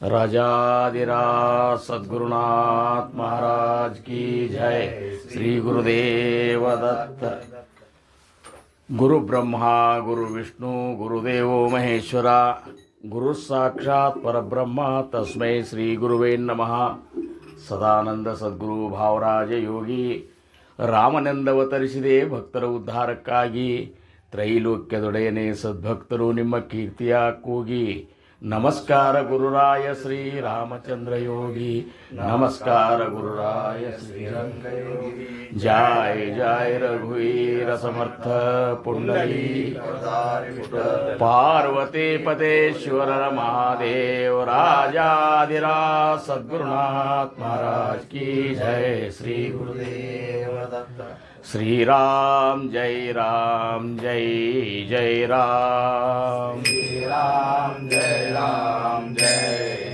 राजाधिराज सद्गुरुनाथ महाराज की जय। श्री गुरुदेव दत्त। गुरु ब्रह्मा गुरु विष्णु गुरुदेवो महेश्वरा गुरु साक्षात् परब्रह्म तस्मै श्री गुरुवे नमः। ಸದಾನಂದ ಸದ್ಗುರು ಭಾವರಾಜ ಯೋಗಿ ರಾಮನೆಂದವತರಿಸಿದೆ ಭಕ್ತರ ಉದ್ಧಾರಕ್ಕಾಗಿ. ತ್ರೈಲೋಕ್ಯದೊಡೆಯನೇ ಸದ್ಭಕ್ತರು ನಿಮ್ಮ ಕೀರ್ತಿಯ ಕೂಗಿ. ನಮಸ್ಕಾರ ಗುರುರಾಯ ಶ್ರೀ ರಾಮಚಂದ್ರ ಯೋಗಿ, ನಮಸ್ಕಾರ ಗುರುರಾಯ ಶ್ರೀರಂಗ ಯೋಗಿ. ಜಯ ಜಯ ರಘುವೀರ ಸಮರ್ಥ ಪುಂಡರೀ ಪಾರ್ವತಿ ಪತೇಶ್ವರ ಮಹಾದೇವ ರಾಜಾಧಿರಾज सद्गुरुनाथ महाराज की जय। श्री गुरुदेव दत्त। श्री राम जय राम जय जय राम। श्री राम जय राम जय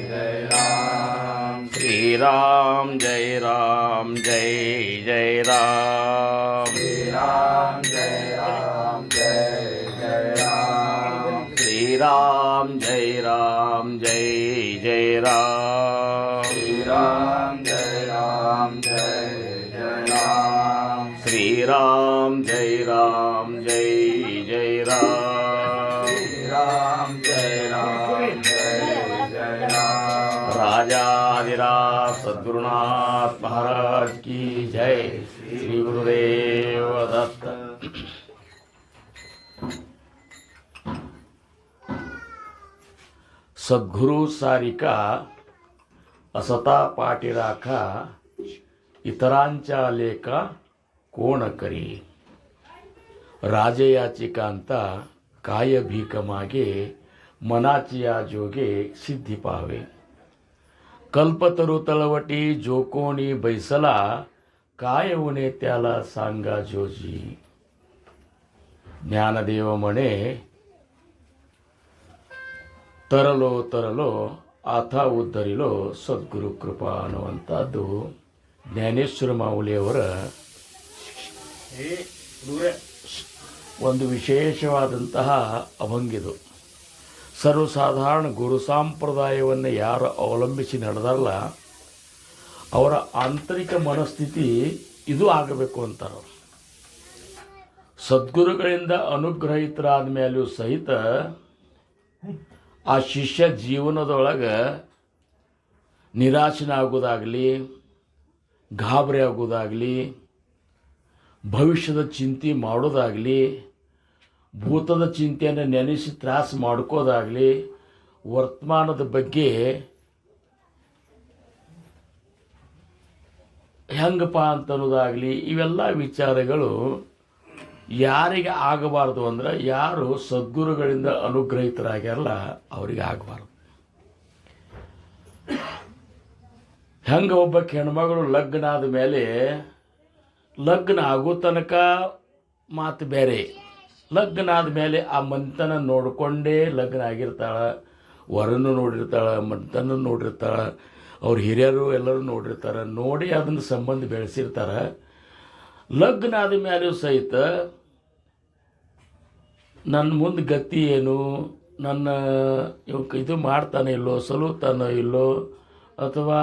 जय राम। श्री राम जय राम जय जय राम। श्री राम जय राम जय जय राम। श्री राम जय राम जय जय राम। श्री राम जय राम जय जय राम। श्री राम जय राम जय जय राम। श्री राम जय राम जय जय राम। राजाधिराज सद्गुरुनाथ महाराज की जय। श्री गुरुदेव दत्त। सद्गुरु सारिका असता पाठी राखा, इतरांच्या लेखा कोण करी. राजयाचिकांता काय भीक मागे, मनाची या जोगे सिद्धी पावे. कल्पतरू तळवटी जो कोणी बैसला, काय उणे त्याला सांगा जोजी. ज्ञानदेव म्हणे तरलो तरलो ಆಥಾ ಉದ್ಧರಿಲೋ ಸದ್ಗುರು ಕೃಪಾ ಅನ್ನುವಂಥದ್ದು ಜ್ಞಾನೇಶ್ವರ ಮಾವುಲಿಯವರ ಒಂದು ವಿಶೇಷವಾದಂತಹ ಅಭಂಗಿದು. ಸರ್ವಸಾಧಾರಣ ಗುರು ಸಂಪ್ರದಾಯವನ್ನು ಯಾರು ಅವಲಂಬಿಸಿ ನಡೆದಾರಲ್ಲ ಅವರ ಆಂತರಿಕ ಮನಸ್ಥಿತಿ ಇದು ಆಗಬೇಕು ಅಂತಾರೆ. ಸದ್ಗುರುಗಳಿಂದ ಅನುಗ್ರಹಿತರಾದ ಮೇಲೂ ಸಹಿತ ಆ ಶಿಷ್ಯ ಜೀವನದೊಳಗೆ ನಿರಾಶನಾಗೋದಾಗಲಿ, ಗಾಬರಿ ಆಗೋದಾಗಲಿ, ಭವಿಷ್ಯದ ಚಿಂತೆ ಮಾಡೋದಾಗಲಿ, ಭೂತದ ಚಿಂತೆಯನ್ನು ನೆನೆಸಿ ತ್ರಾಸ ಮಾಡ್ಕೋದಾಗಲಿ, ವರ್ತಮಾನದ ಬಗ್ಗೆ ಹೆಂಗಪ್ಪ ಅಂತನ್ನೋದಾಗಲಿ, ಇವೆಲ್ಲ ವಿಚಾರಗಳು ಯಾರಿಗೆ ಆಗಬಾರ್ದು ಅಂದ್ರೆ ಯಾರು ಸದ್ಗುರುಗಳಿಂದ ಅನುಗ್ರಹಿತರಾಗ್ಯಾರಲ್ಲ ಅವರಿಗೆ ಆಗಬಾರ್ದು. ಹೆಂಗೆ ಒಬ್ಬ ಹೆಣ್ಮಗಳು ಲಗ್ನ ಆದ ಮೇಲೆ ಲಗ್ನ ಆಗೋ ತನಕ ಮಾತು ಬೇರೆ, ಲಗ್ನ ಆದಮೇಲೆ ಆ ಮಂತನ ನೋಡಿಕೊಂಡೇ ಲಗ್ನ ಆಗಿರ್ತಾಳೆ, ವರನ್ನು ನೋಡಿರ್ತಾಳೆ, ಮಂತನ ನೋಡಿರ್ತಾಳೆ, ಅವ್ರ ಹಿರಿಯರು ಎಲ್ಲರೂ ನೋಡಿರ್ತಾರೆ, ನೋಡಿ ಅದನ್ನು ಸಂಬಂಧ ಬೆಳೆಸಿರ್ತಾರೆ. ಲಗ್ನ ಆದ ಮೇಲೂ ಸಹಿತ ನನ್ನ ಮುಂದೆ ಗತಿ ಏನು, ನನ್ನ ಇದು ಮಾಡ್ತಾನೆ ಇಲ್ಲೋ, ಸಲುತಾನೋ ಇಲ್ಲೋ, ಅಥವಾ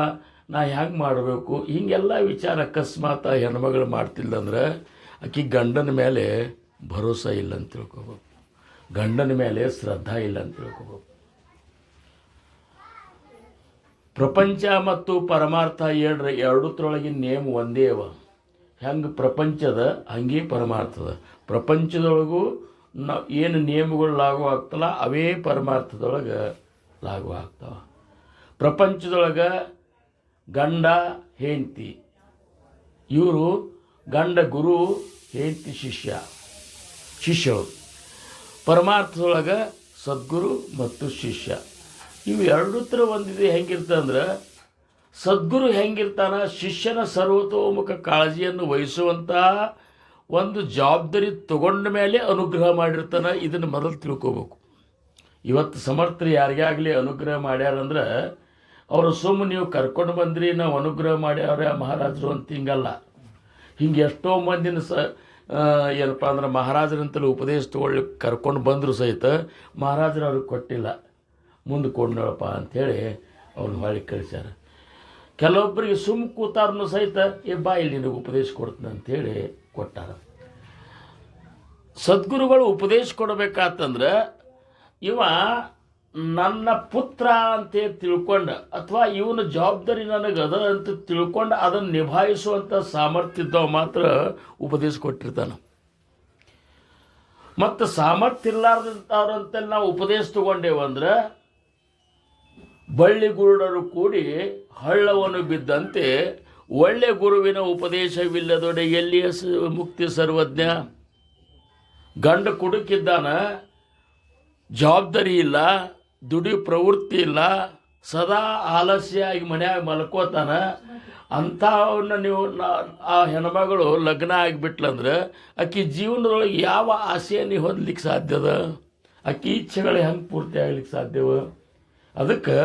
ನಾ ಹೆಂಗೆ ಮಾಡಬೇಕು, ಹೀಗೆಲ್ಲ ವಿಚಾರ ಅಕಸ್ಮಾತ್ ಹೆಣ್ಮಗಳು ಮಾಡ್ತಿಲ್ಲಂದ್ರೆ ಆಕೆ ಗಂಡನ ಮೇಲೆ ಭರೋಸೆ ಇಲ್ಲ ಅಂತ ತಿಳ್ಕೊಬೇಕು, ಗಂಡನ ಮೇಲೆ ಶ್ರದ್ಧಾ ಇಲ್ಲ ಅಂತ ತಿಳ್ಕೊಬೇಕು. ಪ್ರಪಂಚ ಮತ್ತು ಪರಮಾರ್ಥ ಎರಡತ್ರೊಳಗಿನ ನೇಮ ಒಂದೇ ಅವ. ಹೆಂಗೆ ಪ್ರಪಂಚದ ಹಂಗೆ ಪರಮಾರ್ಥದ. ಪ್ರಪಂಚದೊಳಗೂ ಏನು ನಿಯಮಗಳು ಲಾಗು ಆಗ್ತಲ್ಲ ಅವೇ ಪರಮಾರ್ಥದೊಳಗೆ ಲಾಗು ಆಗ್ತಾವೆ. ಪ್ರಪಂಚದೊಳಗೆ ಗಂಡ ಹೆಂಡತಿ ಇವರು, ಗಂಡ ಗುರು, ಹೆಂಡತಿ ಶಿಷ್ಯರು. ಪರಮಾರ್ಥದೊಳಗೆ ಸದ್ಗುರು ಮತ್ತು ಶಿಷ್ಯ ಇವು ಎರಡು ಥರ ಒಂದಿದೆ. ಹೆಂಗಿರ್ತಂದ್ರೆ ಸದ್ಗುರು ಹೆಂಗಿರ್ತಾನ, ಶಿಷ್ಯನ ಸರ್ವತೋಮುಖ ಕಾಳಜಿಯನ್ನು ವಹಿಸುವಂಥ ಒಂದು ಜವಾಬ್ದಾರಿ ತಗೊಂಡ ಮೇಲೆ ಅನುಗ್ರಹ ಮಾಡಿರ್ತಾನೆ. ಇದನ್ನು ಮೊದಲು ತಿಳ್ಕೋಬೇಕು. ಇವತ್ತು ಸಮರ್ಥರು ಯಾರಿಗಾಗಲಿ ಅನುಗ್ರಹ ಮಾಡ್ಯಾರಂದ್ರೆ ಅವರು ಸುಮ್ಮನೆ ನೀವು ಕರ್ಕೊಂಡು ಬಂದ್ರಿ ನಾವು ಅನುಗ್ರಹ ಮಾಡ್ಯಾರ ಮಹಾರಾಜರು ಅಂತ ಹಿಂಗಲ್ಲ. ಹಿಂಗೆ ಎಷ್ಟೋ ಮಂದಿನ ಏನಪ್ಪ ಅಂದ್ರೆ ಮಹಾರಾಜರಂತಲೂ ಉಪದೇಶ ತೊಗೊಳ್ಳಿ ಕರ್ಕೊಂಡು ಬಂದರೂ ಸಹಿತ ಮಹಾರಾಜರು ಅವ್ರಿಗೆ ಕೊಟ್ಟಿಲ್ಲ, ಮುಂದೆ ಕೊಂಡಳಪ್ಪ ಅಂಥೇಳಿ ಅವ್ನು ಹೊಳ್ಳಿ ಕಳಿಸ್ಯಾರ. ಕೆಲವೊಬ್ಬರಿಗೆ ಸುಮ್ಮ ಕೂತಾರನು ಸಹಿತ ಬಾ ಇಲ್ಲಿ ನಿನಗೆ ಉಪದೇಶ ಕೊಡ್ತೀನಿ ಅಂಥೇಳಿ ಕೊಟ್ಟಾರ. ಸದ್ಗುರುಗಳು ಉಪದೇಶ ಕೊಡಬೇಕಾತಂದ್ರೆ ಇವ ನನ್ನ ಪುತ್ರ ಅಂತೇಳಿ ತಿಳ್ಕೊಂಡು ಅಥವಾ ಇವನ ಜವಾಬ್ದಾರಿ ನನಗೆ ಅದ ಅಂತ ತಿಳ್ಕೊಂಡು ಅದನ್ನು ನಿಭಾಯಿಸುವಂಥ ಸಾಮರ್ಥ್ಯ ಇದ್ದವ ಮಾತ್ರ ಉಪದೇಶ ಕೊಟ್ಟಿರ್ತಾನೆ. ಮತ್ತು ಸಾಮರ್ಥ್ಯ ಇಲ್ಲಾರ್ದಂಥವ್ರಂತೆಲ್ಲ ನಾವು ಉಪದೇಶ ತಗೊಂಡೇವಂದ್ರೆ ಬಳ್ಳಿ ಗುರುಡರು ಕೂಡಿ ಹಳ್ಳವನ್ನು ಬಿದ್ದಂತೆ ಒಳ್ಳೆ ಗುರುವಿನ ಉಪದೇಶವಿಲ್ಲದೊಡೆ ಎಲ್ಲಿಯ ಮುಕ್ತಿ ಸರ್ವಜ್ಞ. ಗಂಡ ಕುಡುಕಿದ್ದಾನ, ಜವಾಬ್ದಾರಿ ಇಲ್ಲ, ದುಡಿ ಪ್ರವೃತ್ತಿ ಇಲ್ಲ, ಸದಾ ಆಲಸ್ಯ ಆಗಿ ಮನ್ಯಾಗ ಮಲ್ಕೋತಾನ. ಅಂಥವನ್ನ ನೀವು ಆ ಹೆಣ್ಮಗಳು ಲಗ್ನ ಆಗಿಬಿಟ್ಲಂದ್ರೆ ಆಕೆ ಜೀವನದೊಳಗೆ ಯಾವ ಆಸೆಯನ್ನು ಹೊಂದಲಿಕ್ಕೆ ಸಾಧ್ಯದ? ಆಕೆ ಇಚ್ಛೆಗಳು ಹೆಂಗೆ ಪೂರ್ತಿ ಆಗ್ಲಿಕ್ಕೆ ಸಾಧ್ಯವ? ಅದಕ್ಕೆ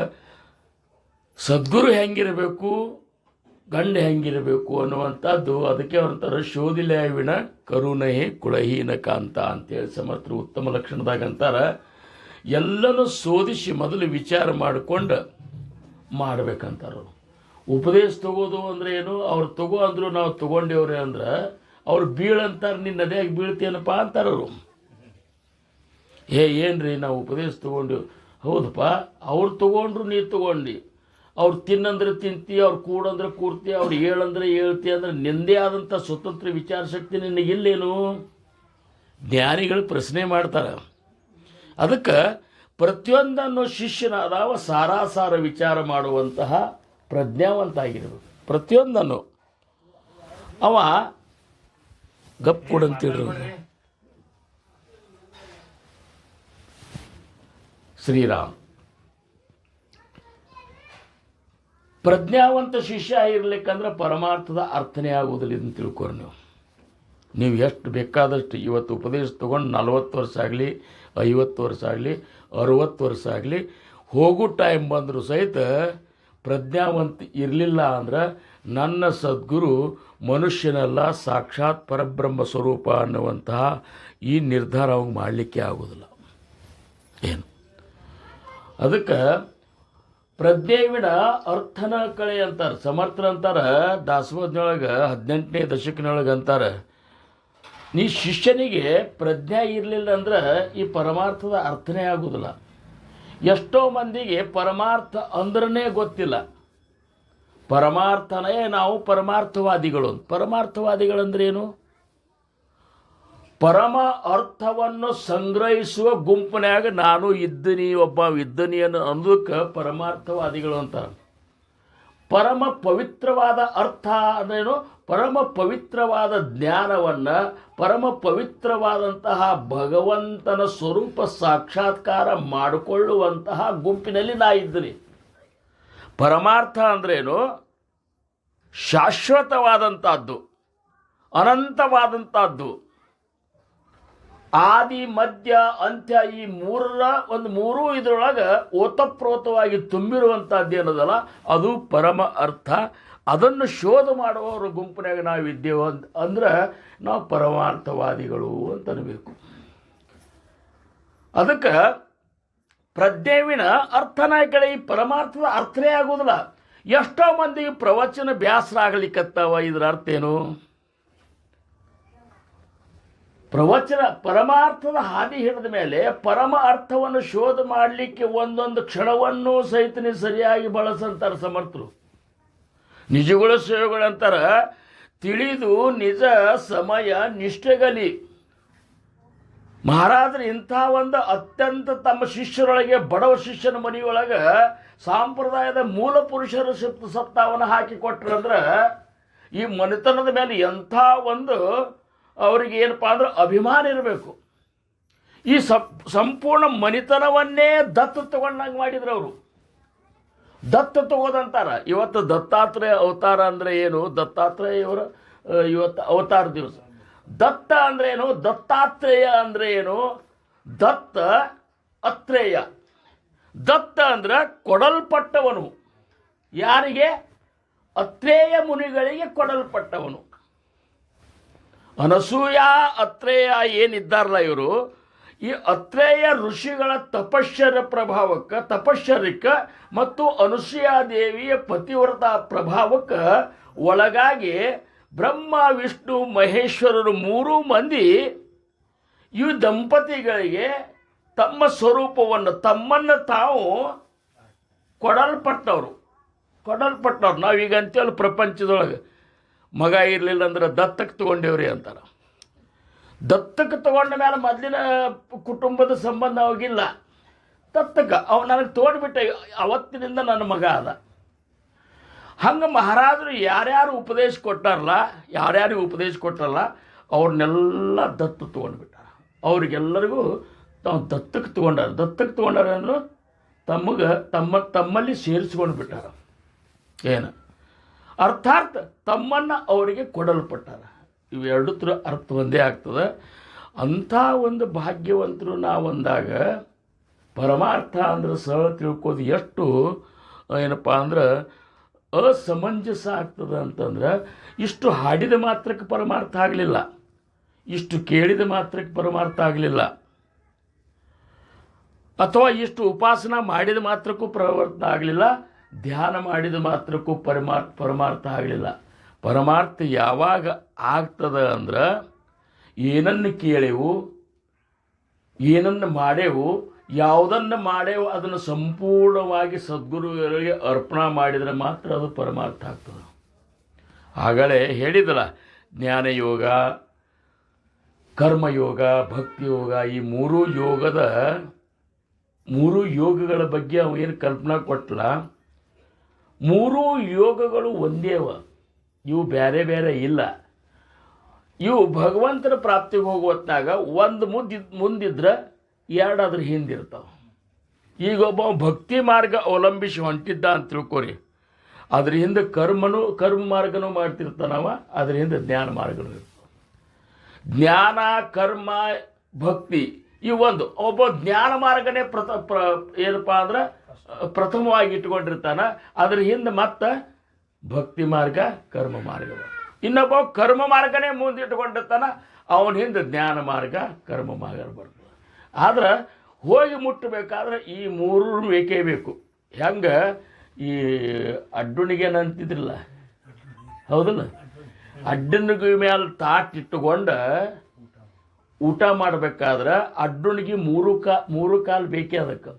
ಸದ್ಗುರು ಹೆಂಗಿರಬೇಕು, ಗಂಡ ಹೆಂಗಿರಬೇಕು ಅನ್ನುವಂಥದ್ದು ಅದಕ್ಕೆ ಅವ್ರಂತಾರೆ ಶೋಧಿಲೆಯವಿನ ಕರುಣಹಿ ಕುಳಹೀನ ಕಾಂತ ಅಂತೇಳಿ ಸಮರ್ಥರು ಉತ್ತಮ ಲಕ್ಷಣದಾಗ ಅಂತಾರೆ. ಎಲ್ಲನೂ ಶೋಧಿಸಿ ಮೊದಲು ವಿಚಾರ ಮಾಡಿಕೊಂಡು ಮಾಡ್ಬೇಕಂತಾರೆ. ಉಪದೇಶ ತಗೋದು ಅಂದರೆ ಏನು? ಅವ್ರು ತಗೋ ಅಂದರು ನಾವು ತೊಗೊಂಡೇವ್ರೆ ಅಂದ್ರೆ ಅವ್ರು ಬೀಳಂತಾರೆ, ನಿನ್ನ ನದಿಯಾಗಿ ಬೀಳ್ತೀನಪ್ಪ ಅಂತಾರವರು. ಏನ್ರಿ ನಾವು ಉಪದೇಶ ತೊಗೊಂಡೇವು? ಹೌದಪ್ಪ, ಅವ್ರು ತೊಗೊಂಡ್ರು ನೀ ತೊಗೊಂಡು. ಅವ್ರು ತಿನ್ನಂದ್ರೆ ತಿಂತಿ, ಅವ್ರು ಕೂಡಂದ್ರೆ ಕೂರ್ತಿ, ಅವ್ರು ಏಳಂದ್ರೆ ಹೇಳ್ತಿ ಅಂದ್ರೆ ನಿಂದೇ ಆದಂಥ ಸ್ವತಂತ್ರ ವಿಚಾರ ಶಕ್ತಿ ನಿನಗಿಲ್ಲೇನು? ಜ್ಞಾನಿಗಳು ಪ್ರಶ್ನೆ ಮಾಡ್ತಾರೆ. ಅದಕ್ಕೆ ಪ್ರತಿಯೊಂದನ್ನು ಶಿಷ್ಯನಾದವ ಸಾರಾಸಾರ ವಿಚಾರ ಮಾಡುವಂತಹ ಪ್ರಜ್ಞಾವಂತ ಆಗಿರಬೇಕು. ಪ್ರತಿಯೊಂದನ್ನು ಅವ ಗಪ್ ಕೊಡಂತಿಡ್ರು. ಶ್ರೀರಾಮ್ ಪ್ರಜ್ಞಾವಂತ ಶಿಷ್ಯ ಇರ್ಲಿಕ್ಕಂದ್ರೆ ಪರಮಾರ್ಥದ ಅರ್ಥನೇ ಆಗುವುದಿಲ್ಲ. ಇದನ್ನು ತಿಳ್ಕೊರಿ. ನೀವು ಎಷ್ಟು ಬೇಕಾದಷ್ಟು ಇವತ್ತು ಉಪದೇಶ ತೊಗೊಂಡು 40 ವರ್ಷ ಆಗಲಿ, 50 ವರ್ಷ ಆಗಲಿ, 60 ವರ್ಷ ಆಗಲಿ, ಹೋಗೋ ಟೈಮ್ ಬಂದರೂ ಸಹಿತ ಪ್ರಜ್ಞಾವಂತ ಇರಲಿಲ್ಲ ಅಂದ್ರೆ ನನ್ನ ಸದ್ಗುರು ಮನುಷ್ಯನೆಲ್ಲ ಸಾಕ್ಷಾತ್ ಪರಬ್ರಹ್ಮ ಸ್ವರೂಪ ಅನ್ನುವಂತಹ ಈ ನಿರ್ಧಾರ ಅವಾಗ ಮಾಡಲಿಕ್ಕೆ ಆಗೋದಿಲ್ಲ. ಏನು ಅದಕ್ಕೆ ಪ್ರಜ್ಞೆವಿನ ಅರ್ಥನ ಕಳೆ ಅಂತಾರೆ. ಸಮರ್ಥರು ಅಂತಾರೆ ದಾಸಬೋಧನೊಳಗೆ 18ನೇ ದಶಕನೊಳಗೆ ಅಂತಾರೆ, ನೀ ಶಿಷ್ಯನಿಗೆ ಪ್ರಜ್ಞೆ ಇರಲಿಲ್ಲ ಅಂದ್ರೆ ಈ ಪರಮಾರ್ಥದ ಅರ್ಥನೇ ಆಗೋದಿಲ್ಲ. ಎಷ್ಟೋ ಮಂದಿಗೆ ಪರಮಾರ್ಥ ಅಂದ್ರೇ ಗೊತ್ತಿಲ್ಲ. ಪರಮಾರ್ಥನೇ ನಾವು ಪರಮಾರ್ಥವಾದಿಗಳು. ಪರಮಾರ್ಥವಾದಿಗಳಂದ್ರೇನು? ಪರಮ ಅರ್ಥವನ್ನು ಸಂಗ್ರಹಿಸುವ ಗುಂಪಿನಾಗ ನಾನು ಇದ್ದೀನಿ, ಒಬ್ಬ ಇದ್ದೀನಿ ಅನ್ನೋದಕ್ಕೆ ಪರಮಾರ್ಥವಾದಿಗಳು ಅಂತಾರೆ. ಪರಮ ಪವಿತ್ರವಾದ ಅರ್ಥ ಅಂದ್ರೇನು? ಪರಮ ಪವಿತ್ರವಾದ ಜ್ಞಾನವನ್ನು, ಪರಮ ಪವಿತ್ರವಾದಂತಹ ಭಗವಂತನ ಸ್ವರೂಪ ಸಾಕ್ಷಾತ್ಕಾರ ಮಾಡಿಕೊಳ್ಳುವಂತಹ ಗುಂಪಿನಲ್ಲಿ ನಾ ಇದ್ದೀನಿ. ಪರಮಾರ್ಥ ಅಂದ್ರೇನು? ಶಾಶ್ವತವಾದಂಥದ್ದು, ಅನಂತವಾದಂಥದ್ದು, ಆದಿ ಮಧ್ಯ ಅಂತ್ಯ ಈ ಮೂರೂ ಇದರೊಳಗೆ ಓತಪ್ರೋತವಾಗಿ ತುಂಬಿರುವಂಥದ್ದು ಏನದಲ್ಲ ಅದು ಪರಮ ಅರ್ಥ. ಅದನ್ನು ಶೋಧ ಮಾಡುವವರ ಗುಂಪಿನಾಗ ನಾವಿದ್ದೇವೆ ಅಂದ್ರೆ ನಾವು ಪರಮಾರ್ಥವಾದಿಗಳು ಅಂತ ಅನ್ನಬೇಕು. ಅದಕ್ಕೆ ಪ್ರಜ್ಞೆವಿನ ಅರ್ಥನ ಕಡೆ ಈ ಪರಮಾರ್ಥದ ಅರ್ಥನೇ ಆಗೋದಿಲ್ಲ. ಎಷ್ಟೋ ಮಂದಿಗೆ ಪ್ರವಚನ ಬ್ಯಾಸರ ಆಗಲಿಕ್ಕತ್ತಾವ. ಇದರ ಅರ್ಥ ಏನು? ಪ್ರವಚನ ಪರಮಾರ್ಥದ ಹಾದಿ ಹಿಡಿದ ಮೇಲೆ ಪರಮ ಅರ್ಥವನ್ನು ಶೋಧ ಮಾಡಲಿಕ್ಕೆ ಒಂದೊಂದು ಕ್ಷಣವನ್ನು ಸಹಿತ ಸರಿಯಾಗಿ ಬಳಸಂತಾರೆ ಸಮರ್ಥರು. ನಿಜಗಳು ಸೇವೆಗಳಂತಾರ ತಿಳಿದು ನಿಜ ಸಮಯ ನಿಷ್ಠೆಗಲಿ. ಮಹಾರಾಜರು ಇಂಥ ಒಂದು ಅತ್ಯಂತ ತಮ್ಮ ಶಿಷ್ಯರೊಳಗೆ ಬಡವ ಶಿಷ್ಯನ ಮನೆಯೊಳಗೆ ಸಾಂಪ್ರದಾಯದ ಮೂಲ ಪುರುಷರ ಸಪ್ತಾಹವನ್ನು ಹಾಕಿಕೊಟ್ರಂದ್ರೆ ಈ ಮನೆತನದ ಮೇಲೆ ಎಂಥ ಒಂದು ಅವ್ರಿಗೆ ಏನಪ್ಪ ಅಂದ್ರೆ ಅಭಿಮಾನ ಇರಬೇಕು. ಈ ಸಂಪೂರ್ಣ ಮನೆತನವನ್ನೇ ದತ್ತು ತಗೊಂಡಂಗೆ ಮಾಡಿದ್ರು ಅವರು. ದತ್ತ ತಗೋದಂತಾರ. ಇವತ್ತು ದತ್ತಾತ್ರೇಯ ಅವತಾರ ಅಂದರೆ ಏನು? ದತ್ತಾತ್ರೇಯವರು ಇವತ್ತು ಅವತಾರ ದಿವಸ. ದತ್ತ ಅಂದ್ರೆ ಏನು? ದತ್ತಾತ್ರೇಯ ಅಂದರೆ ಏನು? ದತ್ತ ಅತ್ರೇಯ. ದತ್ತ ಅಂದ್ರೆ ಕೊಡಲ್ಪಟ್ಟವನು. ಯಾರಿಗೆ? ಅತ್ರೇಯ ಮುನಿಗಳಿಗೆ ಕೊಡಲ್ಪಟ್ಟವನು. ಅನಸೂಯ ಅತ್ರೇಯ ಏನಿದ್ದಾರಲ್ಲ ಇವರು, ಈ ಅತ್ರೇಯ ಋಷಿಗಳ ತಪಶ್ಚರ್ಯಕ್ಕೆ ಮತ್ತು ಅನುಸೂಯಾದೇವಿಯ ಪತಿವ್ರತ ಪ್ರಭಾವಕ್ಕೆ ಒಳಗಾಗಿ ಬ್ರಹ್ಮ ವಿಷ್ಣು ಮಹೇಶ್ವರರು ಮೂರೂ ಮಂದಿ ಈ ದಂಪತಿಗಳಿಗೆ ತಮ್ಮ ಸ್ವರೂಪವನ್ನು ತಮ್ಮನ್ನು ತಾವು ಕೊಡಲ್ಪಟ್ಟವರು. ನಾವೀಗ ಅಂತೇಳಿ ಪ್ರಪಂಚದೊಳಗೆ ಮಗ ಇರಲಿಲ್ಲ ಅಂದ್ರೆ ದತ್ತಕ್ಕೆ ತೊಗೊಂಡೇವ್ರಿ ಅಂತಾರೆ. ದತ್ತಕ್ಕೆ ತೊಗೊಂಡ ಮೇಲೆ ಮೊದಲಿನ ಕುಟುಂಬದ ಸಂಬಂಧ ಅವಾಗಿಲ್ಲ. ದತ್ತಕ್ಕೆ ಅವ ನನಗೆ ತೊಗೊಂಡ್ಬಿಟ್ಟ, ಅವತ್ತಿನಿಂದ ನನ್ನ ಮಗ ಅದ. ಹಂಗೆ ಮಹಾರಾಜರು ಯಾರ್ಯಾರು ಉಪದೇಶ ಯಾರ್ಯಾರಿಗೆ ಉಪದೇಶ ಕೊಟ್ಟರಲ್ಲ ಅವ್ರನ್ನೆಲ್ಲ ದತ್ತು ತೊಗೊಂಡ್ಬಿಟ್ಟಾರ. ಅವ್ರಿಗೆಲ್ಲರಿಗೂ ತಾವು ದತ್ತಕ್ಕೆ ತೊಗೊಂಡಾರ ಅಂದರು ತಮ್ಮಲ್ಲಿ ಸೇರಿಸ್ಕೊಂಡು ಬಿಟ್ಟಾರ. ಏನು ಅರ್ಥಾತ್ ತಮ್ಮನ್ನು ಅವರಿಗೆ ಕೊಡಲ್ಪಟ್ಟಾರ. ಇವೆರಡು ಅರ್ಥ ಒಂದೇ ಆಗ್ತದೆ. ಅಂಥ ಒಂದು ಭಾಗ್ಯವಂತರು ನಾವಂದಾಗ ಪರಮಾರ್ಥ ಅಂದ್ರೆ ಸರಳ ತಿಳ್ಕೋದು ಎಷ್ಟು ಏನಪ್ಪ ಅಂದ್ರೆ ಅಸಮಂಜಸ ಆಗ್ತದೆ ಅಂತಂದ್ರೆ, ಇಷ್ಟು ಹಾಡಿದ ಮಾತ್ರಕ್ಕೆ ಪರಮಾರ್ಥ ಆಗಲಿಲ್ಲ, ಇಷ್ಟು ಕೇಳಿದ ಮಾತ್ರಕ್ಕೆ ಪರಮಾರ್ಥ ಆಗಲಿಲ್ಲ, ಅಥವಾ ಇಷ್ಟು ಉಪಾಸನ ಮಾಡಿದ ಮಾತ್ರಕ್ಕೂ ಪರಮಾರ್ಥ ಆಗಲಿಲ್ಲ, ಧ್ಯಾನ ಮಾಡಿದ ಮಾತ್ರಕ್ಕೂ ಪರಮಾರ್ಥ ಆಗಲಿಲ್ಲ. ಪರಮಾರ್ಥ ಯಾವಾಗ ಆಗ್ತದೆ ಅಂದ್ರೆ ಏನನ್ನು ಕೇಳೆವು, ಏನನ್ನು ಮಾಡೇವು, ಯಾವುದನ್ನು ಮಾಡೇವು ಅದನ್ನು ಸಂಪೂರ್ಣವಾಗಿ ಸದ್ಗುರುಗಳಿಗೆ ಅರ್ಪಣೆ ಮಾಡಿದರೆ ಮಾತ್ರ ಅದು ಪರಮಾರ್ಥ ಆಗ್ತದೆ. ಆಗಲೇ ಹೇಳಿದಲ್ಲ, ಜ್ಞಾನಯೋಗ, ಕರ್ಮಯೋಗ, ಭಕ್ತಿಯೋಗ, ಈ ಮೂರು ಯೋಗಗಳ ಬಗ್ಗೆ ಅವು ಏನು ಕಲ್ಪನಾ ಕೊಟ್ಟಲ್ಲ, ಮೂರೂ ಯೋಗಗಳು ಒಂದೇವ. ಇವು ಬೇರೆ ಬೇರೆ ಇಲ್ಲ. ಇವು ಭಗವಂತನ ಪ್ರಾಪ್ತಿಗೆ ಹೋಗುವತ್ನಾಗ ಒಂದು ಮುಂದಿದ್ರೆ ಎರಡು ಅದ್ರ ಹಿಂದಿರ್ತಾವೆ. ಈಗ ಒಬ್ಬ ಭಕ್ತಿ ಮಾರ್ಗ ಅವಲಂಬಿಸಿ ಹೊಂಟಿದ್ದ ಅಂತ ತಿಳ್ಕೊರಿ, ಅದ್ರ ಹಿಂದೆ ಕರ್ಮ ಮಾರ್ಗನೂ ಮಾಡ್ತಿರ್ತಾನವ, ಅದ್ರ ಹಿಂದೆ ಜ್ಞಾನ ಮಾರ್ಗನೂ ಇರ್ತಾವೆ. ಜ್ಞಾನ, ಕರ್ಮ, ಭಕ್ತಿ ಇವೊಂದು. ಒಬ್ಬ ಜ್ಞಾನ ಮಾರ್ಗನೇ ಏನಪ್ಪ ಅಂದ್ರೆ ಪ್ರಥಮವಾಗಿ ಇಟ್ಕೊಂಡಿರ್ತಾನೆ, ಅದ್ರ ಹಿಂದೆ ಮತ್ತೆ ಭಕ್ತಿ ಮಾರ್ಗ, ಕರ್ಮ ಮಾರ್ಗ. ಇನ್ನೊಬ್ಬ ಕರ್ಮ ಮಾರ್ಗನೇ ಮುಂದಿಟ್ಕೊಂಡಿರ್ತಾನೆ, ಅವನ ಹಿಂದೆ ಜ್ಞಾನ ಮಾರ್ಗ, ಕರ್ಮ ಮಾರ್ಗ ಬರ್ತದೆ. ಆದ್ರೆ ಹೋಗಿ ಮುಟ್ಟಬೇಕಾದ್ರೆ ಈ ಮೂರು ಬೇಕೇ ಬೇಕು. ಹೆಂಗೆ ಈ ಅಡ್ಡುಣಿಗೇನಂತಿದ್ರಲ್ಲ, ಹೌದಲ್ಲ, ಅಡ್ಡನಿಗೆ ಮೇಲೆ ತಾಟಿಟ್ಟುಕೊಂಡು ಊಟ ಮಾಡಬೇಕಾದ್ರೆ ಅಡ್ಡುಣಿಗೆ ಮೂರು ಕಾಲು ಬೇಕೇ ಅದಕ್ಕೆ.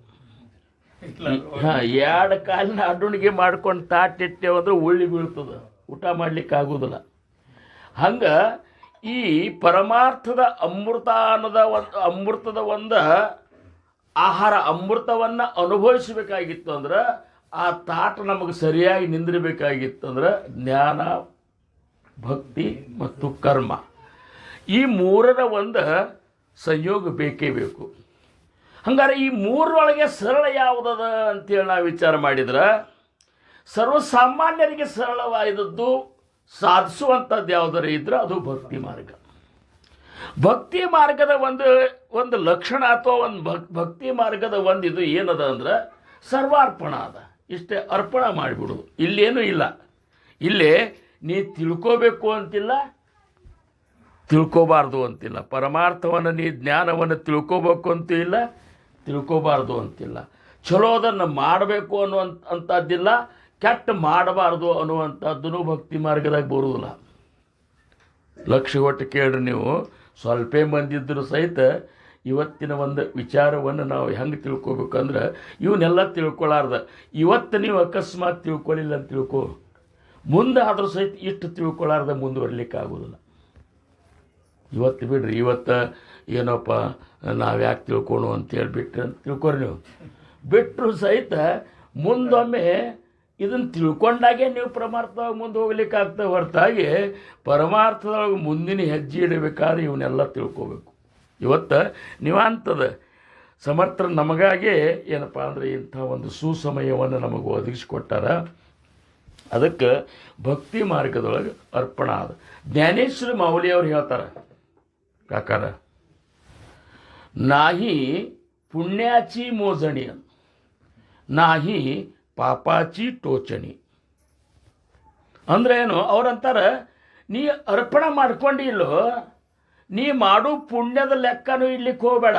ಎರಡು ಕಾಲಿನ ಅಡ್ಡುಣಿಗೆ ಮಾಡ್ಕೊಂಡು ತಾಟಿಟ್ಟೇವು ಅಂದ್ರೆ ಉಳ್ಳಿ ಬೀಳ್ತದೆ, ಊಟ ಮಾಡ್ಲಿಕ್ಕೆ ಆಗೋದಿಲ್ಲ. ಹಂಗೆ ಈ ಪರಮಾರ್ಥದ ಅಮೃತದ ಒಂದು ಆಹಾರ, ಅಮೃತವನ್ನು ಅನುಭವಿಸಬೇಕಾಗಿತ್ತು ಅಂದ್ರೆ ಆ ತಾಟ ನಮಗೆ ಸರಿಯಾಗಿ ನಿಂದಿರಬೇಕಾಗಿತ್ತು ಅಂದ್ರೆ ಜ್ಞಾನ, ಭಕ್ತಿ ಮತ್ತು ಕರ್ಮ, ಈ ಮೂರರ ಒಂದು ಸಂಯೋಗ ಬೇಕೇ ಬೇಕು. ಹಂಗಾರೆ ಈ ಮೂರರೊಳಗೆ ಸರಳ ಯಾವುದದ ಅಂತೇಳಿ ನಾವು ವಿಚಾರ ಮಾಡಿದ್ರೆ, ಸರ್ವಸಾಮಾನ್ಯರಿಗೆ ಸರಳವಾದದ್ದು ಸಾಧಿಸುವಂಥದ್ದು ಯಾವುದರ ಇದ್ರೆ ಅದು ಭಕ್ತಿ ಮಾರ್ಗ. ಭಕ್ತಿ ಮಾರ್ಗದ ಒಂದು ಲಕ್ಷಣ ಅಥವಾ ಒಂದು ಭಕ್ತಿ ಮಾರ್ಗದ ಒಂದು ಇದು ಏನದ ಅಂದ್ರೆ ಸರ್ವಾರ್ಪಣ ಅದ. ಇಷ್ಟೇ, ಅರ್ಪಣೆ ಮಾಡಿಬಿಡೋದು. ಇಲ್ಲೇನೂ ಇಲ್ಲ. ಇಲ್ಲೇ ನೀ ತಿಳ್ಕೋಬೇಕು ಅಂತಿಲ್ಲ, ತಿಳ್ಕೋಬಾರ್ದು ಅಂತಿಲ್ಲ. ಪರಮಾರ್ಥವನ್ನು ನೀ ಜ್ಞಾನವನ್ನು ತಿಳ್ಕೋಬೇಕು ಅಂತೂ ಇಲ್ಲ, ತಿಳ್ಕೋಬಾರ್ದು ಅಂತಿಲ್ಲ. ಚಲೋದನ್ನು ಮಾಡಬೇಕು ಅನ್ನುವಂಥದ್ದಿಲ್ಲ, ಕೆಟ್ಟ ಮಾಡಬಾರ್ದು ಅನ್ನುವಂಥದ್ದೂ ಭಕ್ತಿ ಮಾರ್ಗದಾಗ ಬರುವುದಿಲ್ಲ. ಲಕ್ಷ ಕೊಟ್ಟು ಕೇಳ್ರಿ ನೀವು, ಸ್ವಲ್ಪ ಮಂದಿದ್ದರೂ ಸಹಿತ ಇವತ್ತಿನ ಒಂದು ವಿಚಾರವನ್ನು ನಾವು ಹೆಂಗೆ ತಿಳ್ಕೊಬೇಕಂದ್ರೆ ಇವನ್ನೆಲ್ಲ ತಿಳ್ಕೊಳ್ಳಾರ್ದ ಇವತ್ತು ನೀವು ಅಕಸ್ಮಾತ್ ತಿಳ್ಕೊಳ್ಳಿಲ್ಲ ಅಂತ ತಿಳ್ಕೊ, ಮುಂದೆ ಆದರೂ ಸಹಿತ ಇಷ್ಟು ತಿಳ್ಕೊಳ್ಳಾರ್ದ ಮುಂದುವರಲಿಕ್ಕೆ ಆಗೋದಿಲ್ಲ. ಇವತ್ತು ಬಿಡ್ರಿ, ಇವತ್ತು ಏನಪ್ಪ ನಾವು ಯಾಕೆ ತಿಳ್ಕೊಳು ಅಂತೇಳಿ ಬಿಟ್ರಿ ಅಂತ ತಿಳ್ಕೊರಿ ನೀವು. ಬಿಟ್ಟರು ಸಹಿತ ಮುಂದೊಮ್ಮೆ ಇದನ್ನು ತಿಳ್ಕೊಂಡಾಗೆ ನೀವು ಪರಮಾರ್ಥವಾಗಿ ಮುಂದೆ ಹೋಗ್ಲಿಕ್ಕೆ ಆಗ್ತದೆ ಹೊರತಾಗಿ ಪರಮಾರ್ಥದೊಳಗೆ ಮುಂದಿನ ಹೆಜ್ಜೆ ಇಡಬೇಕಾದ್ರೆ ಇವನ್ನೆಲ್ಲ ತಿಳ್ಕೋಬೇಕು. ಇವತ್ತು ನೀವಂತದ ಸಮರ್ಥರು ನಮಗಾಗೆ ಏನಪ್ಪ ಅಂದರೆ ಇಂಥ ಒಂದು ಸುಸಮಯವನ್ನು ನಮಗೆ ಒದಗಿಸಿಕೊಟ್ಟಾರ. ಅದಕ್ಕೆ ಭಕ್ತಿ ಮಾರ್ಗದೊಳಗೆ ಅರ್ಪಣ ಅದ. ಜ್ಞಾನೇಶ್ವರ ಮಾವಲಿಯವ್ರು ಹೇಳ್ತಾರೆ, ಕಾಕಾರ नाही पुण्याची मोजणी नाही ಪಾಪಾಚಿ ಟೋಚಣಿ. ಅಂದ್ರೆ ಏನು ಅವ್ರಂತಾರೆ, ನೀ ಅರ್ಪಣೆ ಮಾಡ್ಕೊಂಡಿಲ್ಲೋ, ನೀ ಮಾಡು ಪುಣ್ಯದ ಲೆಕ್ಕನೂ ಇಡ್ಲಿಕ್ಕೆ ಹೋಗಬೇಡ.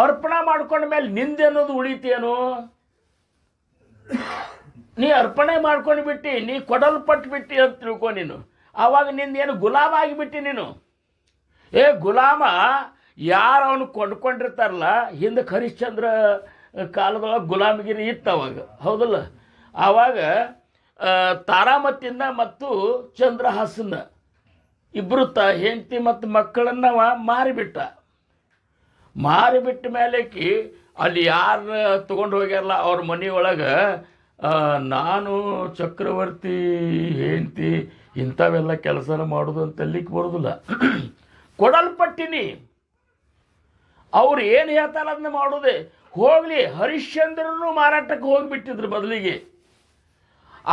ಅರ್ಪಣೆ ಮಾಡ್ಕೊಂಡ ಮೇಲೆ ನಿಂದೆ ಅನ್ನೋದು ಉಳಿತೇನು? ನೀ ಅರ್ಪಣೆ ಮಾಡ್ಕೊಂಡು ಬಿಟ್ಟು ನೀ ಕೊಡಲ್ಪಟ್ಟು ಬಿಟ್ಟಿ ಅಂತ ತಿಳ್ಕೊ ನೀನು. ಆವಾಗ ನಿಂದೇನು ಗುಲಾಮ ಆಗಿಬಿಟ್ಟಿ ನೀನು. ಗುಲಾಮ ಯಾರು ಅವನು ಕೊಂಡ್ಕೊಂಡಿರ್ತಾರಲ್ಲ, ಹಿಂದೆ ಹರಿಶ್ಚಂದ್ರ ಕಾಲದೊಳಗೆ ಗುಲಾಮಗಿರಿ ಇತ್ತು ಅವಾಗ, ಹೌದಲ್ಲ? ಆವಾಗ ತಾರಾಮತಿನ ಮತ್ತು ಚಂದ್ರಹಾಸನ ಇಬ್ಬರು ಹೆಂಡತಿ ಮತ್ತು ಮಕ್ಕಳನ್ನು ಮಾರಿಬಿಟ್ಟ ಮೇಲಕ್ಕೆ ಅಲ್ಲಿ ಯಾರು ತೊಗೊಂಡು ಹೋಗ್ಯಾರಲ್ಲ ಅವ್ರ ಮನೆಯೊಳಗೆ ನಾನು ಚಕ್ರವರ್ತಿ ಹೆಂಡತಿ ಇಂಥವೆಲ್ಲ ಕೆಲಸನ ಮಾಡೋದು ಅಂತ ಅಲ್ಲಿಗೆ ಬರೋದಿಲ್ಲ. ಕೊಡಲ್ಪಟ್ಟಿನಿ. ಅವ್ರು ಏನು ಹೇಳ್ತಾರ ಅದನ್ನ ಮಾಡೋದೆ. ಹೋಗಲಿ, ಹರಿಶ್ಚಂದ್ರನು ಮಾರಾಟಕ್ಕೆ ಹೋಗಿಬಿಟ್ಟಿದ್ರು ಮೊದಲಿಗೆ.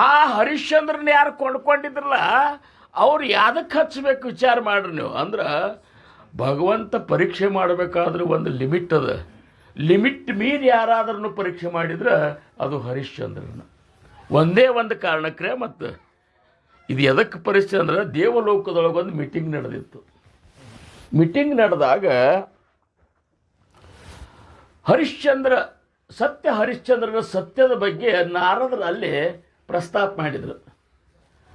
ಆ ಹರಿಶ್ಚಂದ್ರನ ಯಾರು ಕೊಂಡ್ಕೊಂಡಿದ್ರಲ್ಲ ಅವ್ರು ಯಾವ್ದಕ್ಕೆ ಹಚ್ಚಬೇಕು ವಿಚಾರ ಮಾಡ್ರಿ ನೀವು. ಅಂದ್ರೆ ಭಗವಂತ ಪರೀಕ್ಷೆ ಮಾಡಬೇಕಾದ್ರೆ ಒಂದು ಲಿಮಿಟ್ ಅದ. ಲಿಮಿಟ್ ಮೀರಿ ಯಾರಾದ್ರೂ ಪರೀಕ್ಷೆ ಮಾಡಿದ್ರೆ ಅದು ಹರಿಶ್ಚಂದ್ರನ. ಒಂದೇ ಒಂದು ಕಾರಣಕ್ಕೆ. ಮತ್ತು ಇದು ಎದಕ್ಕೆ ಪರೀಕ್ಷೆ ಅಂದ್ರೆ, ದೇವಲೋಕದೊಳಗೊಂದು ಮೀಟಿಂಗ್ ನಡೆದಿತ್ತು. ಮೀಟಿಂಗ್ ನಡೆದಾಗ ಹರಿಶ್ಚಂದ್ರನ ಸತ್ಯದ ಬಗ್ಗೆ ನಾರದರು ಅಲ್ಲಿ ಪ್ರಸ್ತಾಪ ಮಾಡಿದರು.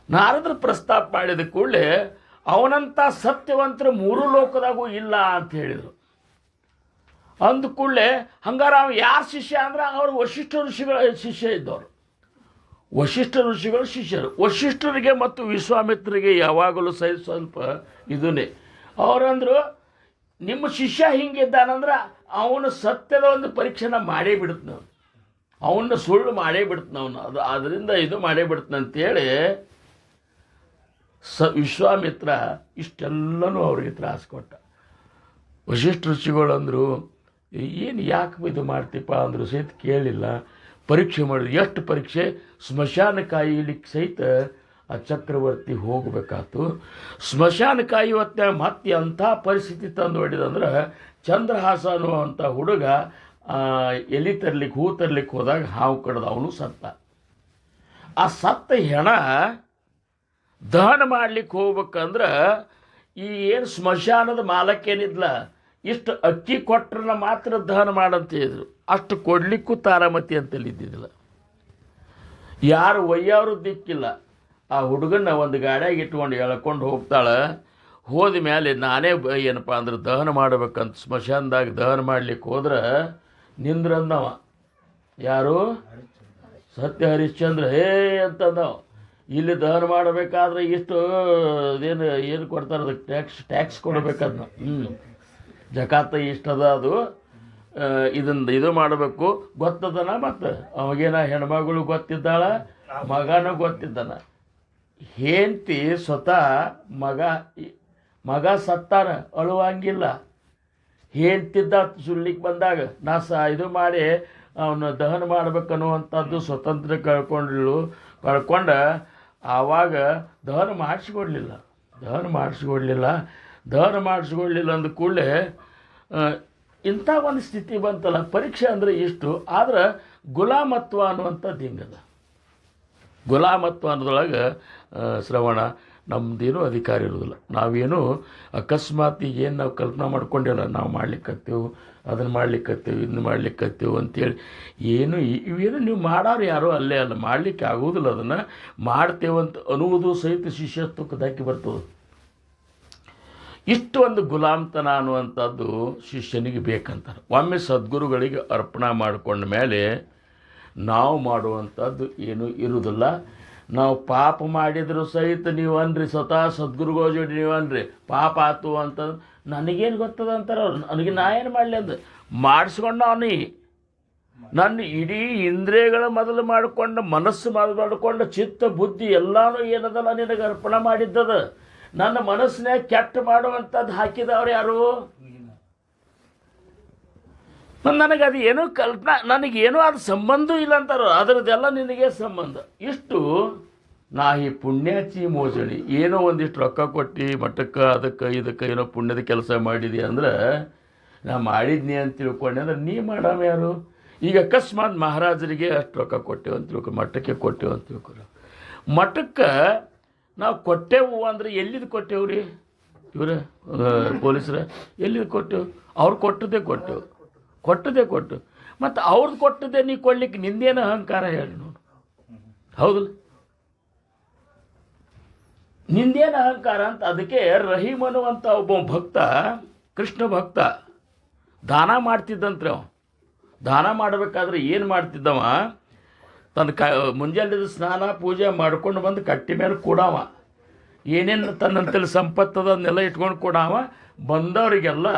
ನಾರದರು ಪ್ರಸ್ತಾಪ ಮಾಡಿದ ಕೂಡಲೇ ಅವನಂಥ ಸತ್ಯವಂತರು ಮೂರು ಲೋಕದಾಗೂ ಇಲ್ಲ ಅಂತ ಹೇಳಿದರು. ಅಂದ ಕೂಡಲೇ ಹಂಗಾರೆ ಅವ್ನು ಯಾರ ಶಿಷ್ಯ ಅಂದ್ರೆ ಅವರು ವಶಿಷ್ಠ ಋಷಿಗಳ ಶಿಷ್ಯ ಇದ್ದವರು. ವಶಿಷ್ಠ ಋಷಿಗಳ ಶಿಷ್ಯರು. ವಶಿಷ್ಠರಿಗೆ ಮತ್ತು ವಿಶ್ವಾಮಿತ್ರರಿಗೆ ಯಾವಾಗಲೂ ಸ್ವಲ್ಪ ಇದನ್ನೇ ಅವರಂದರು, ನಿಮ್ಮ ಶಿಷ್ಯ ಹಿಂಗಿದ್ದಾನಂದ್ರೆ ಅವನು ಸತ್ಯದ ಒಂದು ಪರೀಕ್ಷೆನ ಮಾಡೇ ಬಿಡುತ್ತೆ ನಾವು, ಅವನ್ನ ಸುಳ್ಳು ಮಾಡೇ ಬಿಡ್ತಾನೆ ಅವನು, ಅದರಿಂದ ಇದು ಮಾಡೇ ಬಿಡ್ತಾನೆ ಅಂತೇಳಿ ವಿಶ್ವಾಮಿತ್ರ ಇಷ್ಟೆಲ್ಲನೂ ಅವ್ರಿಗೆ ತ್ರಾಸು ಕೊಟ್ಟ. ವಶಿಷ್ಠ ಋಷಿಗಳು ಅಂದರು, ಏನು ಯಾಕೆ ಇದು ಮಾಡ್ತೀಪ್ಪ ಅಂದರು ಸಹಿತ ಕೇಳಲಿಲ್ಲ. ಪರೀಕ್ಷೆ ಮಾಡಿದ್ರು. ಎಷ್ಟು ಪರೀಕ್ಷೆ? ಸ್ಮಶಾನ ಕಾಯಿಲಿಕ್ಕೆ ಸಹಿತ ಆ ಚಕ್ರವರ್ತಿ ಹೋಗಬೇಕಾಯ್ತು. ಸ್ಮಶಾನ ಕಾಯುವತ್ತ ಮತ್ತೆ ಅಂಥ ಪರಿಸ್ಥಿತಿ ತಂದು ಹೊಡಿದಂದ್ರೆ, ಚಂದ್ರಹಾಸ ಅನ್ನುವಂಥ ಹುಡುಗ ಎಲೆ ತರ್ಲಿಕ್ಕೆ ಹೂ ತರ್ಲಿಕ್ಕೆ ಹೋದಾಗ ಹಾವು ಕಡ್ದ, ಅವನು ಸತ್ತ. ಆ ಸತ್ತ ಹೆಣ ದಹನ ಮಾಡ್ಲಿಕ್ಕೆ ಹೋಗ್ಬೇಕಂದ್ರೆ ಈ ಏನು ಸ್ಮಶಾನದ ಮಾಲಕ್ಕೇನಿದ್ಲ, ಇಷ್ಟು ಅಕ್ಕಿ ಕೊಟ್ರನ್ನ ಮಾತ್ರ ದಹನ ಮಾಡಂತ ಹೇಳಿದ್ರು. ಅಷ್ಟು ಕೊಡಲಿಕ್ಕೂ ತಾರಾಮತಿ ಅಂತಲ್ಲಿ ಇದ್ದಿದ್ದಿಲ್ಲ. ಯಾರು ಒಯ್ಯವರು ದಿಕ್ಕಿಲ್ಲ. ಆ ಹುಡುಗನ್ನ ಒಂದು ಗಾಡಿಯಾಗಿ ಇಟ್ಕೊಂಡು ಎಳ್ಕೊಂಡು ಹೋಗ್ತಾಳೆ. ಹೋದ ಮೇಲೆ ನಾನೇ ಏನಪ್ಪ ಅಂದ್ರೆ ದಹನ ಮಾಡ್ಬೇಕಂತ ಸ್ಮಶಾನದಾಗ ದಹನ ಮಾಡ್ಲಿಕ್ಕೆ ಹೋದ್ರೆ ನಿಂದ್ರಂದವ. ಯಾರು? ಸತ್ಯ ಹರಿಶ್ಚಂದ್ರ. ಅಂತಂದವ, ಇಲ್ಲಿ ದಹನ ಮಾಡಬೇಕಾದ್ರೆ ಇಷ್ಟು ಏನು ಕೊಡ್ತಾರೆ ಅದಕ್ಕೆ ಟ್ಯಾಕ್ಸ್ ಕೊಡಬೇಕದ್ನ. ಜಕಾತ ಇಷ್ಟದ, ಅದು ಇದು ಮಾಡಬೇಕು ಗೊತ್ತದನ. ಮತ್ತು ಅವಾಗೇನ ಹೆಣ್ಮಗಳು ಗೊತ್ತಿದ್ದಾಳ, ಮಗನೂ ಗೊತ್ತಿದ್ದಾನ. ಹೆಂಡ್ತಿ ಸ್ವತಃ ಮಗ ಸತ್ತಾನ, ಅಳುವಂಗಿಲ್ಲ. ಹೆಂಡ್ತಿದ್ದ ಸುಳ್ಳಿಕ್ಕೆ ಬಂದಾಗ ಇದು ಮಾಡಿ ಅವನು ದಹನ ಮಾಡ್ಬೇಕನ್ನುವಂಥದ್ದು ಸ್ವತಂತ್ರ ಕಳ್ಕೊಂಡ ಆವಾಗ ದಹನ ಮಾಡಿಸ್ಕೊಡ್ಲಿಲ್ಲ ಅಂದ ಕೂಡಲೇ ಇಂಥ ಒಂದು ಸ್ಥಿತಿ ಬಂತಲ್ಲ. ಪರೀಕ್ಷೆ ಅಂದರೆ ಇಷ್ಟು. ಆದ್ರೆ ಗುಲಾಮತ್ವ ಅನ್ನುವಂಥದ್ದು ಹಿಂಗದ. ಗುಲಾಮತ್ವ ಅನ್ನೋದ್ರೊಳಗೆ ಶ್ರವಣ ನಮ್ಮದೇನೂ ಅಧಿಕಾರ ಇರೋದಿಲ್ಲ. ನಾವೇನು ಅಕಸ್ಮಾತ್ ಏನು ನಾವು ಕಲ್ಪನಾ ಮಾಡ್ಕೊಂಡಿಲ್ಲ, ನಾವು ಮಾಡ್ಲಿಕ್ಕತ್ತೇವೆ, ಅದನ್ನು ಮಾಡ್ಲಿಕ್ಕತ್ತೇವೆ, ಇದನ್ನು ಮಾಡ್ಲಿಕ್ಕತ್ತೇವೆ ಅಂತೇಳಿ ಇವೇನು ನೀವು ಮಾಡೋರು ಯಾರೋ ಅಲ್ಲೇ ಅಲ್ಲ, ಮಾಡಲಿಕ್ಕೆ ಆಗೋದಿಲ್ಲ. ಅದನ್ನು ಮಾಡ್ತೇವಂತ ಅನ್ನುವುದು ಸಹಿತ ಶಿಷ್ಯತ್ವಕ್ಕೆ ಧಕ್ಕೆ ಬರ್ತದೆ. ಇಷ್ಟು ಒಂದು ಗುಲಾಮ್ತನ ಅನ್ನುವಂಥದ್ದು ಶಿಷ್ಯನಿಗೆ ಬೇಕಂತಾರೆ. ಒಮ್ಮೆ ಸದ್ಗುರುಗಳಿಗೆ ಅರ್ಪಣೆ ಮಾಡಿಕೊಂಡ ಮೇಲೆ ನಾವು ಮಾಡುವಂಥದ್ದು ಏನೂ ಇರುವುದಿಲ್ಲ. ನಾವು ಪಾಪ ಮಾಡಿದರೂ ಸಹಿತ ನೀವು ಅನ್ರಿ, ಸ್ವತಃ ಸದ್ಗುರುಗಳ ಜೋಡಿ ನೀವು ಅನ್ರಿ ಪಾಪ ಆತು ಅಂತ, ನನಗೇನು ಗೊತ್ತದ ಅಂತಾರೆ ಅವ್ರು. ನನಗೆ ನಾ ಏನು ಮಾಡಲಿ ಅಂದ ಮಾಡಿಸ್ಕೊಂಡು ಅವನು ನನ್ನ ಇಡೀ ಇಂದ್ರಿಯಗಳ ಮೊದಲು ಮಾಡಿಕೊಂಡು ಮನಸ್ಸು ಮಾಡಿಕೊಂಡು ಚಿತ್ತ ಬುದ್ಧಿ ಎಲ್ಲನೂ ಏನದಲ್ಲ ನಿನಗೆ ಅರ್ಪಣೆ ಮಾಡಿದ್ದದ. ನನ್ನ ಮನಸ್ಸಿನಾಗ ಕೆಟ್ಟ ಮಾಡುವಂಥದ್ದು ಹಾಕಿದವ್ರು ಯಾರು? ನನಗೆ ಅದು ಏನೂ ಕಲ್ಪನಾ, ನನಗೇನೂ ಅದು ಸಂಬಂಧ ಇಲ್ಲ ಅಂತಾರೋ, ಅದರದ್ದೆಲ್ಲ ನಿನಗೆ ಸಂಬಂಧ. ಇಷ್ಟು ನಾ ಈ ಪುಣ್ಯಾಚಿ ಮೋಜಣಿ ಏನೋ ಒಂದಿಷ್ಟು ರೊಕ್ಕ ಕೊಟ್ಟು ಮಠಕ್ಕೆ ಅದಕ್ಕೆ ಇದಕ್ಕೆ ಏನೋ ಪುಣ್ಯದ ಕೆಲಸ ಮಾಡಿದೆ ಅಂದ್ರೆ ನಾ ಮಾಡಿದ್ನಿ ಅಂತ ತಿಳ್ಕೊಂಡೆ ಅಂದ್ರೆ ನೀ ಮಾಡಾಮ ಯಾರು? ಈಗ ಅಕಸ್ಮಾತ್ ಮಹಾರಾಜರಿಗೆ ಅಷ್ಟು ರೊಕ್ಕ ಕೊಟ್ಟೆವು ಅಂತ ತಿಳ್ಕೊ, ಮಠಕ್ಕೆ ಕೊಟ್ಟೆವು ಅಂತ ತಿಳ್ಕೊರ. ಮಠಕ್ಕೆ ನಾವು ಕೊಟ್ಟೆವು ಅಂದರೆ ಎಲ್ಲಿದು ಕೊಟ್ಟೆವು ರೀ? ಇವ್ರ ಪೊಲೀಸರ ಎಲ್ಲಿದು ಕೊಟ್ಟೆವು? ಅವ್ರು ಕೊಟ್ಟದ್ದೇ ಕೊಟ್ಟೆವು. ಕೊಟ್ಟು ಮತ್ತು ಅವ್ರದ್ದು ಕೊಟ್ಟದೆ ನೀ ಕೊಡ್ಲಿಕ್ಕೆ ನಿಂದೇನು ಅಹಂಕಾರ ಹೇಳಿ ನೋಡು, ಹೌದಲ್ಲ? ನಿಂದೇನು ಅಹಂಕಾರ ಅಂತ. ಅದಕ್ಕೆ ರಹೀಮ್ ಅನ್ನುವಂಥ ಒಬ್ಬ ಭಕ್ತ, ಕೃಷ್ಣ ಭಕ್ತ, ದಾನ ಮಾಡ್ತಿದ್ದಂತ್ರಿ. ಅವ ದಾನ ಮಾಡಬೇಕಾದ್ರೆ ಏನು ಮಾಡ್ತಿದ್ದವ, ತನ್ನ ಮುಂಜಾನೆ ಸ್ನಾನ ಪೂಜೆ ಮಾಡ್ಕೊಂಡು ಬಂದು ಕಟ್ಟಿ ಮೇಲೆ ಕೂಡವ, ಏನೇನು ತನ್ನಂತಲ್ಲಿ ಸಂಪತ್ತದನ್ನೆಲ್ಲ ಇಟ್ಕೊಂಡು ಕೂಡವ, ಬಂದವರಿಗೆಲ್ಲ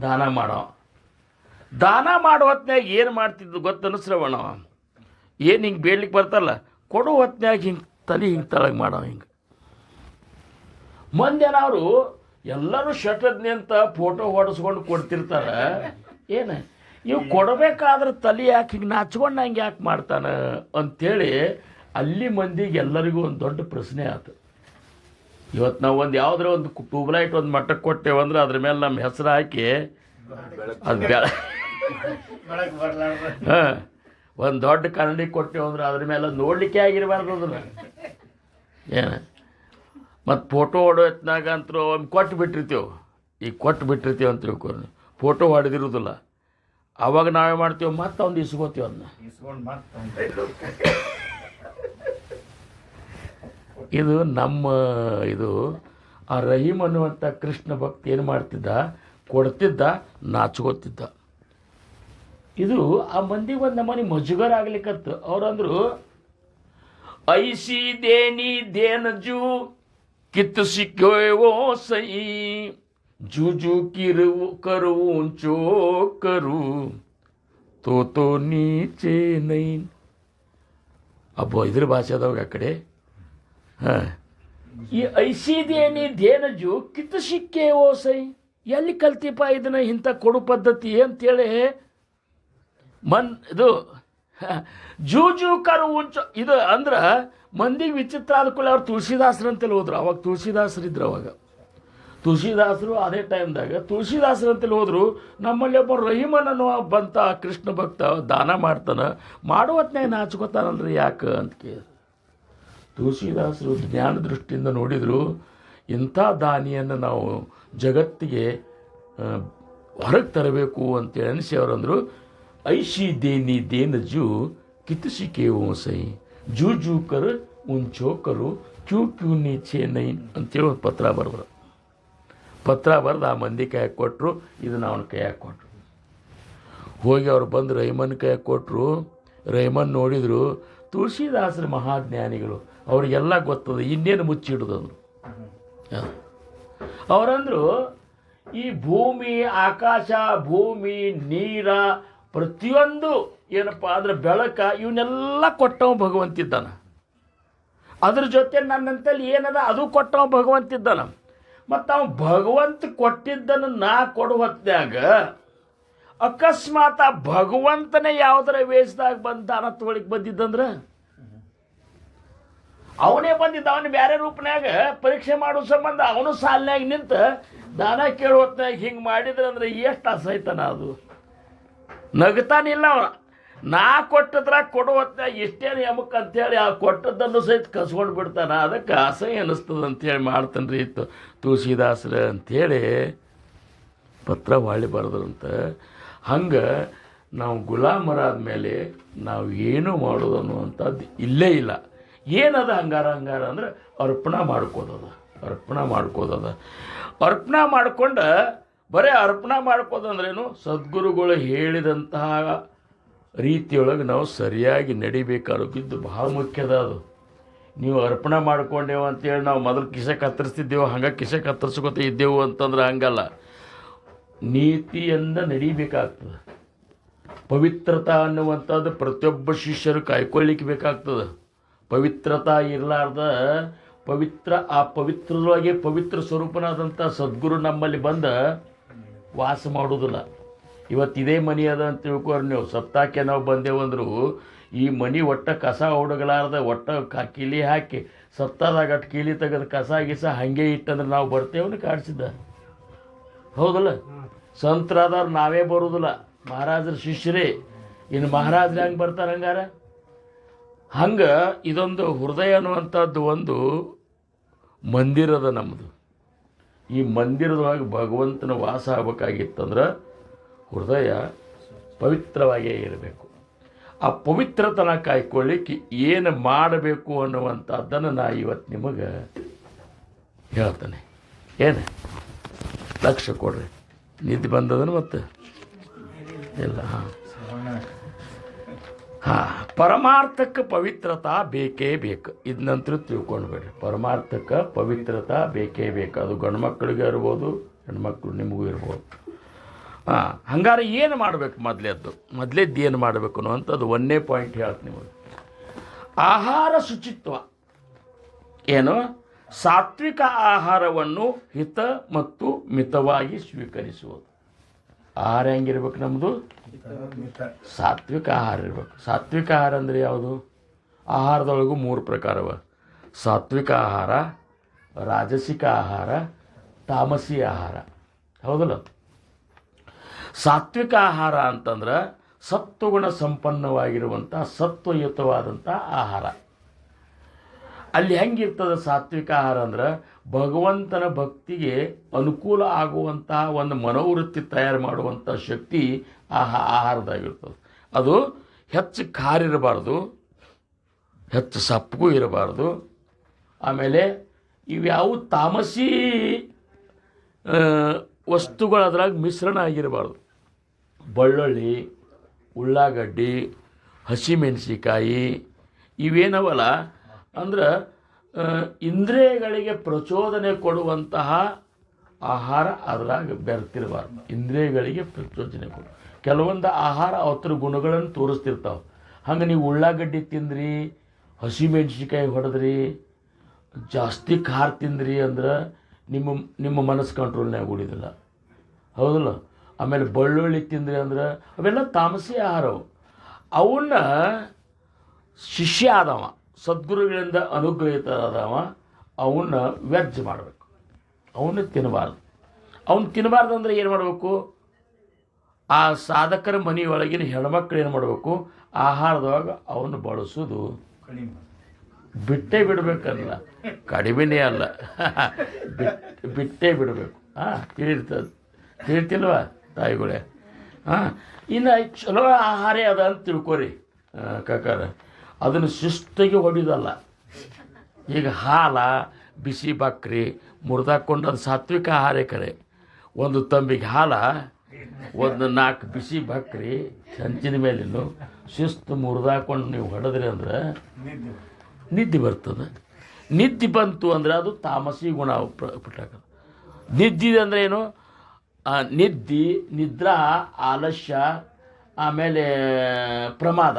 ದಾನ ಮಾಡವ. ದಾನ ಮಾಡೋ ಹೊತ್ನ್ಯಾಗ ಏನು ಮಾಡ್ತಿದ್ದು ಗೊತ್ತನ್ನು ಶ್ರವಣವ, ಏನು ಹಿಂಗೆ ಬೇಡ್ಲಿಕ್ಕೆ ಬರ್ತಲ್ಲ, ಕೊಡೋ ಹೊತ್ನ್ಯಾಗ ಹಿಂಗೆ ತಲೆ ಹಿಂಗೆ ತಳಗೆ ಮಾಡವ. ಹಿಂಗೆ ಮಂದೇನವರು ಎಲ್ಲರೂ ಶಟದ್ನಿ ಅಂತ ಫೋಟೋ ಹೊಡೆಸ್ಕೊಂಡು ಕೊಡ್ತಿರ್ತಾರೆ. ಏನು ಇವು ಕೊಡಬೇಕಾದ್ರೆ ತಲೆ ಯಾಕೆ ಹಿಂಗೆ ನಾಚ್ಕೊಂಡು ಹಂಗೆ ಯಾಕೆ ಮಾಡ್ತಾನೆ ಅಂಥೇಳಿ ಅಲ್ಲಿ ಮಂದಿಗೆ ಎಲ್ಲರಿಗೂ ಒಂದು ದೊಡ್ಡ ಪ್ರಶ್ನೆ ಆಯ್ತು. ಇವತ್ತು ನಾವು ಒಂದು ಯಾವುದ್ರ ಒಂದು ಟ್ಯೂಬ್ಲೈಟ್ ಒಂದು ಮಟ್ಟಕ್ಕೆ ಕೊಟ್ಟೇವಂದ್ರೆ ಅದ್ರ ಮೇಲೆ ನಮ್ಮ ಹೆಸರು ಹಾಕಿ ಅದು ಹಾಂ, ಒಂದು ದೊಡ್ಡ ಕನ್ನಡಿ ಕೊಟ್ಟೇವಂದ್ರೆ ಅದ್ರ ಮೇಲೆ ನೋಡಲಿಕ್ಕೆ ಆಗಿರಬಾರ್ದು ಅದನ್ನು. ಏನು ಮತ್ತು ಫೋಟೋ ಹೊಡೋ ಹೊತ್ನಾಗ ಅಂತೂ ಒಂದು ಕೊಟ್ಟು ಬಿಟ್ಟಿರ್ತೀವಿ, ಈಗ ಕೊಟ್ಟು ಬಿಟ್ಟಿರ್ತೀವಿ ಅಂತ ತಿಳ್ಕೊಂಡು ಫೋಟೋ ಹೊಡೆದಿರೋದಿಲ್ಲ. ಆವಾಗ ನಾವೇ ಮಾಡ್ತೀವಿ, ಮತ್ತೆ ಒಂದು ಇಸ್ಕೋತೀವಿ ಅದನ್ನ. ಇದು ನಮ್ಮ ಇದು ಆ ರಹೀಮ್ ಅನ್ನುವಂಥ ಕೃಷ್ಣ ಭಕ್ತಿ ಏನು ಮಾಡ್ತಿದ್ದ, ಕೊಡ್ತಿದ್ದ, ನಾಚ್ಕೋತಿದ್ದ. ಇದು ಆ ಮಂದಿಗೆ ಒಂದು ನಮ್ಮನೆ ಮಜುಗರ ಆಗ್ಲಿಕ್ಕತ್ತು. ಅವ್ರಂದ್ರು ಐಸಿ ದೇನಿ ದೇನಜು ಕಿತ್ತು ಸಿಕ್ಕೋ ಸೈ ಜೂಜು ಕಿರು ಕರು ಉಂಚೋ ಕರು ತೋ ನೀಚೆ ನೈನ್. ಅಬ್ಬೋ ಇದ್ರ ಭಾಷೆ ಅದಾವಾಗ ಆ ಕಡೆ. ಹಾಂ, ಈ ಐಸಿದೇನಿ ದೇನಜು ಕಿತ್ತು ಸಿಕ್ಕೇ ಓ ಸೈ, ಎಲ್ಲಿ ಕಲ್ತಿಪ್ಪ ಇದನ್ನ ಇಂಥ ಕೊಡು ಪದ್ಧತಿ ಅಂತೇಳಿ ಇದು ಜೂಜು ಕರು ಉಂಚು. ಇದು ಅಂದ್ರೆ ಮಂದಿಗೆ ವಿಚಿತ್ರ ಆದ್ಕೊಳ್ಳಿ. ಅವ್ರು ತುಳಸಿದಾಸರು ಅಂತೇಳಿ ಹೋದ್ರು. ಅವಾಗ ತುಳಸಿದಾಸರು ಇದ್ರು. ಅವಾಗ ತುಳಸಿದಾಸರು ಅದೇ ಟೈಮ್ದಾಗ ತುಳಸಿದಾಸರು ಅಂತೇಳಿ ಹೋದರು. ನಮ್ಮಲ್ಲಿ ಒಬ್ಬ ರಹೀಮನ್ ಅನ್ನುವ ಬಂತ ಕೃಷ್ಣ ಭಕ್ತ ದಾನ ಮಾಡ್ತಾನೆ, ಮಾಡೋ ಹೊತ್ನ್ಯಾಗ ನಾಚ್ಕೋತಾನಲ್ರಿ ಯಾಕೆ ಅಂತ ಕೇಳಿ ತುಳಸಿದಾಸರು ಜ್ಞಾನ ದೃಷ್ಟಿಯಿಂದ ನೋಡಿದರು. ಇಂಥ ದಾನಿಯನ್ನು ನಾವು ಜಗತ್ತಿಗೆ ಹೊರಗೆ ತರಬೇಕು ಅಂತೇಳಿ ಅನಿಸಿ ಅವರಂದರು ಐಶಿ ದೇನಿ ದೇನಜು ಕಿತ್ತುಸಿಕೆ ಓಸೈ ಜೂ ಕರು ಉಂಚೋಕರು ಕ್ಯೂ ನೀಚೆ ನೈನ್ ಅಂತೇಳಿ ಒಂದು ಪತ್ರ ಬರೆದ್ರು. ಪತ್ರ ಬರೆದು ಆ ಮಂದಿ ಕೈಯಾಗ ಕೊಟ್ಟರು, ಇದನ್ನು ಅವನ ಕೈಯಾಗ ಕೊಟ್ಟರು. ಹೋಗಿ ಅವ್ರು ಬಂದು ರಹೀಮನ್ ಕೈಯಾಗ ಕೊಟ್ಟರು. ರಹೀಮನ್ ನೋಡಿದರು, ತುಳಸಿದಾಸರ ಮಹಾಜ್ಞಾನಿಗಳು, ಅವ್ರಿಗೆಲ್ಲ ಗೊತ್ತದ, ಇನ್ನೇನು ಮುಚ್ಚಿಡೋದಂದ್ರು. ಅವರಂದರು ಈ ಭೂಮಿ, ಆಕಾಶ, ಭೂಮಿ, ನೀರ, ಪ್ರತಿಯೊಂದು ಏನಪ್ಪ ಅಂದ್ರೆ ಬೆಳಕ, ಇವನ್ನೆಲ್ಲ ಕೊಟ್ಟವ ಭಗವಂತಿದ್ದಾನ. ಅದ್ರ ಜೊತೆ ನನ್ನಂತಲ್ಲಿ ಏನದ ಅದು ಕೊಟ್ಟವ ಭಗವಂತಿದ್ದಾನ. ಮತ್ತು ಅವ ಭಗವಂತ ಕೊಟ್ಟಿದ್ದನ್ನು ನಾ ಕೊಡುವ ಹೊತ್ನ್ಯಾಗ ಅಕಸ್ಮಾತ್ ಆ ಭಗವಂತನೇ ಯಾವುದರ ವೇಷದಾಗ ಬಂದು ದಾನ ತಗೊಳಿಕ್ ಬಂದಿದ್ದಂದ್ರೆ ಅವನೇ ಬಂದಿದ್ದ. ಅವನು ಬೇರೆ ರೂಪನ್ಯಾಗ ಪರೀಕ್ಷೆ ಮಾಡೋ ಸಂಬಂಧ ಅವನು ಸಾಲಿನಾಗ ನಿಂತು ದಾನ ಕೇಳೋ ಹೊತ್ನ್ಯಾಗ ಹಿಂಗೆ ಮಾಡಿದ್ರೆ ಅಂದ್ರೆ ಎಷ್ಟು ಅಸಹ್ಯತನ ಅದು. ನಗ್ತಾನಿಲ್ಲ ಅವ. ನಾ ಕೊಟ್ಟದ್ರ ಕೊಡೋ ಹೊತ್ನ್ಯಾಗ ಎಷ್ಟೇನು ಯಮಕ್ಕೆ ಅಂಥೇಳಿ ಆ ಕೊಟ್ಟದ್ದನ್ನು ಸಹಿತ ಕಸ್ಕೊಂಡು ಬಿಡ್ತಾನೆ. ಅದಕ್ಕೆ ಅಸಹ್ಯ ಅನ್ನಿಸ್ತದೆ ಅಂಥೇಳಿ ಮಾಡ್ತಾನೆ ರೀ ತುಳಸಿದಾಸರ ಅಂಥೇಳಿ ಪತ್ರ ಹೊಳ್ಳಿ ಬರೆದ್ರಂತ. ಹಂಗೆ ನಾವು ಗುಲಾಮರಾದ ಮೇಲೆ ನಾವು ಏನೂ ಮಾಡೋದು ಅನ್ನುವಂಥದ್ದು ಇಲ್ಲೇ ಇಲ್ಲ. ಏನದ ಹಂಗಾರ ಅಂದ್ರೆ ಅರ್ಪಣೆ ಮಾಡ್ಕೋದದ. ಅರ್ಪಣೆ ಮಾಡ್ಕೊಂಡು ಬರೀ ಅರ್ಪಣೆ ಮಾಡ್ಕೋದಂದ್ರೇನು, ಸದ್ಗುರುಗಳು ಹೇಳಿದಂತಹ ರೀತಿಯೊಳಗೆ ನಾವು ಸರಿಯಾಗಿ ನಡಿಬೇಕಾಗಿದ್ದು ಬಹಳ ಮುಖ್ಯದ. ಅದು ನೀವು ಅರ್ಪಣೆ ಮಾಡ್ಕೊಂಡೇವು ಅಂತೇಳಿ ನಾವು ಮೊದಲು ಕಿಸೆ ಕತ್ತರಿಸ್ತಿದ್ದೆವು, ಹಂಗೆ ಕಿಸೆ ಕತ್ತರಿಸ್ಕೊತ ಇದ್ದೆವು ಅಂತಂದ್ರೆ ಹಂಗಲ್ಲ. ನೀತಿಯಿಂದ ನಡಿಬೇಕಾಗ್ತದೆ. ಪವಿತ್ರತಾ ಅನ್ನುವಂಥದ್ದು ಪ್ರತಿಯೊಬ್ಬ ಶಿಷ್ಯರು ಕಾಯ್ಕೊಳ್ಳಿಕ್ಕೆ ಬೇಕಾಗ್ತದೆ. ಪವಿತ್ರತಾ ಇರಲಾರ್ದ ಆ ಪವಿತ್ರದೊಳಗೆ ಪವಿತ್ರ ಸ್ವರೂಪನಾದಂಥ ಸದ್ಗುರು ನಮ್ಮಲ್ಲಿ ಬಂದ ವಾಸ ಮಾಡೋದಿಲ್ಲ. ಇವತ್ತು ಇದೇ ಮನೆ ಅದ ಅಂತ ತಿಳ್ಕೊರಿ ನೀವು. ಸಪ್ತಾಹಕ್ಕೆ ನಾವು ಬಂದೇವಂದ್ರು ಈ ಮನೆ ಒಟ್ಟ ಕಸ ಹುಡುಗಲಾರ್ದ ಒಟ್ಟ ಕೀಲಿ ಹಾಕಿ ಸಪ್ತಾಹದಾಗ ಅಟ್ಟು ಕೀಲಿ ತೆಗೆದು ಕಸ ಗಿಸ ಹಾಗೆ ಇಟ್ಟಂದ್ರೆ ನಾವು ಬರ್ತೇವನು ಕಾಡ್ಸಿದ್ದ, ಹೌದಲ್ಲ? ಸಂತರಾದವ್ರು ನಾವೇ ಬರೋದಿಲ್ಲ, ಮಹಾರಾಜರ ಶಿಷ್ಯರೇ. ಇನ್ನು ಮಹಾರಾಜರು ಹೆಂಗೆ ಬರ್ತಾರೆ ಹಂಗಾರ? ಹಂಗೆ ಇದೊಂದು ಹೃದಯ ಅನ್ನುವಂಥದ್ದು ಒಂದು ಮಂದಿರದ ನಮ್ಮದು. ಈ ಮಂದಿರದೊಳಗೆ ಭಗವಂತನ ವಾಸ ಆಗ್ಬೇಕಾಗಿತ್ತಂದ್ರೆ ಹೃದಯ ಪವಿತ್ರವಾಗಿಯೇ ಇರಬೇಕು. ಆ ಪವಿತ್ರತನ ಕಾಯ್ಕೊಳ್ಳಿಕ್ಕೆ ಏನು ಮಾಡಬೇಕು ಅನ್ನುವಂಥದ್ದನ್ನು ನಾ ಇವತ್ತು ನಿಮಗೆ ಹೇಳ್ತಾನೆ. ಏನು ಲಕ್ಷ್ಯ ಕೊಡ್ರಿ. ನಿದ್ದೆ ಬಂದದನು ಮತ್ತು ಇಲ್ಲ. ಪರಮಾರ್ಥಕ್ಕೆ ಪವಿತ್ರತಾ ಬೇಕೇ ಬೇಕು. ಇದನ್ನಂತರೂ ತಿಳ್ಕೊಂಡ್ಬೇಡ್ರಿ. ಪರಮಾರ್ಥಕ್ಕೆ ಪವಿತ್ರತಾ ಬೇಕೇ ಬೇಕು. ಅದು ಗಂಡು ಮಕ್ಕಳಿಗೆ ಇರ್ಬೋದು, ಹೆಣ್ಮಕ್ಳು ನಿಮಗೂ ಇರ್ಬೋದು. ಹಂಗಾರೆ ಏನು ಮಾಡಬೇಕು? ಮೊದಲೇದ್ದು ಏನು ಮಾಡಬೇಕು ಅನ್ನುವಂಥದ್ದು ಒಂದೇ ಪಾಯಿಂಟ್ ಹೇಳ್ತೀನಿ ನಿಮಗೆ. ಆಹಾರ ಶುಚಿತ್ವ ಏನು? ಸಾತ್ವಿಕ ಆಹಾರವನ್ನು ಹಿತ ಮತ್ತು ಮಿತವಾಗಿ ಸ್ವೀಕರಿಸುವುದು. ಆಹಾರ ಹೆಂಗಿರ್ಬೇಕು? ನಮ್ಮದು ಸಾತ್ವಿಕ ಆಹಾರ ಇರಬೇಕು. ಸಾತ್ವಿಕ ಆಹಾರ ಅಂದರೆ ಯಾವುದು? ಆಹಾರದೊಳಗೂ 3 ಪ್ರಕಾರವ: ಸಾತ್ವಿಕ ಆಹಾರ, ರಾಜಸಿಕ ಆಹಾರ, ತಾಮಸಿ ಆಹಾರ. ಹೌದಲ್ಲ? ಸಾತ್ವಿಕ ಆಹಾರ ಅಂತಂದ್ರೆ ಸತ್ವಗುಣ ಸಂಪನ್ನವಾಗಿರುವಂಥ ಸತ್ವಯುತವಾದಂಥ ಆಹಾರ. ಅಲ್ಲಿ ಹೆಂಗಿರ್ತದೆ ಸಾತ್ವಿಕ ಆಹಾರ ಅಂದ್ರೆ ಭಗವಂತನ ಭಕ್ತಿಗೆ ಅನುಕೂಲ ಆಗುವಂತಹ ಒಂದು ಮನೋವೃತ್ತಿ ತಯಾರು ಮಾಡುವಂಥ ಶಕ್ತಿ ಆಹಾರದಾಗಿರ್ತದೆ. ಅದು ಹೆಚ್ಚು ಖಾರ ಇರಬಾರ್ದು, ಹೆಚ್ಚು ಸಪ್ಪಗೂ ಇರಬಾರ್ದು. ಆಮೇಲೆ ಇವ್ಯಾವು ತಾಮಸಿ ವಸ್ತುಗಳು ಅದ್ರಾಗ ಮಿಶ್ರಣ ಆಗಿರಬಾರ್ದು. ಬೆಳ್ಳುಳ್ಳಿ, ಉಳ್ಳಾಗಡ್ಡಿ, ಹಸಿಮೆಣಸಿಕಾಯಿ ಇವೇನವಲ್ಲ ಅಂದ್ರೆ ಇಂದ್ರಿಯಗಳಿಗೆ ಪ್ರಚೋದನೆ ಕೊಡುವಂತಹ ಆಹಾರ ಅದ್ರಾಗ ಬೆರ್ತಿರಬಾರ್ದು. ಇಂದ್ರಿಯಗಳಿಗೆ ಪ್ರಚೋದನೆ ಕೊಡು. ಕೆಲವೊಂದು ಆಹಾರ ಅವತ್ರ ಗುಣಗಳನ್ನು ತೋರಿಸ್ತಿರ್ತಾವೆ. ಹಂಗೆ ನೀವು ಉಳ್ಳಾಗಡ್ಡಿ ತಿಂದ್ರಿ, ಹಸಿಮೆಣಸಿಕಾಯಿ ಹೊಡೆದ್ರಿ, ಜಾಸ್ತಿ ಖಾರ ತಿಂದ್ರಿ ಅಂದ್ರೆ ನಿಮ್ಮ ಮನಸ್ಸು ಕಂಟ್ರೋಲ್ನಾಗ ಉಳಿದಿಲ್ಲ. ಹೌದಲ್ಲ? ಆಮೇಲೆ ಬೆಳ್ಳುಳ್ಳಿ ತಿಂದ್ರಿ ಅಂದ್ರೆ ಅವೆಲ್ಲ ತಾಮಸಿ ಆಹಾರವು. ಅವನ್ನ ಶಿಷ್ಯ ಆದವ, ಸದ್ಗುರುಗಳಿಂದ ಅನುಗ್ರಹಿತರಾದವ ಅವನ್ನ ವ್ಯರ್ಜ ಮಾಡಬೇಕು. ಅವನ್ನ ತಿನ್ನಬಾರ್ದು. ಅವನ್ನ ತಿನ್ನಬಾರ್ದು ಅಂದರೆ ಏನು ಮಾಡಬೇಕು? ಆ ಸಾಧಕರ ಮನೆಯೊಳಗಿನ ಹೆಣ್ಮಕ್ಳು ಏನು ಮಾಡಬೇಕು? ಆಹಾರದೊಳಗ ಅವನ್ನ ಬಳಸೋದು ಬಿಟ್ಟೇ ಬಿಡಬೇಕಲ್ಲ, ಕಡಿಮೆನೇ ಅಲ್ಲ, ಬಿಟ್ಟೇ ಬಿಡಬೇಕು. ತಿಳಿತಿಲ್ವ ತಾಯಿಗಳೇ? ಇನ್ನು ಚಲೋ ಆಹಾರ ಅದ ಅಂತ ತಿಳ್ಕೊರಿ ಕಾಕಾರ. ಅದನ್ನು ಶಿಸ್ತಿಗೆ ಹೊಡಿದಲ್ಲ. ಈಗ ಹಾಲ, ಬಿಸಿ ಬಕ್ರಿ ಮುರಿದಾಕೊಂಡು ಅದು ಸಾತ್ವಿಕ ಆಹಾರ ಕರೆ. ಒಂದು ತಂಬಿಗೆ ಹಾಲ, ಒಂದು 4 ಬಿಸಿ ಬಕ್ರಿ ಹಂಚಿನ ಮೇಲಿನ್ನು ಶಿಸ್ತು ಮುರಿದಾಕೊಂಡು ನೀವು ಹೊಡೆದ್ರಿ ಅಂದ್ರೆ ನಿದ್ದೆ ಬರ್ತದೆ. ನಿದ್ದೆ ಬಂತು ಅಂದರೆ ಅದು ತಾಮಸಿ ಗುಣ ಪುಟ್ಟಾಕ. ನಿದ್ದೆ ಅಂದರೆ ಏನು? ನಿದ್ರಾ, ಆಲಸ್ಯ, ಆಮೇಲೆ ಪ್ರಮಾದ,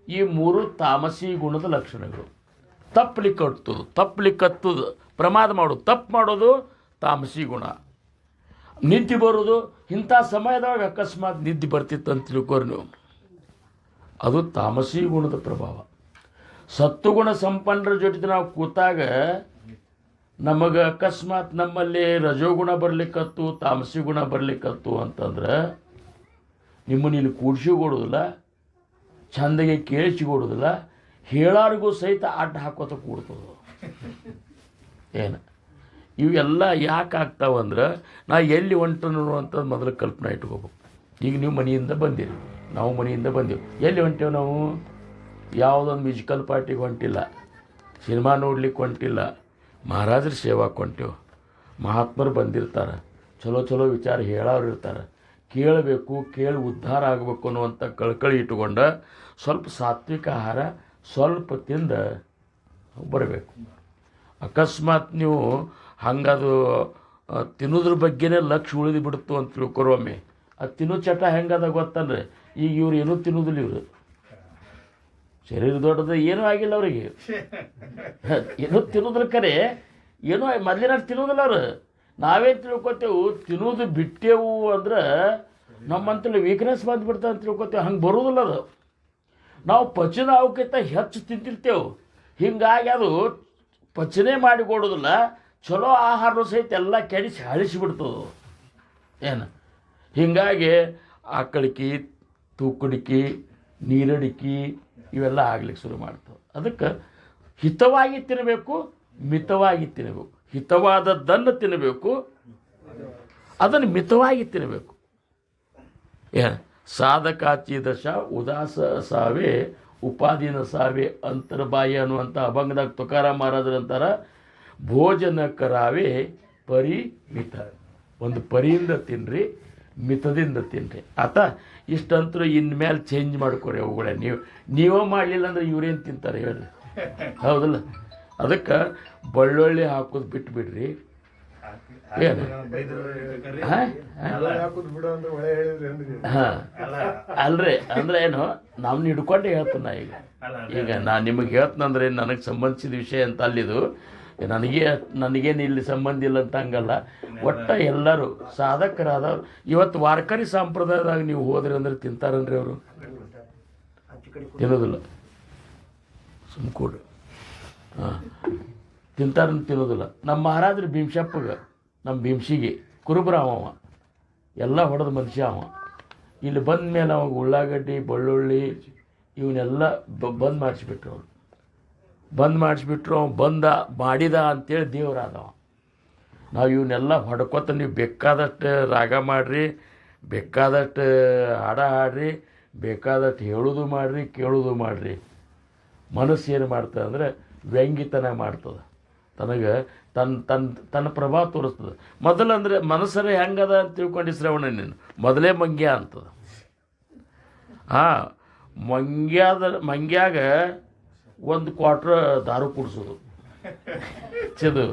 ಈ 3 ತಾಮಸಿ ಗುಣದ ಲಕ್ಷಣಗಳು. ತಪ್ಪಲಿಕ್ಕತ್ತುದು, ಪ್ರಮಾದ ಮಾಡೋದು, ತಪ್ಪು ಮಾಡೋದು ತಾಮಸಿ ಗುಣ. ನಿದ್ದೆ ಬರೋದು, ಇಂಥ ಸಮಯದಾಗ ಅಕಸ್ಮಾತ್ ನಿದ್ದೆ ಬರ್ತಿತ್ತು ಅಂತ ತಿಳ್ಕೋರಿ ನೀವು, ಅದು ತಾಮಸಿ ಗುಣದ ಪ್ರಭಾವ. ಸತ್ವಗುಣ ಸಂಪನ್ನರ ಜೊತೆ ನಾವು ಕೂತಾಗ ನಮಗೆ ಅಕಸ್ಮಾತ್ ನಮ್ಮಲ್ಲಿ ರಜೋಗುಣ ಬರ್ಲಿಕ್ಕತ್ತು, ತಾಮಸಿ ಗುಣ ಬರ್ಲಿಕ್ಕತ್ತು ಅಂತಂದ್ರೆ ನಿಮ್ಮನ್ನು ಇಲ್ಲಿ ಕೂಡಿಸಿಕೊಡೋದಿಲ್ಲ, ಚಂದಗೆ ಕೇಳಿಸಿಕೊಡೋದಿಲ್ಲ, ಹೇಳಾರಿಗೂ ಸಹಿತ ಅಡ್ಡ ಹಾಕೋತ ಕೂಡ್ತದೆ. ಏನು ಇವೆಲ್ಲ ಯಾಕೆ ಆಗ್ತಾವಂದ್ರೆ ನಾ ಎಲ್ಲಿ ಹೊಂಟನು ಅಂತ ಮೊದಲು ಕಲ್ಪನೆ ಇಟ್ಕೋಬೇಕು. ಈಗ ನೀವು ಮನೆಯಿಂದ ಬಂದಿರಿ, ನಾವು ಮನೆಯಿಂದ ಬಂದೆವು. ಎಲ್ಲಿ ಹೊಂಟೇವು ನಾವು? ಯಾವುದೊಂದು ಮ್ಯೂಸಿಕಲ್ ಪಾರ್ಟಿಗೆ ಹೊಂಟಿಲ್ಲ, ಸಿನಿಮಾ ನೋಡ್ಲಿಕ್ಕೆ ಹೊಂಟಿಲ್ಲ, ಮಹಾರಾಜರ ಸೇವಾಕ್ಕೆ ಹೊಂಟೇವು. ಮಹಾತ್ಮರು ಬಂದಿರ್ತಾರೆ, ಚಲೋ ವಿಚಾರ ಹೇಳೋರು ಇರ್ತಾರೆ, ಕೇಳಬೇಕು, ಕೇಳಿ ಉದ್ಧಾರ ಆಗಬೇಕು ಅನ್ನುವಂಥ ಕಳ್ಕಳಿ ಇಟ್ಟುಕೊಂಡ ಸ್ವಲ್ಪ ಸಾತ್ವಿಕ ಆಹಾರ ಸ್ವಲ್ಪ ತಿಂದ ಬರಬೇಕು. ಅಕಸ್ಮಾತ್ ನೀವು ಹಂಗದು ತಿನ್ನೋದ್ರ ಬಗ್ಗೆನೇ ಲಕ್ಷ್ಯ ಉಳಿದು ಬಿಡ್ತು ಅಂತ ತಿಳ್ಕೊರೊಮ್ಮೆ. ಅದು ತಿನ್ನೋ ಚಟ ಹೆಂಗದ ಗೊತ್ತಂದ್ರೆ, ಈಗ ಇವ್ರು ಏನೂ ತಿನ್ನೋದಿಲ್ಲ. ಇವರು ಶರೀರ ದೊಡ್ಡದು, ಏನೂ ಆಗಿಲ್ಲ ಅವರಿಗೆ, ಏನೂ ತಿನ್ನೋದ್ರ ಕರೆ ಏನೋ ಮೊದಲಿನ ತಿನ್ನೋದಿಲ್ಲ ಅವರು. ನಾವೇನು ತಿಳ್ಕೊತೇವು, ತಿನ್ನೋದು ಬಿಟ್ಟೆವು ಅಂದ್ರೆ ನಮ್ಮಂತಲ್ಲಿ ವೀಕ್ನೆಸ್ ಬಂದುಬಿಡ್ತದೆ ಅಂತ ತಿಳ್ಕೊತೇವೆ. ಹಂಗೆ ಬರೋದಿಲ್ಲ ಅದು. ನಾವು ಪಚನ ಅವಕ್ಕಿಂತ ಹೆಚ್ಚು ತಿಂತಿರ್ತೇವೆ. ಹೀಗಾಗಿ ಅದು ಪಚನೆ ಮಾಡಿಕೊಡೋದಿಲ್ಲ. ಚಲೋ ಆಹಾರ ಸಹಿತ ಎಲ್ಲ ಕೆಡಿಸಿ ಅಳಿಸಿಬಿಡ್ತದೆ. ಏನು ಹೀಗಾಗಿ ಆಕಳಿಕೆ, ತೂಕಡಿಕೆ, ನೀರಡಿಕೆ ಇವೆಲ್ಲ ಆಗ್ಲಿಕ್ಕೆ ಶುರು ಮಾಡ್ತವೆ. ಅದಕ್ಕೆ ಹಿತವಾಗಿ ತಿನ್ನಬೇಕು, ಮಿತವಾಗಿ ತಿನ್ನಬೇಕು. ಹಿತವಾದದ್ದನ್ನು ತಿನ್ನಬೇಕು, ಅದನ್ನು ಮಿತವಾಗಿ ತಿನ್ನಬೇಕು. ಸಾಧಕಾಚಿ ದಶ ಉದಾಸ ಸಾವೆ ಉಪಾದಿನ ಸಾವೆ ಅಂತರ್ಬಾಯಿ ಅನ್ನುವಂಥ ಅಭಂಗದಾಗ ತುಕಾರಾಮ್ ಮಹಾರಾಜರು ಅಂತಾರ, ಭೋಜನ ಕರಾವೆ ಪರಿಮಿತ, ಒಂದು ಪರಿಯಿಂದ ತಿನ್ನಿರಿ, ಮಿತದಿಂದ ತಿನ್ನಿರಿ. ಇಷ್ಟಂತರೂ ಇನ್ಮೇಲೆ ಚೇಂಜ್ ಮಾಡ್ಕೊರಿ ಅವುಗಳೇ. ನೀವೇ ಮಾಡಲಿಲ್ಲ ಅಂದ್ರೆ ಇವ್ರೇನು ತಿಂತಾರೆ ಹೇಳ್ರಿ, ಹೌದಲ್ಲ? ಅದಕ್ಕೆ ಬೆಳ್ಳುಳ್ಳಿ ಹಾಕೋದು ಬಿಟ್ಬಿಡ್ರಿ. ಏನು ಹಾಂ ಅಲ್ರಿ, ಅಂದ್ರೆ ಏನು ನಮ್ನ ಹಿಡ್ಕೊಂಡೆ ಹೇಳ್ತಾನ. ಈಗ ನಾನು ನಿಮಗೆ ಹೇಳ್ತಾನಂದ್ರೆ ನನಗೆ ಸಂಬಂಧಿಸಿದ ವಿಷಯ ಅಂತ ಅಲ್ಲಿದು, ನನಗೇನು ಇಲ್ಲಿ ಸಂಬಂಧ ಇಲ್ಲ ಅಂತ ಹಂಗಲ್ಲ. ಒಟ್ಟ ಎಲ್ಲರೂ ಸಾಧಕರಾದವ್ರು. ಇವತ್ತು ವಾರ್ಕರಿ ಸಂಪ್ರದಾಯದಾಗ ನೀವು ಹೋದ್ರಿ ಅಂದ್ರೆ ತಿಂತಾರನ್ರಿ ಅವರು? ತಿನ್ನೋದಿಲ್ಲ, ಸುಮ್ಕೂಡು. ಹಾಂ, ತಿಂತಾರಂತ ತಿನ್ನೋದಿಲ್ಲ. ನಮ್ಮ ಮಹಾರಾಜರು ಭೀಮಶಪ್ಪಗೆ, ನಮ್ಮ ಭೀಮ್ಸಿಗೆ ಕುರುಬರಾವ, ಎಲ್ಲ ಹೊಡೆದ ಮನುಷ್ಯ ಅವ. ಇಲ್ಲಿ ಬಂದ ಮೇಲೆ ಅವಾಗ ಉಳ್ಳಾಗಡ್ಡಿ ಬೆಳ್ಳುಳ್ಳಿ ಇವನ್ನೆಲ್ಲ ಬಂದ್ ಮಾಡಿಸ್ಬಿಟ್ರು ಅವ್ರು. ಬಂದ ಮಾಡಿದ ಅಂತೇಳಿ ದೇವರಾದವ. ನಾವು ಇವನ್ನೆಲ್ಲ ಹೊಡ್ಕೊತ ನೀವು ಬೇಕಾದಷ್ಟು ರಾಗ ಮಾಡಿರಿ, ಬೇಕಾದಷ್ಟು ಹಾಡ ಹಾಡ್ರಿ, ಬೇಕಾದಷ್ಟು ಹೇಳೋದು ಮಾಡಿರಿ, ಕೇಳೋದು ಮಾಡಿರಿ. ಮನಸ್ಸು ಏನು ಮಾಡ್ತದೆ ಅಂದರೆ ವ್ಯಂಗ್ಯತನ ಮಾಡ್ತದೆ, ತನಗೆ ತನ್ನ ಪ್ರಭಾವ ತೋರಿಸ್ತದೆ. ಮೊದಲಂದರೆ ಮನಸ್ಸರೇ ಹೆಂಗದ ಅಂತ ತಿಳ್ಕೊಂಡು ಶ್ರವಣ ನೀನು ಮೊದಲೇ ಮಂಗ್ಯ ಅಂತದ. ಮಂಗ್ಯಾಗ ಒಂದು ಕ್ವಾಟ್ರ್ ದಾರು ಕುಡಿಸೋದು ಚಿದು.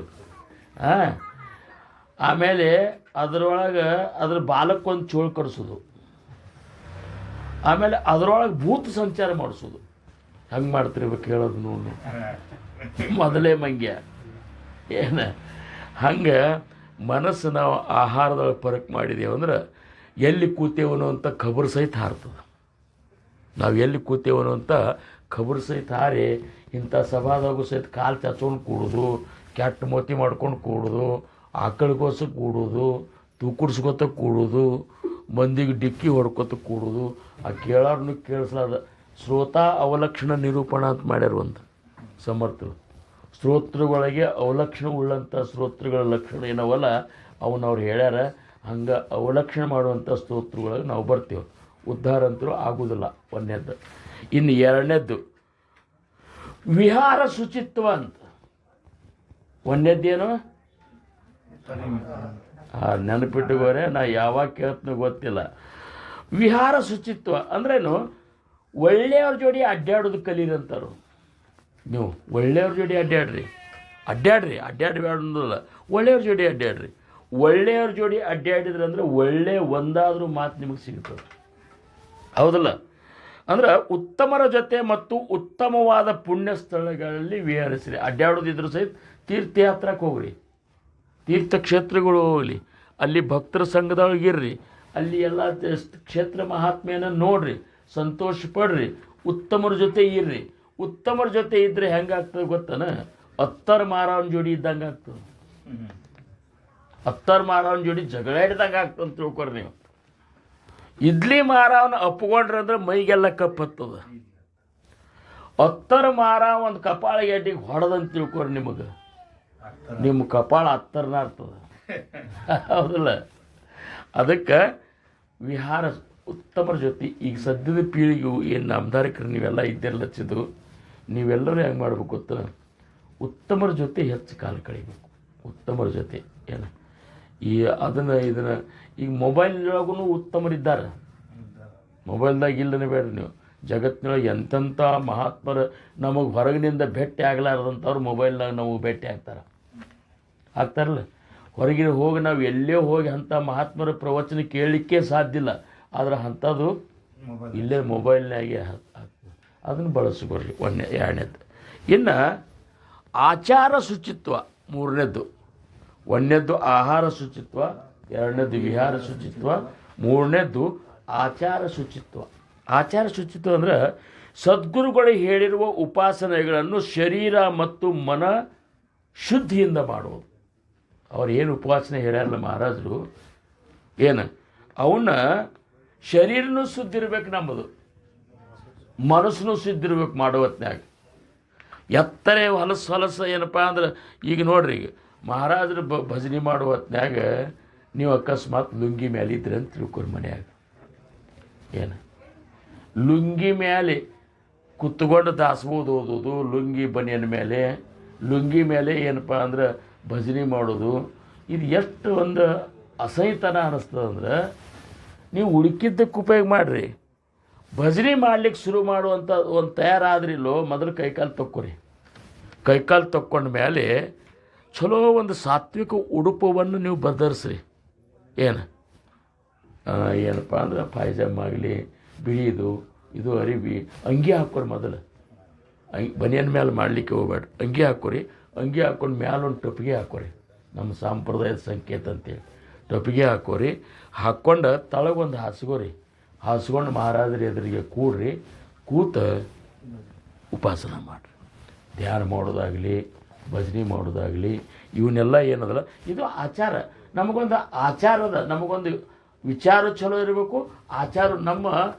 ಆಮೇಲೆ ಅದರೊಳಗೆ ಅದ್ರ ಬಾಲಕ್ಕೊಂದು ಚೋಳು ಕಡಿಸೋದು, ಆಮೇಲೆ ಅದರೊಳಗೆ ಭೂತ ಸಂಚಾರ ಮಾಡಿಸೋದು. ಹಂಗೆ ಮಾಡ್ತಿರ್ಬೇಕು ಹೇಳೋದು ನೋಡಿ, ಮೊದಲೇ ಮಂಗ್ಯ. ಏನು ಹಂಗೆ ಮನಸ್ಸು ನಾವು ಆಹಾರದೊಳಗೆ ಪರಕ್ ಮಾಡಿದೆವು ಅಂದ್ರೆ ಎಲ್ಲಿ ಕೂತೇವನು ಅಂತ ಖಬರ್ ಸಹಿತ ಹಾರ್ತದೆ. ನಾವು ಎಲ್ಲಿ ಕೂತೇವನು ಅಂತ ಖಬರ್ ಸಹಿತ ಹಾರಿ ಇಂಥ ಸಭಾದಾಗೂ ಸಹಿತ ಕಾಲು ಚಾಚ್ಕೊಂಡು ಕೂಡೋದು, ಕೆಟ್ಟ ಮೋತಿ ಮಾಡ್ಕೊಂಡು ಕೂಡೋದು, ಆಕಳಿಗೋಸ ಕೂಡೋದು, ತೂಕುಡ್ಸ್ಕೊತ ಕೂಡೋದು, ಮಂದಿಗೆ ಡಿಕ್ಕಿ ಹೊಡ್ಕೊತ ಕೂಡೋದು, ಆ ಕೇಳೋರ್ನು ಕೇಳಿಸ್ಲಾದ ಶ್ರೋತ ಅವಲಕ್ಷಣ ನಿರೂಪಣ ಅಂತ ಮಾಡ್ಯಾರ ಒಂದು ಸಮರ್ಥರು. ಸ್ತೋತ್ರಗಳಿಗೆ ಅವಲಕ್ಷಣ ಉಳ್ಳಂಥ ಸ್ತೋತ್ರಗಳ ಲಕ್ಷಣ ಏನವಲ್ಲ ಅವನವ್ರು ಹೇಳ್ಯಾರ. ಹಂಗೆ ಅವಲಕ್ಷಣ ಮಾಡುವಂಥ ಸ್ತೋತ್ರಗಳಿಗೆ ನಾವು ಬರ್ತೀವಿ, ಉದ್ಧಾರ ಅಂತೂ ಆಗೋದಿಲ್ಲ. ಒಂದನೇದ್ದು. ಇನ್ನು ಎರಡನೇದ್ದು ವಿಹಾರ ಶುಚಿತ್ವ ಅಂತ. ಒಂದನೇದ್ದೇನು ನೆನಪಿಟ್ಟುಗೋರೆ, ನಾ ಯಾವಾಗ ಕೇಳ್ತನೋ ಗೊತ್ತಿಲ್ಲ. ವಿಹಾರ ಶುಚಿತ್ವ ಅಂದ್ರೇನು? ಒಳ್ಳೆಯವ್ರ ಜೋಡಿ ಅಡ್ಡಾಡೋದು ಕಲೀರಂತಾರು. ನೀವು ಒಳ್ಳೆಯವ್ರ ಜೋಡಿ ಅಡ್ಡಾಡಬೇಡಲ್ಲ, ಒಳ್ಳೆಯವ್ರ ಜೋಡಿ ಅಡ್ಡಾಡ್ರಿ. ಒಳ್ಳೆಯವ್ರ ಜೋಡಿ ಅಡ್ಡಾಡಿದ್ರೆ ಅಂದರೆ ಒಳ್ಳೆಯ ಒಂದಾದರೂ ಮಾತು ನಿಮಗೆ ಸಿಗ್ತದೆ, ಹೌದಲ್ಲ? ಅಂದ್ರೆ ಉತ್ತಮರ ಜೊತೆ ಮತ್ತು ಉತ್ತಮವಾದ ಪುಣ್ಯ ಸ್ಥಳಗಳಲ್ಲಿ ವಿಹರಿಸ್ರಿ. ಅಡ್ಡಾಡೋದಿದ್ರು ಸಹಿತ ತೀರ್ಥಯಾತ್ರಕ್ಕೆ ಹೋಗ್ರಿ, ತೀರ್ಥಕ್ಷೇತ್ರಗಳು ಹೋಗಲಿ, ಅಲ್ಲಿ ಭಕ್ತರ ಸಂಘದೊಳಗಿರ್ರಿ, ಅಲ್ಲಿ ಎಲ್ಲ ಕ್ಷೇತ್ರ ಮಹಾತ್ಮೆಯನ್ನು ನೋಡ್ರಿ, ಸಂತೋಷ ಪಡ್ರಿ, ಉತ್ತಮರ ಜೊತೆ ಇರ್ರಿ. ಉತ್ತಮರ ಜೊತೆ ಇದ್ದರೆ ಹೆಂಗಾಗ್ತದೆ ಗೊತ್ತಾನ? ಹತ್ತರ ಮಾರವನ ಜೋಡಿ ಇದ್ದಂಗೆ ಆಗ್ತದೆ. ಹತ್ತರ ಮಾರವನ ಜೋಡಿ ಜಗಳ ಹಿಡ್ದಂಗೆ ಆಗ್ತದೆ ಅಂತ ತಿಳ್ಕೊರಿ ನೀವು. ಇಡ್ಲಿ ಮಾರವನ್ನ ಅಪ್ಕೊಂಡ್ರೆ ಅಂದ್ರೆ ಮೈಗೆಲ್ಲ ಕಪ್ಪು ಹತ್ತದ. ಹತ್ತರ ಮಾರ ಒಂದು ಕಪಾಳ ಎಡ್ಡಿಗೆ ಹೊಡೆದಂತ ತಿಳ್ಕೊರಿ, ನಿಮಗೆ ನಿಮ್ಮ ಕಪಾಳ ಹತ್ತರನ ಆಗ್ತದೆ, ಹೌದಲ್ಲ? ಅದಕ್ಕೆ ವಿಹಾರ ಉತ್ತಮರ ಜೊತೆ. ಈಗ ಸದ್ಯದ ಪೀಳಿಗೆಗೂ ಏನು ನಾಮಧಾರಿಕರು ನೀವೆಲ್ಲ ಇದ್ದೆಲ್ಲ ಹಚ್ಚಿದ್ದು, ನೀವೆಲ್ಲರೂ ಹೆಂಗೆ ಮಾಡ್ಬೇಕು ಗೊತ್ತ? ಉತ್ತಮರ ಜೊತೆ ಹೆಚ್ಚು ಕಾಲ ಕಳಿಬೇಕು. ಉತ್ತಮರ ಜೊತೆ ಏನು ಇದನ್ನು ಈಗ ಮೊಬೈಲ್ನೊಳಗೂ ಉತ್ತಮರಿದ್ದಾರೆ. ಮೊಬೈಲ್ದಾಗ ಇಲ್ಲನೇ ಬೇಡ ನೀವು. ಜಗತ್ತಿನೊಳಗೆ ಎಂತೆಂಥ ಮಹಾತ್ಮರು ನಮಗೆ ಹೊರಗಿನಿಂದ ಭೇಟಿ ಆಗಲಾರ್ದಂಥವ್ರು ಮೊಬೈಲ್ನಾಗ ನಮಗೆ ಭೇಟಿ ಆಗ್ತಾರಲ್ಲ. ಹೊರಗಿನ ಹೋಗಿ ನಾವು ಎಲ್ಲೇ ಹೋಗಿ ಅಂಥ ಮಹಾತ್ಮರ ಪ್ರವಚನ ಕೇಳಲಿಕ್ಕೆ ಸಾಧ್ಯ ಇಲ್ಲ. ಆದರೆ ಅಂಥದ್ದು ಇಲ್ಲೇ ಮೊಬೈಲ್ನಾಗೆ ಅದನ್ನು ಬಳಸ್ಕೊಡ್ರಿ. ಎರಡನೇದು. ಇನ್ನು ಆಚಾರ ಶುಚಿತ್ವ ಮೂರನೇದ್ದು. ಒಂದನೇದ್ದು ಆಹಾರ ಶುಚಿತ್ವ, ಎರಡನೇದ್ದು ವಿಹಾರ ಶುಚಿತ್ವ, ಮೂರನೇದ್ದು ಆಚಾರ ಶುಚಿತ್ವ. ಆಚಾರ ಶುಚಿತ್ವ ಅಂದರೆ ಸದ್ಗುರುಗಳು ಹೇಳಿರುವ ಉಪಾಸನೆಗಳನ್ನು ಶರೀರ ಮತ್ತು ಮನ ಶುದ್ಧಿಯಿಂದ ಮಾಡುವುದು. ಅವ್ರು ಏನು ಉಪಾಸನೆ ಹೇಳ್ಯಾರಲ್ಲ ಮಹಾರಾಜರು, ಏನು ಅವನ್ನ ಶರೀರನೂ ಶುದ್ಧಿರ್ಬೇಕು, ನಮ್ಮದು ಮನಸ್ಸನ್ನು ಶುದ್ಧಿರ್ಬೇಕು ಮಾಡೋ ಹೊತ್ನ್ಯಾಗ. ಎತ್ತರೆ ಹೊಲಸು ಏನಪ್ಪ ಅಂದ್ರೆ ಈಗ ನೋಡ್ರಿ, ಈಗ ಮಹಾರಾಜರು ಭಜನೆ ಮಾಡೋ ಹೊತ್ನ್ಯಾಗ ನೀವು ಅಕಸ್ಮಾತ್ ಲುಂಗಿ ಮೇಲೆ ಇದ್ರಿ ಅಂತ ತಿಳ್ಕೊರಿ ಮನ್ಯಾಗ. ಏನು ಲುಂಗಿ ಮೇಲೆ ಕುತ್ಕೊಂಡು ದಾಸ್ಬೋದು ಓದೋದು, ಲುಂಗಿ ಬನಿಯನ ಮೇಲೆ, ಲುಂಗಿ ಮೇಲೆ ಏನಪ್ಪ ಅಂದ್ರೆ ಭಜನೆ ಮಾಡೋದು, ಇದು ಎಷ್ಟು ಒಂದು ಅಸಹ್ಯತನ ಅನ್ನಿಸ್ತದಂದ್ರೆ ನೀವು ಉಳುಕಿದ್ದಕ್ಕೆ ಉಪಯೋಗ ಮಾಡಿರಿ. ಭಜನೆ ಮಾಡ್ಲಿಕ್ಕೆ ಶುರು ಮಾಡುವಂಥ ಒಂದು ತಯಾರಾದ್ರಿಲ್ಲೋ ಮೊದಲು ಕೈಕಾಲು ತೊಕ್ಕೊರಿ. ಕೈಕಾಲು ತೊಕ್ಕೊಂಡ ಮೇಲೆ ಚಲೋ ಒಂದು ಸಾತ್ವಿಕ ಉಡುಪವನ್ನು ನೀವು ಬದರಿಸ್ರಿ. ಏನಪ್ಪ ಅಂದ್ರೆ ಪಾಯ್ಜಾಮ್ ಆಗಲಿ, ಬಿಳಿದು ಇದು ಅರಿವಿ, ಅಂಗಿ ಹಾಕೋರಿ. ಮೊದಲು ಬನಿಯನ್ ಮೇಲೆ ಮಾಡಲಿಕ್ಕೆ ಹೋಗ್ಬೇಡ್ರಿ, ಅಂಗಿ ಹಾಕೋರಿ. ಅಂಗಿ ಹಾಕ್ಕೊಂಡು ಮ್ಯಾಲೆ ಒಂದು ಟೊಪ್ಪಿಗೆ ಹಾಕೋರಿ, ನಮ್ಮ ಸಾಂಪ್ರದಾಯದ ಸಂಕೇತ ಅಂತೇಳಿ ಟೊಪ್ಪಿಗೆ ಹಾಕೋರಿ. ಹಾಕ್ಕೊಂಡು ತಳಗೊಂದು ಹಾಸ್ಕೋರಿ. ಹಾಸ್ಕೊಂಡು ಮಹಾರಾಜರ ಎದುರಿಗೆ ಕೂಡ್ರಿ. ಕೂತ ಉಪಾಸನ ಮಾಡಿರಿ. ಧ್ಯಾನ ಮಾಡೋದಾಗಲಿ, ಭಜನೆ ಮಾಡೋದಾಗಲಿ, ಇವನ್ನೆಲ್ಲ ಏನದಲ್ಲ ಇದು ಆಚಾರ. ನಮಗೊಂದು ಆಚಾರದ, ನಮಗೊಂದು ವಿಚಾರ ಚಲೋ ಇರಬೇಕು. ಆಚಾರ ನಮ್ಮ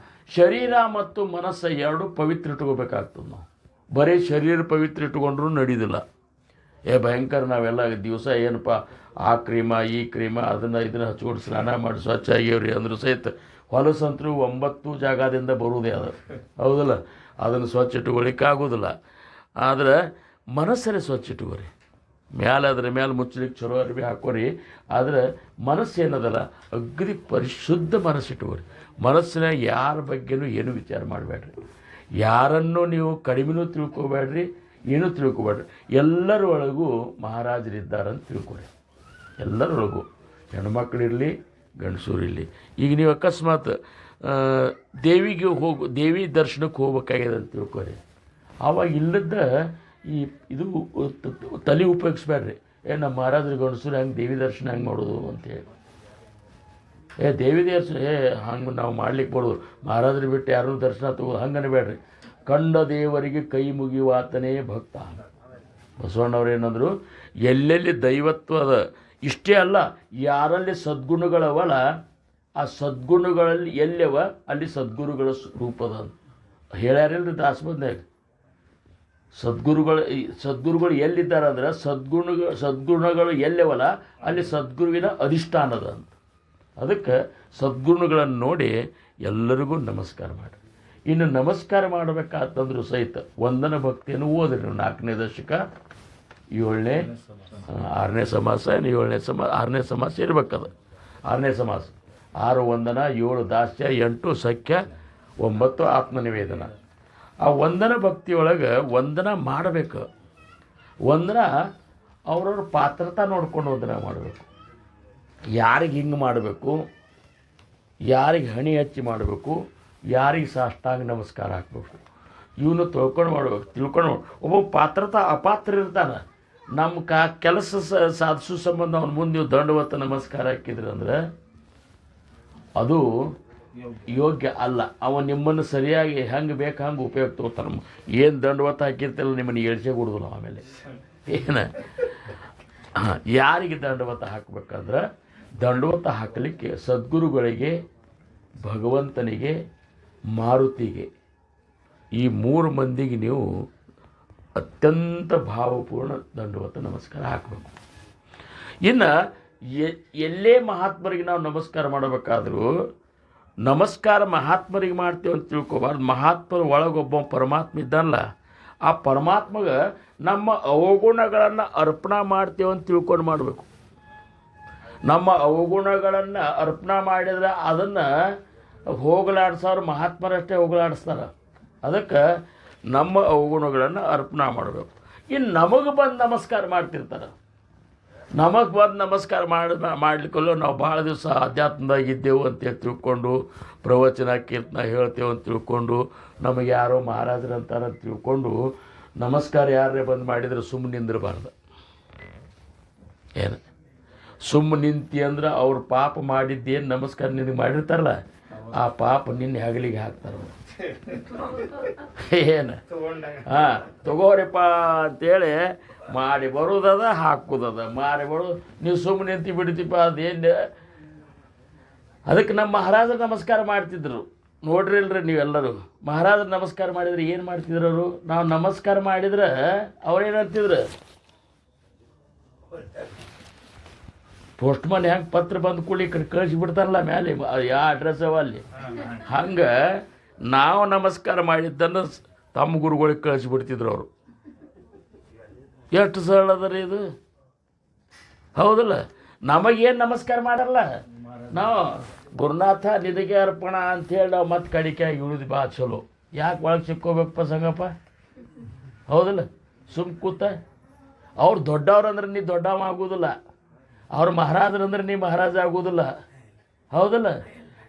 ಶರೀರ ಮತ್ತು ಮನಸ್ಸು ಎರಡು ಪವಿತ್ರ ಇಟ್ಕೋಬೇಕಾಗ್ತದೆ. ನಾವು ಬರೀ ಶರೀರ ಪವಿತ್ರ ಇಟ್ಕೊಂಡ್ರೂ ನಡೀದಿಲ್ಲ. ಭಯಂಕರ ನಾವೆಲ್ಲ ದಿವಸ ಏನಪ್ಪ ಆ ಕ್ರೀಮ ಈ ಕ್ರೀಮ ಇದನ್ನು ಹಚ್ಕೊಂಡು ಸ್ನಾನ ಮಾಡಿ ಸ್ವಚ್ಛ ಆಗ್ಯಾವ್ರಿ ಅಂದರೂ ಸಹಿತ ಹೊಲಸಂತರೂ 9 ಜಾಗದಿಂದ ಬರುವುದೇ ಅದು, ಹೌದಲ್ಲ? ಅದನ್ನು ಸ್ವಚ್ಛ ಇಟ್ಕೊಳ್ಳಿಕ್ಕೆ ಆಗೋದಿಲ್ಲ. ಆದರೆ ಮನಸ್ಸರೇ ಸ್ವಚ್ಛ ಇಟ್ಕೋರಿ. ಮ್ಯಾಲೆ ಅದ್ರ ಮೇಲೆ ಮುಚ್ಚಲಿಕ್ಕೆ ಚಲೋ ಅರಿವಿ ಹಾಕೋರಿ. ಆದರೆ ಮನಸ್ಸು ಏನದಲ್ಲ ಅಗ್ರಿ ಪರಿಶುದ್ಧ ಮನಸ್ಸು ಇಟ್ಕೋರಿ. ಮನಸ್ಸಿನ ಯಾರ ಬಗ್ಗೆನೂ ಏನೂ ವಿಚಾರ ಮಾಡಬೇಡ್ರಿ. ಯಾರನ್ನೂ ನೀವು ಕಡಿಮೆನೂ ತಿಳ್ಕೊಬೇಡ್ರಿ, ಏನೂ ತಿಳ್ಕೊಬೇಡ್ರಿ. ಎಲ್ಲರೊಳಗೂ ಮಹಾರಾಜರಿದ್ದಾರಂತ ತಿಳ್ಕೊರಿ. ಎಲ್ಲರೊಳಗೂ ಹೆಣ್ಮಕ್ಳಿರಲಿ ಗಂಡಸೂರಿರಲಿ. ಈಗ ನೀವು ಅಕಸ್ಮಾತ್ ದೇವಿ ದರ್ಶನಕ್ಕೆ ಹೋಗ್ಬೇಕಾಗ್ಯದ ಅಂತ ತಿಳ್ಕೊರಿ. ಆವಾಗ ಇಲ್ಲದ ಇದು ತಲೆ ಉಪಯೋಗಿಸ್ಬೇಡ್ರಿ. ನಮ್ಮ ಮಹಾರಾಜರು ಗಂಡಸರು ಹೆಂಗೆ ದೇವಿ ದರ್ಶನ ಹೆಂಗೆ ಮಾಡೋದು ಅಂತೇಳಿ. ದೇವಿ ದರ್ಶನ ಹಂಗೆ ನಾವು ಮಾಡ್ಲಿಕ್ಕೆ ಬರೋದು, ಮಹಾರಾಜರು ಬಿಟ್ಟು ಯಾರೂ ದರ್ಶನ ತಗೋದು ಹಂಗನೆ ಬೇಡ್ರಿ. ಕಂಡ ದೇವರಿಗೆ ಕೈ ಮುಗಿಯುವಾತನೇ ಭಕ್ತ. ಬಸವಣ್ಣವ್ರು ಏನಂದರು, ಎಲ್ಲೆಲ್ಲಿ ದೈವತ್ವ ಅದ ಇಷ್ಟೇ ಅಲ್ಲ, ಯಾರಲ್ಲಿ ಸದ್ಗುಣಗಳವಲ್ಲ ಆ ಸದ್ಗುಣಗಳಲ್ಲಿ ಎಲ್ಲವ ಅಲ್ಲಿ ಸದ್ಗುರುಗಳ ರೂಪದ ಅಂತ ಹೇಳ್ಯಾರಿಲ್ರಿ ದಾಸಬಂದಾಗ. ಸದ್ಗುರುಗಳು ಎಲ್ಲಿದ್ದಾರೆ ಅಂದ್ರೆ ಸದ್ಗುಣಗಳು ಎಲ್ಲವಲ್ಲ ಅಲ್ಲಿ ಸದ್ಗುರುವಿನ ಅಧಿಷ್ಠಾನದ ಅಂತ. ಅದಕ್ಕೆ ಸದ್ಗುಣಗಳನ್ನು ನೋಡಿ ಎಲ್ಲರಿಗೂ ನಮಸ್ಕಾರ ಮಾಡಿ. ಇನ್ನು ನಮಸ್ಕಾರ ಮಾಡಬೇಕಾತಂದ್ರೂ ಸಹಿತ ವಂದನ ಭಕ್ತಿಯನ್ನು ಓದ್ರಿ. 4ನೇ ದಶಕ 7ನೇ 6ನೇ ಸಮಾಸ 6ನೇ ಸಮಾಸ ಇರ್ಬೇಕದು. 6ನೇ ಸಮಾಸ 6 ವಂದನ, 7 ದಾಸ್ಯ, 8 ಸಖ್ಯ, 9 ಆತ್ಮನಿವೇದನ. ಆ ವಂದನ ಭಕ್ತಿಯೊಳಗೆ ವಂದನ ಮಾಡಬೇಕು. ವಂದನ ಅವ್ರವ್ರ ಪಾತ್ರತಾ ನೋಡ್ಕೊಂಡು ವಂದನ ಮಾಡಬೇಕು. ಯಾರಿಗೆ ಹಿಂಗೆ ಮಾಡಬೇಕು, ಯಾರಿಗೆ ಹಣಿ ಹಚ್ಚಿ ಮಾಡಬೇಕು, ಯಾರಿಗೆ ಸಾಷ್ಟಾಂಗ ನಮಸ್ಕಾರ ಹಾಕಬೇಕು, ಇವನು ತಿಳ್ಕೊಂಡು ಒಬ್ಬ ಪಾತ್ರತಾ ಅಪಾತ್ರ ಇರ್ತಾನೆ. ನಮ್ಮ ಕೆಲಸ ಸಾಧಿಸೋ ಸಂಬಂಧ ಅವನ ಮುಂದೆ ನೀವು ದಂಡವತ್ತ ನಮಸ್ಕಾರ ಹಾಕಿದ್ರಿ ಅಂದ್ರೆ ಅದು ಯೋಗ್ಯ ಅಲ್ಲ. ಅವ ನಿಮ್ಮನ್ನು ಸರಿಯಾಗಿ ಹೆಂಗೆ ಬೇಕು ಹಂಗೆ ಉಪಯೋಗ ತಗೋತಾನೆ. ಏನು ದಂಡವತ್ತ ಹಾಕಿರ್ತಿಲ್ಲ ನಿಮ್ಮನ್ನು ಎಳ್ಸೇ ಕೊಡೋದಿಲ್ಲ. ಆಮೇಲೆ ಯಾರಿಗೆ ದಂಡವತ್ತ ಹಾಕಬೇಕಂದ್ರೆ ದಂಡವತ್ತ ಹಾಕಲಿಕ್ಕೆ ಸದ್ಗುರುಗಳಿಗೆ, ಭಗವಂತನಿಗೆ, ಮಾರುತಿಗೆ, ಈ 3 ಮಂದಿಗೆ ನೀವು ಅತ್ಯಂತ ಭಾವಪೂರ್ಣ ದಂಡವತ್ತ ನಮಸ್ಕಾರ ಹಾಕಬೇಕು. ಇನ್ನು ಎಲ್ಲೇ ಮಹಾತ್ಮರಿಗೆ ನಾವು ನಮಸ್ಕಾರ ಮಾಡಬೇಕಾದ್ರೂ ನಮಸ್ಕಾರ ಮಹಾತ್ಮರಿಗೆ ಮಾಡ್ತೇವೆ ಅಂತ ತಿಳ್ಕೊಬಾರ್ದು. ಮಹಾತ್ಮರ ಒಳಗೊಬ್ಬ ಪರಮಾತ್ಮ ಇದ್ದಾನಲ್ಲ, ಆ ಪರಮಾತ್ಮಗೆ ನಮ್ಮ ಅವಗುಣಗಳನ್ನು ಅರ್ಪಣೆ ಮಾಡ್ತೇವೆ ಅಂತ ತಿಳ್ಕೊಂಡು ಮಾಡಬೇಕು. ನಮ್ಮ ಅವಗುಣಗಳನ್ನು ಅರ್ಪಣೆ ಮಾಡಿದ್ರೆ ಅದನ್ನು ಹೋಗಲಾಡ್ಸೋರು ಮಹಾತ್ಮರಷ್ಟೇ ಹೋಗಲಾಡಿಸ್ತಾರೆ. ಅದಕ್ಕೆ ನಮ್ಮ ಅವಗುಣಗಳನ್ನು ಅರ್ಪಣೆ ಮಾಡಬೇಕು. ಇನ್ನು ನಮಗೆ ಬಂದು ನಮಸ್ಕಾರ ಮಾಡ್ತಿರ್ತಾರೆ. ನಮಗೆ ಬಂದು ನಮಸ್ಕಾರ ಮಾಡಲಿಕ್ಕಲ್ಲೂ ನಾವು ಭಾಳ ದಿವಸ ಅಧ್ಯಾತ್ಮದಾಗಿದ್ದೆವು ಅಂತೇಳಿ ತಿಳ್ಕೊಂಡು ಪ್ರವಚನ ಕೀರ್ತನ ಹೇಳ್ತೇವೆ ಅಂತ ತಿಳ್ಕೊಂಡು ನಮಗೆ ಯಾರೋ ಮಹಾರಾಜರು ಅಂತಾರೆ ಅಂತ ತಿಳ್ಕೊಂಡು ನಮಸ್ಕಾರ ಯಾರೇ ಬಂದು ಮಾಡಿದರೆ ಸುಮ್ಮನೆ ನಿಂದಿರಬಾರ್ದು. ಏನು ಸುಮ್ಮನೆ ನಿಂತಿ ಅಂದ್ರೆ ಅವ್ರ ಪಾಪ ಮಾಡಿದ್ದೇನು ನಮಸ್ಕಾರ ನಿನಗೆ ಮಾಡಿರ್ತಾರಲ್ಲ ಆ ಪಾಪ ನಿನ್ನೆ ಹಗಲಿಗೆ ಹಾಕ್ತಾರೆ. ಏನು ತಗೋರಿಪ್ಪ ಅಂತೇಳಿ ಮಾಡಿ ಬರೋದದ ಹಾಕೋದದ, ಮಾರಿ ಬರೋದು. ನೀವು ಸುಮ್ಮನೆ ನಿಂತು ಬಿಡ್ತೀಪ್ಪ ಅದೇನು. ಅದಕ್ಕೆ ನಮ್ಮ ಮಹಾರಾಜರು ನಮಸ್ಕಾರ ಮಾಡ್ತಿದ್ರು ನೋಡ್ರಿ ಇಲ್ರಿ ನೀವೆಲ್ಲರೂ. ಮಹಾರಾಜರು ನಮಸ್ಕಾರ ಮಾಡಿದ್ರೆ ಏನು ಮಾಡ್ತಿದ್ರು ಅವರು? ನಾವು ನಮಸ್ಕಾರ ಮಾಡಿದ್ರೆ ಅವ್ರೇನಂತಿದ್ರು? ಪೋಸ್ಟ್ಮನ್ ಹೆಂಗೆ ಪತ್ರ ಬಂದು ಕೂಡಲಿ ಈ ಕಡೆ ಕಳಿಸಿಬಿಡ್ತಾರಲ್ಲ ಮೇಲೆ ಯಾವ ಅಡ್ರೆಸ್ ಅವ ಅಲ್ಲಿ, ಹಂಗೆ ನಾವು ನಮಸ್ಕಾರ ಮಾಡಿದ್ದನ್ನು ತಮ್ಮ ಗುರುಗಳಿಗೆ ಕಳಿಸಿಬಿಡ್ತಿದ್ರು ಅವರು. ಎಷ್ಟು ಸರಳ ಅದ ರೀ ಇದು, ಹೌದಲ್ಲ? ನಮಗೇನು ನಮಸ್ಕಾರ ಮಾಡಲ್ಲ ನಾವು, ಗುರುನಾಥ ನಿನಗೆ ಅರ್ಪಣ ಅಂಥೇಳಿ ನಾವು ಮತ್ತೆ ಕಡಿಕೆಯಾಗಿ ಉಳಿದು ಬಾ ಚಲೋ. ಯಾಕೆ ಒಳಗೆ ಸಿಕ್ಕೋಬೇಕಪ್ಪ ಸಂಗಪ್ಪ, ಹೌದಲ್ಲ? ಸುಮ್ ಕೂತ ಅವ್ರು ದೊಡ್ಡವ್ರಂದ್ರೆ ನೀ ದೊಡ್ಡವ ಆಗೋದಿಲ್ಲ, ಅವ್ರು ಮಹಾರಾಜರಂದ್ರೆ ನೀ ಮಹಾರಾಜ ಆಗೋದಿಲ್ಲ, ಹೌದಲ್ಲ?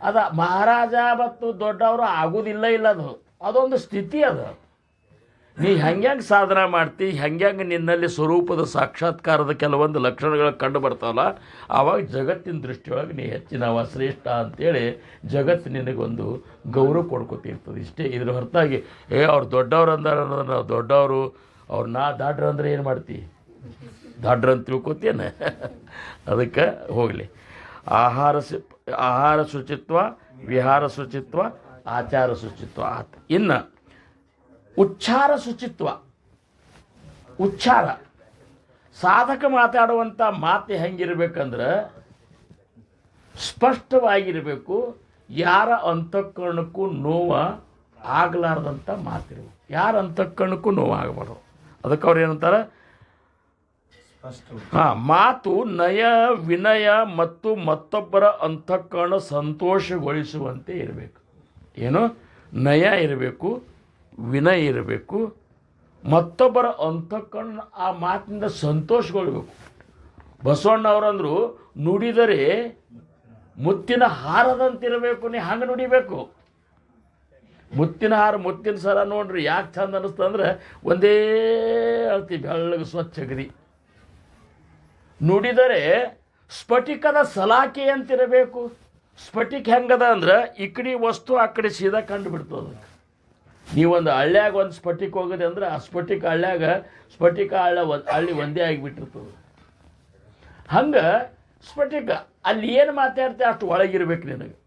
ಅದ ಮಹಾರಾಜ ಮತ್ತು ದೊಡ್ಡವರು ಆಗೋದಿಲ್ಲ, ಇಲ್ಲ ಅದು ಅದೊಂದು ಸ್ಥಿತಿ. ಅದು ನೀ ಹೆಂಗೆ ಸಾಧನೆ ಮಾಡ್ತಿ, ಹೆಂಗೆ ನಿನ್ನಲ್ಲಿ ಸ್ವರೂಪದ ಸಾಕ್ಷಾತ್ಕಾರದ ಕೆಲವೊಂದು ಲಕ್ಷಣಗಳು ಕಂಡು ಬರ್ತಾವಲ್ಲ, ಆವಾಗ ಜಗತ್ತಿನ ದೃಷ್ಟಿಯೊಳಗೆ ನೀ ಹೆಚ್ಚಿನವ ಶ್ರೇಷ್ಠ ಅಂಥೇಳಿ ಜಗತ್ತು ನಿನಗೊಂದು ಗೌರವ ಕೊಡ್ಕೊತಿರ್ತದೆ. ಇಷ್ಟೇ. ಇದ್ರ ಹೊರತಾಗಿ ಅವ್ರು ದೊಡ್ಡವ್ರು ಅಂದಾರ ನಾವು ದೊಡ್ಡವರು, ಅವ್ರು ನಾ ದಾಡ್ರ ಅಂದ್ರೆ ಏನು ಮಾಡ್ತಿ, ದಾಡ್ರ ಅಂತ ತಿಳ್ಕೊತೇನೆ. ಅದಕ್ಕೆ ಹೋಗಲಿ. ಆಹಾರ ಶುಚಿತ್ವ, ವಿಹಾರ ಶುಚಿತ್ವ, ಆಚಾರ ಶುಚಿತ್ವ ಆತ. ಇನ್ನು ಉಚ್ಚಾರ ಶುಚಿತ್ವ. ಉಚ್ಚಾರ, ಸಾಧಕ ಮಾತಾಡುವಂಥ ಮಾತು ಹೆಂಗಿರ್ಬೇಕಂದ್ರೆ ಸ್ಪಷ್ಟವಾಗಿರಬೇಕು, ಯಾರ ಅಂತಃಕರಣಕ್ಕೂ ನೋವು ಆಗಲಾರ್ದಂಥ ಮಾತಿರ್ಬೇಕು, ಯಾರ ಅಂತಃಕರಣಕ್ಕೂ ನೋವು ಆಗಬಾರ್ದು. ಅದಕ್ಕೆ ಅವ್ರು ಏನಂತಾರೆ, ಮಾತು ನಯ ವಿನಯ ಮತ್ತು ಮತ್ತೊಬ್ಬರ ಅಂತಃಕರಣ ಸಂತೋಷಗೊಳಿಸುವಂತೆ ಇರಬೇಕು. ಏನು? ನಯ ಇರಬೇಕು, ವಿನಯ ಇರಬೇಕು, ಮತ್ತೊಬ್ಬರ ಅಂತಃಕರಣ ಆ ಮಾತಿನಿಂದ ಸಂತೋಷಗೊಳ್ಬೇಕು. ಬಸವಣ್ಣವರಂದರು ನುಡಿದರೆ ಮುತ್ತಿನ ಹಾರದಂತಿರಬೇಕು, ನೀ ಹಂಗೆ ನುಡಿಬೇಕು. ಮುತ್ತಿನ ಹಾರ, ಮುತ್ತಿನ ಸರ ನೋಡ್ರಿ ಯಾಕೆ ಚಂದ ಅನ್ನಿಸ್ತಂದ್ರೆ ಒಂದೇ ಅಳ್ತಿ ಬೆಳ್ಳಗೆ ಸ್ವಚ್ಛ ಗದಿ. ನುಡಿದರೆ ಸ್ಫಟಿಕದ ಸಲಾಕೆ ಅಂತಿರಬೇಕು. ಸ್ಫಟಿಕ ಹೆಂಗದ ಅಂದ್ರೆ ಈ ಕಡೆ ವಸ್ತು ಆ ಕಡೆ ಸೀದಾ ಕಂಡು ಬಿಡ್ತದೆ. ನೀವೊಂದು ಹಳ್ಳ್ಯಾಗ ಒಂದು ಸ್ಫಟಿಕ ಹೋಗಿದೆ ಅಂದ್ರೆ ಆ ಸ್ಫಟಿಕ ಹಳ್ಳ್ಯಾಗ ಸ್ಫಟಿಕ ಹಳ್ಳಿ ಒಂದೇ ಆಗಿಬಿಟ್ಟಿರ್ತದೆ. ಹಂಗೆ ಸ್ಫಟಿಕ ಅಲ್ಲಿ ಏನು ಮಾತಾಡ್ತೀವಿ ಅಷ್ಟು ಒಳಗಿರ್ಬೇಕು ನಿನಗೆ.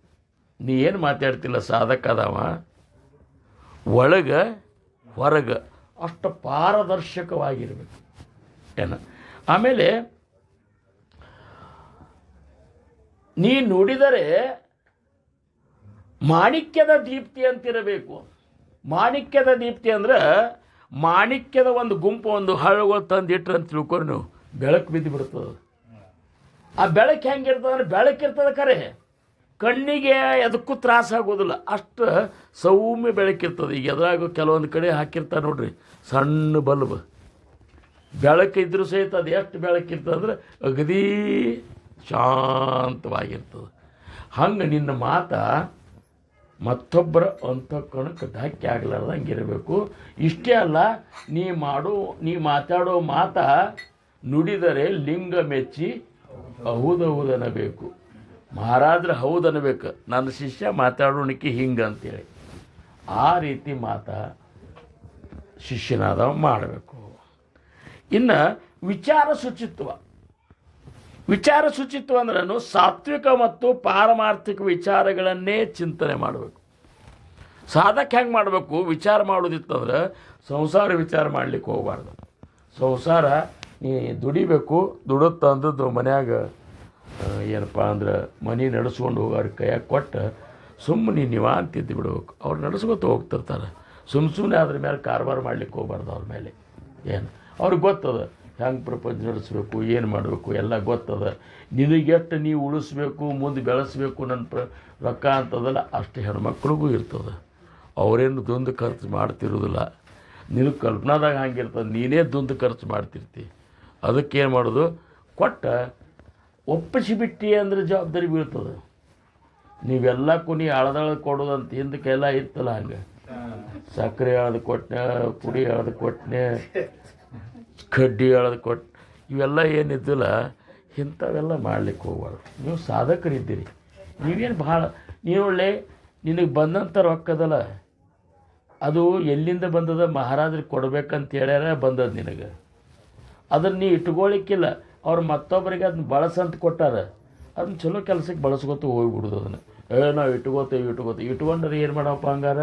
ನೀ ಏನು ಮಾತಾಡ್ತಿಲ್ಲ ಸಾಧಕ ಅದಾವ, ಒಳಗೆ ಹೊರಗೆ ಅಷ್ಟು ಪಾರದರ್ಶಕವಾಗಿರ್ಬೇಕು. ಏನು? ಆಮೇಲೆ ನೀ ನುಡಿದರೆ ಮಾಣಿಕ್ಯದ ದೀಪ್ತಿ ಅಂತಿರಬೇಕು. ಮಾಣಿಕ್ಯದ ದೀಪ್ತಿ ಅಂದ್ರೆ ಮಾಣಿಕ್ಯದ ಒಂದು ಗುಂಪು, ಒಂದು ಹಳ್ಳಿಗಳು ತಂದು ಇಟ್ರೆ ಅಂತ ತಿಳ್ಕೊಂಡು ನೀವು ಬೆಳಕು ಬಿದ್ದು ಬಿಡ್ತದೆ. ಆ ಬೆಳಕು ಹೆಂಗಿರ್ತದೆ ಅಂದ್ರೆ ಬೆಳಕಿರ್ತದೆ ಖರೆ, ಕಣ್ಣಿಗೆ ಎದಕ್ಕೂ ತ್ರಾಸ ಆಗೋದಿಲ್ಲ, ಅಷ್ಟು ಸೌಮ್ಯ ಬೆಳಕಿರ್ತದೆ. ಈಗ ಎದುರಾಗ ಕೆಲವೊಂದು ಕಡೆ ಹಾಕಿರ್ತಾರೆ ನೋಡ್ರಿ ಸಣ್ಣ ಬಲ್ಬ್, ಬೆಳಕಿದ್ರೂ ಸಹಿತ ಅದು ಎಷ್ಟು ಬೆಳಕಿರ್ತದೆ ಅಂದ್ರೆ ಅಗದೀ ಶಾಂತವಾಗಿರ್ತದೆ. ಹಂಗೆ ನಿನ್ನ ಮಾತು ಮತ್ತೊಬ್ಬರ ಅಂತಃಕರಣಕ್ಕೆ ಧಕ್ಕೆ ಆಗಲಾರ್ದಂಗೆ ಇರಬೇಕು. ಇಷ್ಟೇ ಅಲ್ಲ, ನೀ ಮಾತಾಡೋ ಮಾತು ನುಡಿದರೆ ಲಿಂಗ ಮೆಚ್ಚಿ ಹೌದನ್ನಬೇಕು. ಮಹಾರಾಜರು ಹೌದನ್ನಬೇಕು, ನನ್ನ ಶಿಷ್ಯ ಮಾತಾಡೋಣಿಕೆ ಹಿಂಗೆ ಅಂತೇಳಿ ಆ ರೀತಿ ಮಾತು ಶಿಷ್ಯನಾದವ ಮಾಡಬೇಕು. ಇನ್ನು ವಿಚಾರ ಶುಚಿತ್ವ. ವಿಚಾರ ಶುಚಿತ್ವ ಅಂದ್ರೂ ಸಾತ್ವಿಕ ಮತ್ತು ಪಾರಮಾರ್ಥಿಕ ವಿಚಾರಗಳನ್ನೇ ಚಿಂತನೆ ಮಾಡಬೇಕು. ಸಾಧಕ ಹೆಂಗೆ ಮಾಡಬೇಕು? ವಿಚಾರ ಮಾಡೋದಿತ್ತಂದ್ರೆ ಸಂಸಾರ ವಿಚಾರ ಮಾಡಲಿಕ್ಕೆ ಹೋಗಬಾರ್ದು. ಸಂಸಾರ ನೀ ದುಡಿಬೇಕು, ದುಡುತ್ತಂದದ್ದು ಮನ್ಯಾಗ ಏನಪ್ಪ ಅಂದ್ರೆ ಮನೆ ನಡೆಸ್ಕೊಂಡು ಹೋಗೋರ ಕೈಯಾಗ ಕೊಟ್ಟು ಸುಮ್ಮನೆ ನೀವು ಅಂತಿದ್ದು ಬಿಡ್ಬೇಕು. ಅವ್ರು ನಡೆಸ್ಕೊತ ಹೋಗ್ತಿರ್ತಾರೆ. ಸುಮ್ಮನೆ ಅದ್ರ ಮೇಲೆ ಕಾರವಾರ ಮಾಡ್ಲಿಕ್ಕೆ ಹೋಗ್ಬಾರ್ದು. ಅವ್ರ ಮೇಲೆ ಏನು ಅವ್ರಿಗೆ ಗೊತ್ತದ ಹೆಂಗೆ ಪ್ರಪಂಚ ನಡೆಸ್ಬೇಕು, ಏನು ಮಾಡಬೇಕು ಎಲ್ಲ ಗೊತ್ತದ. ನಿನಗೆಷ್ಟು ನೀವು ಉಳಿಸ್ಬೇಕು, ಮುಂದೆ ಬೆಳೆಸ್ಬೇಕು ನನ್ನ ರೊಕ್ಕ ಅಂತದಲ್ಲ, ಅಷ್ಟು ಹೆಣ್ಮಕ್ಳಿಗೂ ಇರ್ತದೆ. ಅವರೇನು ದುಂದು ಖರ್ಚು ಮಾಡ್ತಿರೋದಿಲ್ಲ. ನಿನಗೆ ಕಲ್ಪನಾದಾಗ ಹಂಗಿರ್ತದೆ, ನೀನೇ ದುಂದು ಖರ್ಚು ಮಾಡ್ತಿರ್ತಿ. ಅದಕ್ಕೇನು ಮಾಡೋದು, ಕೊಟ್ಟ ಒಪ್ಪಿಸಿಬಿಟ್ಟು ಅಂದರೆ ಜವಾಬ್ದಾರಿ ಬೀಳ್ತದೆ. ನೀವೆಲ್ಲಕ್ಕೂ ನೀ ಅಳದಳದು ಕೊಡೋದಂತ ಹಿಂದಕ್ಕೆಲ್ಲ ಇರ್ತಲ್ಲ, ಹಂಗೆ ಸಕ್ಕರೆ ಎಳ್ದು ಕೊಟ್ಟನೆ, ಪುಡಿ ಎಳ್ದು ಕೊಟ್ಟನೆ, ಕಡ್ಡಿ ಎಳ್ದು ಕೊಟ್ಟು, ಇವೆಲ್ಲ ಏನಿದ್ದಿಲ್ಲ ಇಂಥವೆಲ್ಲ ಮಾಡ್ಲಿಕ್ಕೆ ಹೋಗ್ಬಾರ್ದು. ನೀವು ಸಾಧಕರಿದ್ದೀರಿ, ನೀವೇನು ಭಾಳ ಒಳ್ಳೆ ನಿನಗೆ ಬಂದಂಥ ರೊಕ್ಕದಲ್ಲ, ಅದು ಎಲ್ಲಿಂದ ಬಂದದ, ಮಹಾರಾಜರಿಗೆ ಕೊಡ್ಬೇಕಂತ ಹೇಳ್ಯಾರ ಬಂದದ ನಿನಗೆ. ಅದನ್ನು ನೀ ಇಟ್ಕೊಳ್ಳಿಕ್ಕಿಲ್ಲ, ಅವ್ರು ಮತ್ತೊಬ್ಬರಿಗೆ ಅದನ್ನ ಬಳಸಂತ ಕೊಟ್ಟಾರ, ಅದನ್ನ ಚಲೋ ಕೆಲಸಕ್ಕೆ ಬಳಸ್ಕೊತ ಹೋಗ್ಬಿಡುದು. ಅದನ್ನು ನಾವು ಇಟ್ಕೊಂಡ್ರೆ ಏನು ಮಾಡಪ್ಪ ಹಂಗಾರ?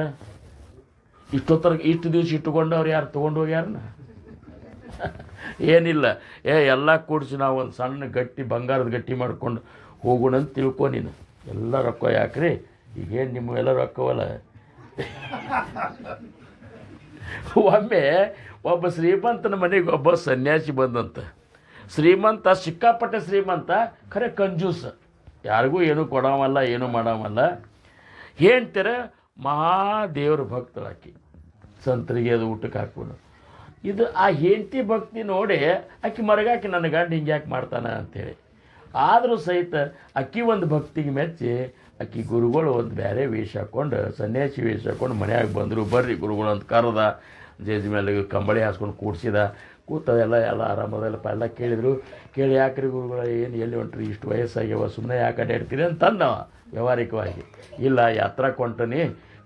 ಇಷ್ಟೊತ್ತರ ಇಷ್ಟು ದಿವ್ಸ ಇಟ್ಟುಕೊಂಡು ಅವ್ರು ಯಾರು ತೊಗೊಂಡು ಹೋಗ್ಯಾರನ? ಏನಿಲ್ಲ, ಎಲ್ಲ ಕೂಡಿಸಿ ನಾವು ಒಂದು ಸಣ್ಣ ಗಟ್ಟಿ ಬಂಗಾರದ ಗಟ್ಟಿ ಮಾಡ್ಕೊಂಡು ಹೋಗೋಣ ಅಂತ ತಿಳ್ಕೊ ನೀನು. ಎಲ್ಲ ರೊಕ್ಕ ಯಾಕ್ರಿ, ಈಗೇನು ನಿಮಗೆಲ್ಲ ರೊಕ್ಕವಲ್ಲ. ಒಮ್ಮೆ ಒಬ್ಬ ಶ್ರೀಮಂತನ ಮನೆಗೆ ಒಬ್ಬ ಸನ್ಯಾಸಿ ಬಂದಂತ. ಶ್ರೀಮಂತ, ಸಿಕ್ಕಾಪಟ್ಟೆ ಶ್ರೀಮಂತ, ಖರೆ ಕಂಜೂಸ, ಯಾರಿಗೂ ಏನೂ ಕೊಡೋವಲ್ಲ, ಏನೂ ಮಾಡೋವಲ್ಲ. ಹೇಳ್ತಾರೆ ಮಹಾದೇವ್ರ ಭಕ್ತರಾಕಿ, ಸಂತರಿಗೆ ಅದು ಊಟಕ್ಕೆ ಹಾಕ್ಬೋದು. ಇದು ಆ ಹೆಂಡತಿ ಭಕ್ತಿ ನೋಡಿ ಆಕಿ ಮರಗಾಕಿ ನನ್ನ ಗಂಡ ಹಿಂಗೆ ಯಾಕೆ ಮಾಡ್ತಾನೆ ಅಂಥೇಳಿ. ಆದರೂ ಸಹಿತ ಅಕ್ಕಿ ಒಂದು ಭಕ್ತಿಗೆ ಮೆಚ್ಚಿ ಅಕ್ಕಿ ಗುರುಗಳು ಒಂದು ಬೇರೆ ವೇಷ ಹಾಕ್ಕೊಂಡು, ಸನ್ಯಾಸಿ ವೇಷ ಹಾಕ್ಕೊಂಡು ಮನ್ಯಾಗ ಬಂದರು. ಬರ್ರಿ ಗುರುಗಳು ಅಂತ ಕರೆದ, ಜೇಜ್ ಮೇಲೆ ಕಂಬಳಿ ಹಾಸ್ಕೊಂಡು ಕೂಡಿಸಿದ. ಕೂತದೆಲ್ಲ ಆರಾಮದಲ್ಲಪ್ಪ ಎಲ್ಲ ಕೇಳಿದರು. ಕೇಳಿ ಯಾಕ್ರಿ ಗುರುಗಳು ಏನು ಎಲ್ಲಿ ಹೊಂಟ್ರಿ, ಇಷ್ಟು ವಯಸ್ಸಾಗ್ಯವ, ಸುಮ್ಮನೆ ಯಾಕೆ ಅಡ್ಡಾಡ್ತೀರಿ ಅಂತಂದವ ವ್ಯವಹಾರಿಕವಾಗಿ. ಇಲ್ಲ ಯಾತ್ರಾಕ್ಕೆ ಹೊಂಟನಿ,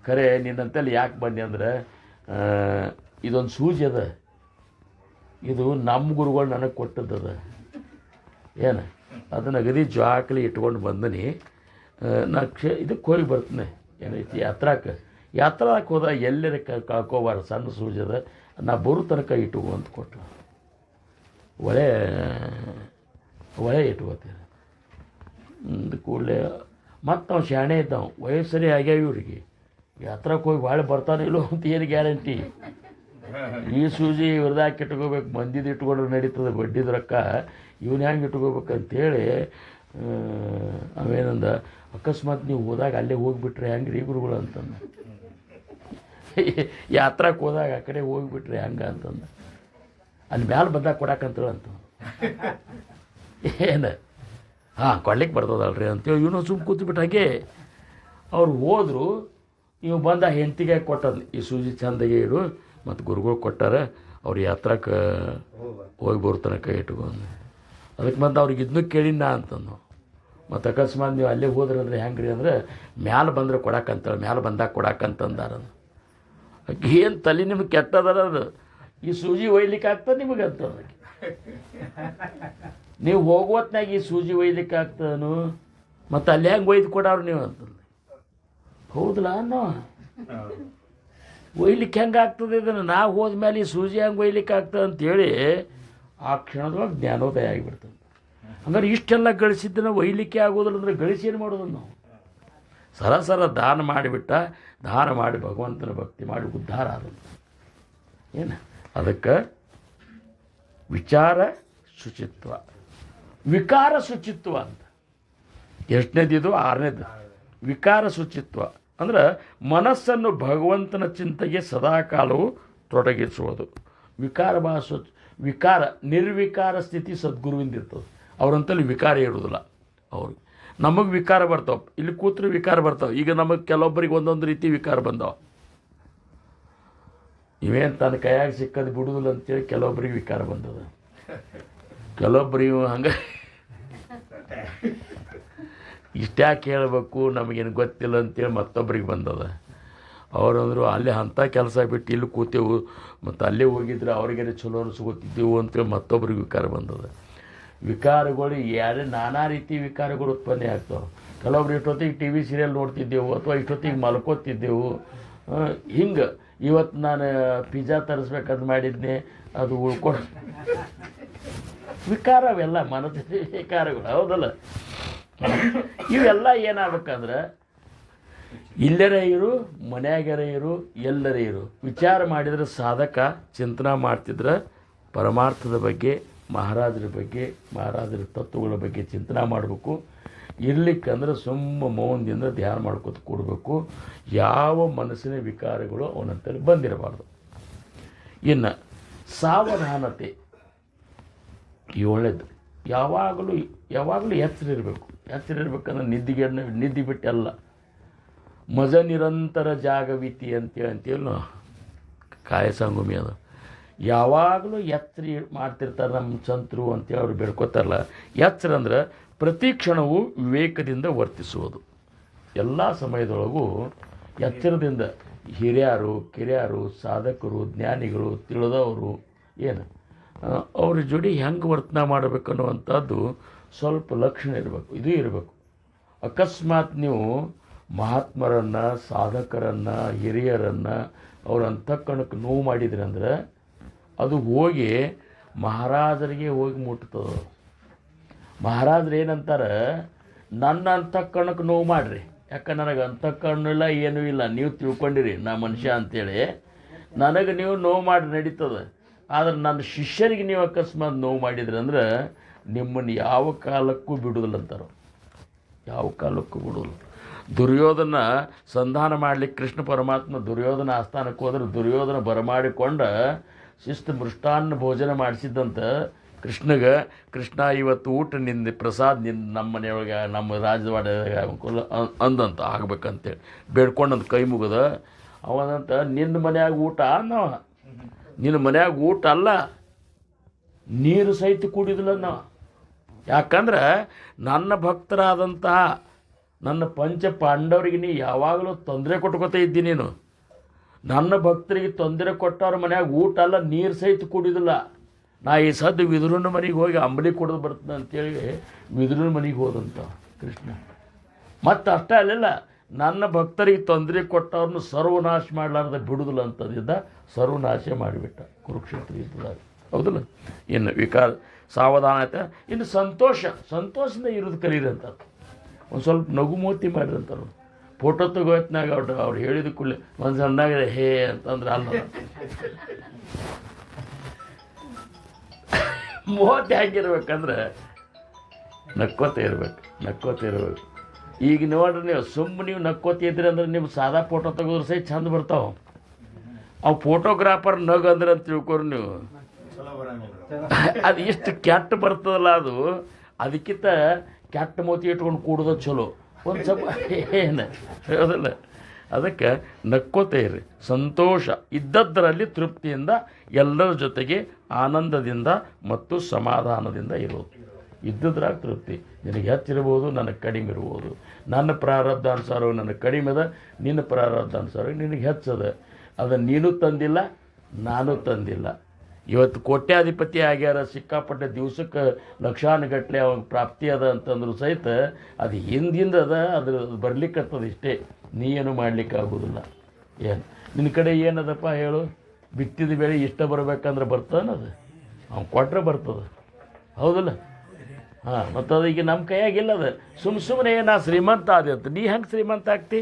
ಖರೆ ನಿನ್ನಂತಲ್ಲಿ ಯಾಕೆ ಬನ್ನಿ ಅಂದ್ರೆ ಇದೊಂದು ಸೂಜಿ ಅದ, ಇದು ನಮ್ಮ ಗುರುಗಳು ನನಗೆ ಕೊಟ್ಟದ್ದದ, ಏನು ಅದನ್ನು ಅಗದಿ ಜಾಕಲಿ ಇಟ್ಕೊಂಡು ಬಂದನಿ. ನಾ ಇದಕ್ಕೆ ಹೋಗಿ ಬರ್ತೀನಿ, ಏನೈತಿ ಯಾತ್ರಾಕ್ಕೆ ಹೋದ ಎಲ್ಲರ ಕಳ್ಕೋಬಾರ, ಸಣ್ಣ ಸೂಜಿ ಅದ, ನಾ ಬರೋ ತನಕ ಇಟ್ಕೋ ಅಂತ ಕೊಟ್ಟು ಒಳೆ ಇಟ್ಕೋತೀನಿ. ಕೂಡಲೇ ಮತ್ತು ಅವ್ನು ಶಾಣೆ ಇದ್ದಾವ, ವಯಸ್ಸರಿ ಆಗ್ಯಾವ ಇವ್ರಿಗೆ, ಯಾತ್ರಾಕ್ಕೆ ಹೋಗಿ ಭಾಳ ಬರ್ತಾನಿಲ್ಲೋ ಅಂತ ಏನು ಗ್ಯಾರಂಟಿ. ಈ ಸೂಜಿ ಇವ್ರದಾಕೆ ಇಟ್ಕೋಬೇಕು, ಮಂದಿದು ಇಟ್ಕೊಂಡ್ರೆ ನಡೀತದೆ, ಬಡ್ಡಿದ ರೊಕ್ಕ ಇವನು ಹೆಂಗೆ ಇಟ್ಕೋಬೇಕಂತೇಳಿ ಅವೇನಂದ, ಅಕಸ್ಮಾತ್ ನೀವು ಹೋದಾಗ ಅಲ್ಲೇ ಹೋಗಿಬಿಟ್ರೆ ಹೆಂಗೆ ರೀ ಗುರುಗಳು ಅಂತಂದ. ಯಾತ್ರಾಕ್ಕೆ ಹೋದಾಗ ಆ ಕಡೆ ಹೋಗಿಬಿಟ್ರೆ ಹಂಗೆ ಅಂತಂದ. ಅಲ್ಲಿ ಮ್ಯಾಲೆ ಬಂದಾಗ ಕೊಡಕ್ಕಂತೇಳಿ ಅಂತ ಏನು ಕೊಡ್ಲಿಕ್ಕೆ ಬರ್ತದಲ್ರಿ ಅಂತೇಳಿ ಇವನು ಸುಮ್ಮ ಕೂತ್ಬಿಟ್ಟು ಹಾಗೆ ಅವ್ರು ಹೋದರು. ಇವು ಬಂದ ಹೆಂಡ್ತಿಗೆ ಕೊಟ್ಟದ್ದು, ಈ ಸೂಜಿ ಚಂದಾಗೆ ಇಡು ಮತ್ತು ಗುರುಗಳು ಕೊಟ್ಟಾರ, ಅವ್ರು ಯಾತ್ರಕ್ಕೆ ಹೋಗಿ ಬರೋ ತನಕ ಇಟ್ಕೊಂಡು. ಅದಕ್ಕೆ ಮತ್ತು ಅವ್ರಿಗೆ ಇದನ್ನೂ ಕೇಳಿನ ಅಂತಂದು. ಮತ್ತು ಅಕಸ್ಮಾತ್ ನೀವು ಅಲ್ಲೇ ಹೋದ್ರಿ ಅಂದ್ರೆ ಹೆಂಗೆ ರೀ ಅಂದ್ರೆ ಮ್ಯಾಲೆ ಬಂದರೆ ಕೊಡಕ್ಕಂತೇಳಿ, ಮ್ಯಾಲೆ ಬಂದಾಗ ಕೊಡಕ್ಕಂತಂದಾರ. ಏನು ತಲೆ ನಿಮ್ಗೆ ಕೆಟ್ಟದಾರ, ಅದು ಈ ಸೂಜಿ ಒಯ್ಲಿಕ್ಕೆ ಆಗ್ತದೆ ನಿಮಗೆ ಅಂತಂದ. ನೀವು ಹೋಗುವತ್ನಾಗ ಈ ಸೂಜಿ ಒಯ್ಲಿಕ್ಕೆ ಆಗ್ತದನು, ಮತ್ತು ಅಲ್ಲಿ ಹೆಂಗೆ ಒಯ್ದು ಕೊಡೋರು ನೀವು ಅಂತಂದು. ಹೌದಲ್ಲ ಅನ್ನೋ, ಒಯ್ಲಿಕ್ಕೆ ಹೆಂಗೆ ಆಗ್ತದೆ ಇದನ್ನು, ನಾವು ಹೋದ್ಮೇಲೆ ಈ ಸೂಜಿ ಹೆಂಗೆ ಒಯ್ಲಿಕ್ಕೆ ಆಗ್ತದೆ ಅಂತೇಳಿ ಆ ಕ್ಷಣದೊಳಗೆ ಜ್ಞಾನೋದಯ ಆಗಿಬಿಡ್ತದೆ. ಹಂಗಾರೆ ಇಷ್ಟೆಲ್ಲ ಗಳಿಸಿದ್ದನ್ನು ಒಯ್ಲಿಕ್ಕೆ ಆಗೋದಿಲ್ಲ ಅಂದರೆ ಗಳಿಸಿ ಏನು ಮಾಡೋದು ನಾವು? ಸರಸರ ದಾನ ಮಾಡಿಬಿಟ್ಟ, ದಾನ ಮಾಡಿ ಭಗವಂತನ ಭಕ್ತಿ ಮಾಡಿ ಉದ್ಧಾರ ಆದದ್ದು. ಏನು ಅದಕ್ಕೆ ವಿಚಾರ ಶುಚಿತ್ವ, ವಿಕಾರ ಶುಚಿತ್ವ ಅಂತ. ಎಷ್ಟನೇದಿದು? 6ನೇದು. ವಿಕಾರ ಶುಚಿತ್ವ ಅಂದ್ರೆ ಮನಸ್ಸನ್ನು ಭಗವಂತನ ಚಿಂತೆಗೆ ಸದಾಕಾಲವು ತೊಡಗಿಸುವುದು. ವಿಕಾರ ನಿರ್ವಿಕಾರ ಸ್ಥಿತಿ ಸದ್ಗುರುವಿಂದ ಇರ್ತದೆ. ಅವ್ರಂತಲ್ಲಿ ವಿಕಾರ ಇರೋದಿಲ್ಲ. ಅವ್ರಿಗೆ ನಮಗೆ ವಿಕಾರ ಬರ್ತಾವೆ, ಇಲ್ಲಿ ಕೂತ್ರೆ ವಿಕಾರ ಬರ್ತಾವೆ. ಈಗ ನಮಗೆ ಕೆಲವೊಬ್ಬರಿಗೆ ಒಂದೊಂದು ರೀತಿ ವಿಕಾರ ಬಂದಾವೆ. ಇವೇನು ತನ್ನ ಕೈಯಾಗ ಸಿಕ್ಕದು ಬಿಡುದಿಲ್ಲ ಅಂತೇಳಿ ಕೆಲವೊಬ್ಬರಿಗೆ ವಿಕಾರ ಬಂದದ. ಕೆಲವೊಬ್ಬರಿಗೆ ಹಂಗೆ ಇಷ್ಟ್ಯಾಕೆ ಹೇಳಬೇಕು, ನಮಗೇನು ಗೊತ್ತಿಲ್ಲ ಅಂತೇಳಿ ಮತ್ತೊಬ್ಬರಿಗೆ ಬಂದದ. ಅವರಂದರು ಅಲ್ಲೇ ಅಂಥ ಕೆಲಸ ಬಿಟ್ಟು ಇಲ್ಲಿ ಕೂತೇವು, ಮತ್ತು ಅಲ್ಲೇ ಹೋಗಿದ್ರೆ ಅವ್ರಿಗೇನೆ ಚಲೋ ಅನಿಸ್ಕೊತಿದ್ದೆವು ಅಂತೇಳಿ ಮತ್ತೊಬ್ಬರಿಗೆ ವಿಕಾರ ಬಂದದ. ವಿಕಾರಗಳು ನಾನಾ ರೀತಿ ವಿಕಾರಗಳು ಉತ್ಪನ್ನ ಆಗ್ತಾವೆ. ಕೆಲವೊಬ್ರು ಇಷ್ಟೊತ್ತಿಗೆ ಟಿ ವಿ ಸೀರಿಯಲ್ ನೋಡ್ತಿದ್ದೆವು, ಅಥವಾ ಇಷ್ಟೊತ್ತಿಗೆ ಮಲ್ಕೋತಿದ್ದೆವು. ಹಿಂಗೆ ಇವತ್ತು ನಾನು ಪಿಜ್ಜಾ ತರಿಸ್ಬೇಕಂತ ಮಾಡಿದ್ನೆ, ಅದು ಉಳ್ಕೊಂಡು ವಿಕಾರ, ಅವೆಲ್ಲ ಮನಸ್ಸಿನ ವಿಕಾರಗಳು, ಹೌದಲ್ಲ? ಇವೆಲ್ಲ ಏನಾಗಬೇಕಂದ್ರೆ ಇಲ್ಲರ ಇರು, ಮನ್ಯಾಗರ ಇರು, ಎಲ್ಲರ ಇರು, ವಿಚಾರ ಮಾಡಿದರೆ ಸಾಧಕ ಚಿಂತನೆ ಮಾಡ್ತಿದ್ರೆ ಪರಮಾರ್ಥದ ಬಗ್ಗೆ, ಮಹಾರಾಜರ ಬಗ್ಗೆ, ಮಹಾರಾಜರ ತತ್ವಗಳ ಬಗ್ಗೆ ಚಿಂತನೆ ಮಾಡಬೇಕು. ಇರ್ಲಿಕ್ಕಂದ್ರೆ ಸುಮ್ಮ ಮೌನದಿಂದ ಧ್ಯಾನ ಮಾಡ್ಕೊತ ಕೂಡಬೇಕು. ಯಾವ ಮನಸ್ಸಿನ ವಿಕಾರಗಳು ಅವನಂತಲ್ಲಿ ಬಂದಿರಬಾರ್ದು. ಇನ್ನು ಸಾವಧಾನತೆ 7ನೇದು. ಯಾವಾಗಲೂ ಎಚ್ಚರ ಇರಬೇಕು. ಎಚ್ಚರ ಇರ್ಬೇಕಂದ್ರೆ ನಿದ್ದೆ ಬಿಟ್ಟೆಲ್ಲ ಮಜ ನಿರಂತರ ಜಾಗವಿತಿ ಅಂತೇಳಿ ಕಾಯಸಂಗುಮಿ ಅದು. ಯಾವಾಗಲೂ ಎಚ್ಚರ ಮಾಡ್ತಿರ್ತಾರೆ ನಮ್ಮ ಸಂತರು ಅಂತೇಳಿ ಅವ್ರು ಬೇಡ್ಕೋತಾರಲ್ಲ. ಎಚ್ಚರ ಅಂದ್ರೆ ಪ್ರತಿ ಕ್ಷಣವೂ ವಿವೇಕದಿಂದ ವರ್ತಿಸುವುದು. ಎಲ್ಲ ಸಮಯದೊಳಗೂ ಎಚ್ಚರದಿಂದ ಹಿರಿಯರು, ಕಿರಿಯರು, ಸಾಧಕರು, ಜ್ಞಾನಿಗಳು, ತಿಳಿದವರು ಏನು ಅವ್ರ ಜೋಡಿ ಹೆಂಗೆ ವರ್ತನೆ ಮಾಡಬೇಕನ್ನುವಂಥದ್ದು ಸ್ವಲ್ಪ ಲಕ್ಷಣ ಇರಬೇಕು. ಇದು ಇರಬೇಕು. ಅಕಸ್ಮಾತ್ ನೀವು ಮಹಾತ್ಮರನ್ನು, ಸಾಧಕರನ್ನು, ಹಿರಿಯರನ್ನು ಅವ್ರ ಅಂತಃಕರಣಕ್ಕೆ ನೋವು ಮಾಡಿದ್ರಿ ಅಂದ್ರೆ ಅದು ಹೋಗಿ ಮಹಾರಾಜರಿಗೆ ಹೋಗಿ ಮುಟ್ತದೆ. ಮಹಾರಾಜರು ಏನಂತಾರೆ, ನನ್ನ ಅಂತಃಕರಣಕ್ಕೆ ನೋವು ಮಾಡಿರಿ, ಯಾಕೆ ನನಗೆ ಅಂತಃಕರಣ ಇಲ್ಲ, ಏನೂ ಇಲ್ಲ, ನೀವು ತಿಳ್ಕೊಂಡಿರಿ ನಾ ಮನುಷ್ಯ ಅಂಥೇಳಿ. ನನಗೆ ನೀವು ನೋವು ಮಾಡಿ ನಡೀತದೆ, ಆದರೆ ನನ್ನ ಶಿಷ್ಯರಿಗೆ ನೀವು ಅಕಸ್ಮಾತ್ ನೋವು ಮಾಡಿದ್ರಿ ಅಂದ್ರೆ ನಿಮ್ಮನ್ನು ಯಾವ ಕಾಲಕ್ಕೂ ಬಿಡುವುದಿಲ್ಲ ಅಂತಾರೆ. ಯಾವ ಕಾಲಕ್ಕೂ ಬಿಡೋಲ್ಲ. ದುರ್ಯೋಧನ ಸಂಧಾನ ಮಾಡಲಿಕ್ಕೆ ಕೃಷ್ಣ ಪರಮಾತ್ಮ ದುರ್ಯೋಧನ ಆಸ್ಥಾನಕ್ಕೆ ಹೋದ್ರೆ ದುರ್ಯೋಧನ ಬರಮಾಡಿಕೊಂಡ ಶಿಸ್ತು ಮೃಷ್ಟಾನ್ನ ಭೋಜನ ಮಾಡಿಸಿದ್ದಂತ ಕೃಷ್ಣಗೆ, ಕೃಷ್ಣ ಇವತ್ತು ಊಟ ನಿಂದು ಪ್ರಸಾದ್ ನಿಂದು ನಮ್ಮ ಮನೆಯೊಳಗೆ ನಮ್ಮ ರಾಜವಾಡ್ಯಾಗ ಅಂದಂತ ಆಗ್ಬೇಕಂತೇಳಿ ಬೇಡ್ಕೊಂಡಂತ ಕೈ ಮುಗಿದ. ಅವನಂತ ನಿನ್ನ ಮನ್ಯಾಗ ಊಟ ನಾವು, ನಿನ್ನ ಮನ್ಯಾಗ ಊಟ ಅಲ್ಲ, ನೀರು ಸಹಿತ ಕುಡಿದಿಲ್ಲ ನಾವು. ಯಾಕಂದ್ರೆ ನನ್ನ ಭಕ್ತರಾದಂತಹ ನನ್ನ ಪಂಚ ಪಾಂಡವರಿಗೆ ನೀ ಯಾವಾಗಲೂ ತೊಂದರೆ ಕೊಟ್ಕೋತ ಇದ್ದಿ. ನೀನು ನನ್ನ ಭಕ್ತರಿಗೆ ತೊಂದರೆ ಕೊಟ್ಟವ್ರ ಮನ್ಯಾಗ ಊಟ ಅಲ್ಲ, ನೀರು ಸಹಿತ ಕುಡಿದಿಲ್ಲ. ನಾ ಈ ಸದ್ದು ವಿದುರನ ಮನೆಗೆ ಹೋಗಿ ಅಂಬಲಿ ಕೊಡೋದು ಬರ್ತದೆ ಅಂತೇಳಿ ವಿದುರನ ಮನೆಗೆ ಹೋದಂತ ಕೃಷ್ಣ. ಮತ್ತು ಅಷ್ಟೇ ಅಲ್ಲೆಲ್ಲ, ನನ್ನ ಭಕ್ತರಿಗೆ ತೊಂದರೆ ಕೊಟ್ಟವ್ರನ್ನ ಸರ್ವನಾಶ ಮಾಡಲಾರ್ದ ಬಿಡುದಿಲ್ಲ ಅಂತದಿದ್ದ, ಸರ್ವನಾಶ ಮಾಡಿಬಿಟ್ಟ ಕುರುಕ್ಷೇತ್ರ ಯುದ್ಧದಾಗ. ಹೌದಲ್ಲ? ಇನ್ನು ವಿಕಾರ ಸಾವಧಾನ ಆಯ್ತಾ. ಇನ್ನು ಸಂತೋಷದಿಂದ ಇರೋದು ಕಲೀರಿ ಅಂತ. ಒಂದು ಸ್ವಲ್ಪ ನಗು ಮೂತಿ ಮಾಡಿರಿ ಅಂತಾರೆ. ಫೋಟೋ ತಗೋತ್ನಾಗ ಅವ್ರು ಹೇಳಿದ ಕೂಡಲೇ ಒಂದು ಸಣ್ಣಾಗಿದೆ ಹೇ ಅಂತಂದ್ರೆ ಅಲ್ಲ, ಮೂವತ್ತು ಹೇಗಿರ್ಬೇಕಂದ್ರೆ ನಕ್ಕೋತ ಇರ್ಬೇಕು. ಈಗ ನೋಡ್ರಿ, ನೀವು ಸುಮ್ಮನೆ ನೀವು ನಕ್ಕೋತಿದ್ರಿ ಅಂದ್ರೆ ನೀವು ಸಾದಾ ಫೋಟೋ ತೆಗೋದ್ರೆ ಸಹ ಚಂದ ಬರ್ತಾವೆ. ಅವು ಫೋಟೋಗ್ರಾಫರ್ ನಗು ಅಂದ್ರೆ ಅಂತ ತಿಳ್ಕೊರಿ ನೀವು. ಅದು ಎಷ್ಟು ಕೆಟ್ಟ ಬರ್ತದಲ್ಲ ಅದು, ಅದಕ್ಕಿಂತ ಕೆಟ್ಟ ಮೋತಿ ಇಟ್ಕೊಂಡು ಕೂಡೋದು ಚಲೋ. ಒಂದು ಸ್ವಲ್ಪ ಏನು ಹೇಳೋದಿಲ್ಲ. ಅದಕ್ಕೆ ನಕ್ಕೋತ ಇರ್ರಿ, ಸಂತೋಷ ಇದ್ದದ್ದರಲ್ಲಿ ತೃಪ್ತಿಯಿಂದ ಎಲ್ಲರ ಜೊತೆಗೆ ಆನಂದದಿಂದ ಮತ್ತು ಸಮಾಧಾನದಿಂದ ಇರೋದು. ಇದ್ದದ್ರಾಗ ತೃಪ್ತಿ. ನಿನಗೆ ಹೆಚ್ಚಿರ್ಬೋದು, ನನಗೆ ಕಡಿಮೆ ಇರ್ಬೋದು. ನನ್ನ ಪ್ರಾರಬ್ಧಾನುಸಾರ ನನಗೆ ಕಡಿಮೆ ಅದ, ನಿನ್ನ ಪ್ರಾರಬ್ಧಾನುಸಾರ ನಿನಗೆ ಹೆಚ್ಚದ. ಅದನ್ನು ನೀನು ತಂದಿಲ್ಲ, ನಾನು ತಂದಿಲ್ಲ. ಇವತ್ತು ಕೋಟ್ಯಾಧಿಪತಿ ಆಗ್ಯಾರ, ಸಿಕ್ಕಾಪಟ್ಟೆ ದಿವ್ಸಕ್ಕೆ ಲಕ್ಷಾನುಗಟ್ಟಲೆ ಅವಾಗ ಪ್ರಾಪ್ತಿ ಅದ ಅಂತಂದ್ರು ಸಹಿತ ಅದು ಹಿಂದಿಂದ ಅದ, ಅದ್ರ ಬರ್ಲಿಕ್ಕತ್ತದ ಇಷ್ಟೇ. ನೀ ಏನು ಮಾಡ್ಲಿಕ್ಕೆ ಆಗೋದಿಲ್ಲ. ಏನು ನಿನ್ನ ಕಡೆ ಏನದಪ್ಪ ಹೇಳು? ಬಿತ್ತಿದ ಬೆಳೆ ಇಷ್ಟ ಬರಬೇಕಂದ್ರೆ ಬರ್ತದನದು, ಅವ್ನು ಕೊಟ್ಟರೆ ಬರ್ತದೆ. ಹೌದಲ್ಲ? ಹಾಂ, ಮತ್ತು ಅದು ಈಗ ನಮ್ಮ ಕೈಯಾಗಿಲ್ಲ. ಅದು ಸುಮ್ಮನೆ ನಾ ಶ್ರೀಮಂತ ಆದೆ ಅಂತ. ನೀ ಹೆಂಗೆ ಶ್ರೀಮಂತ ಆಗ್ತಿ?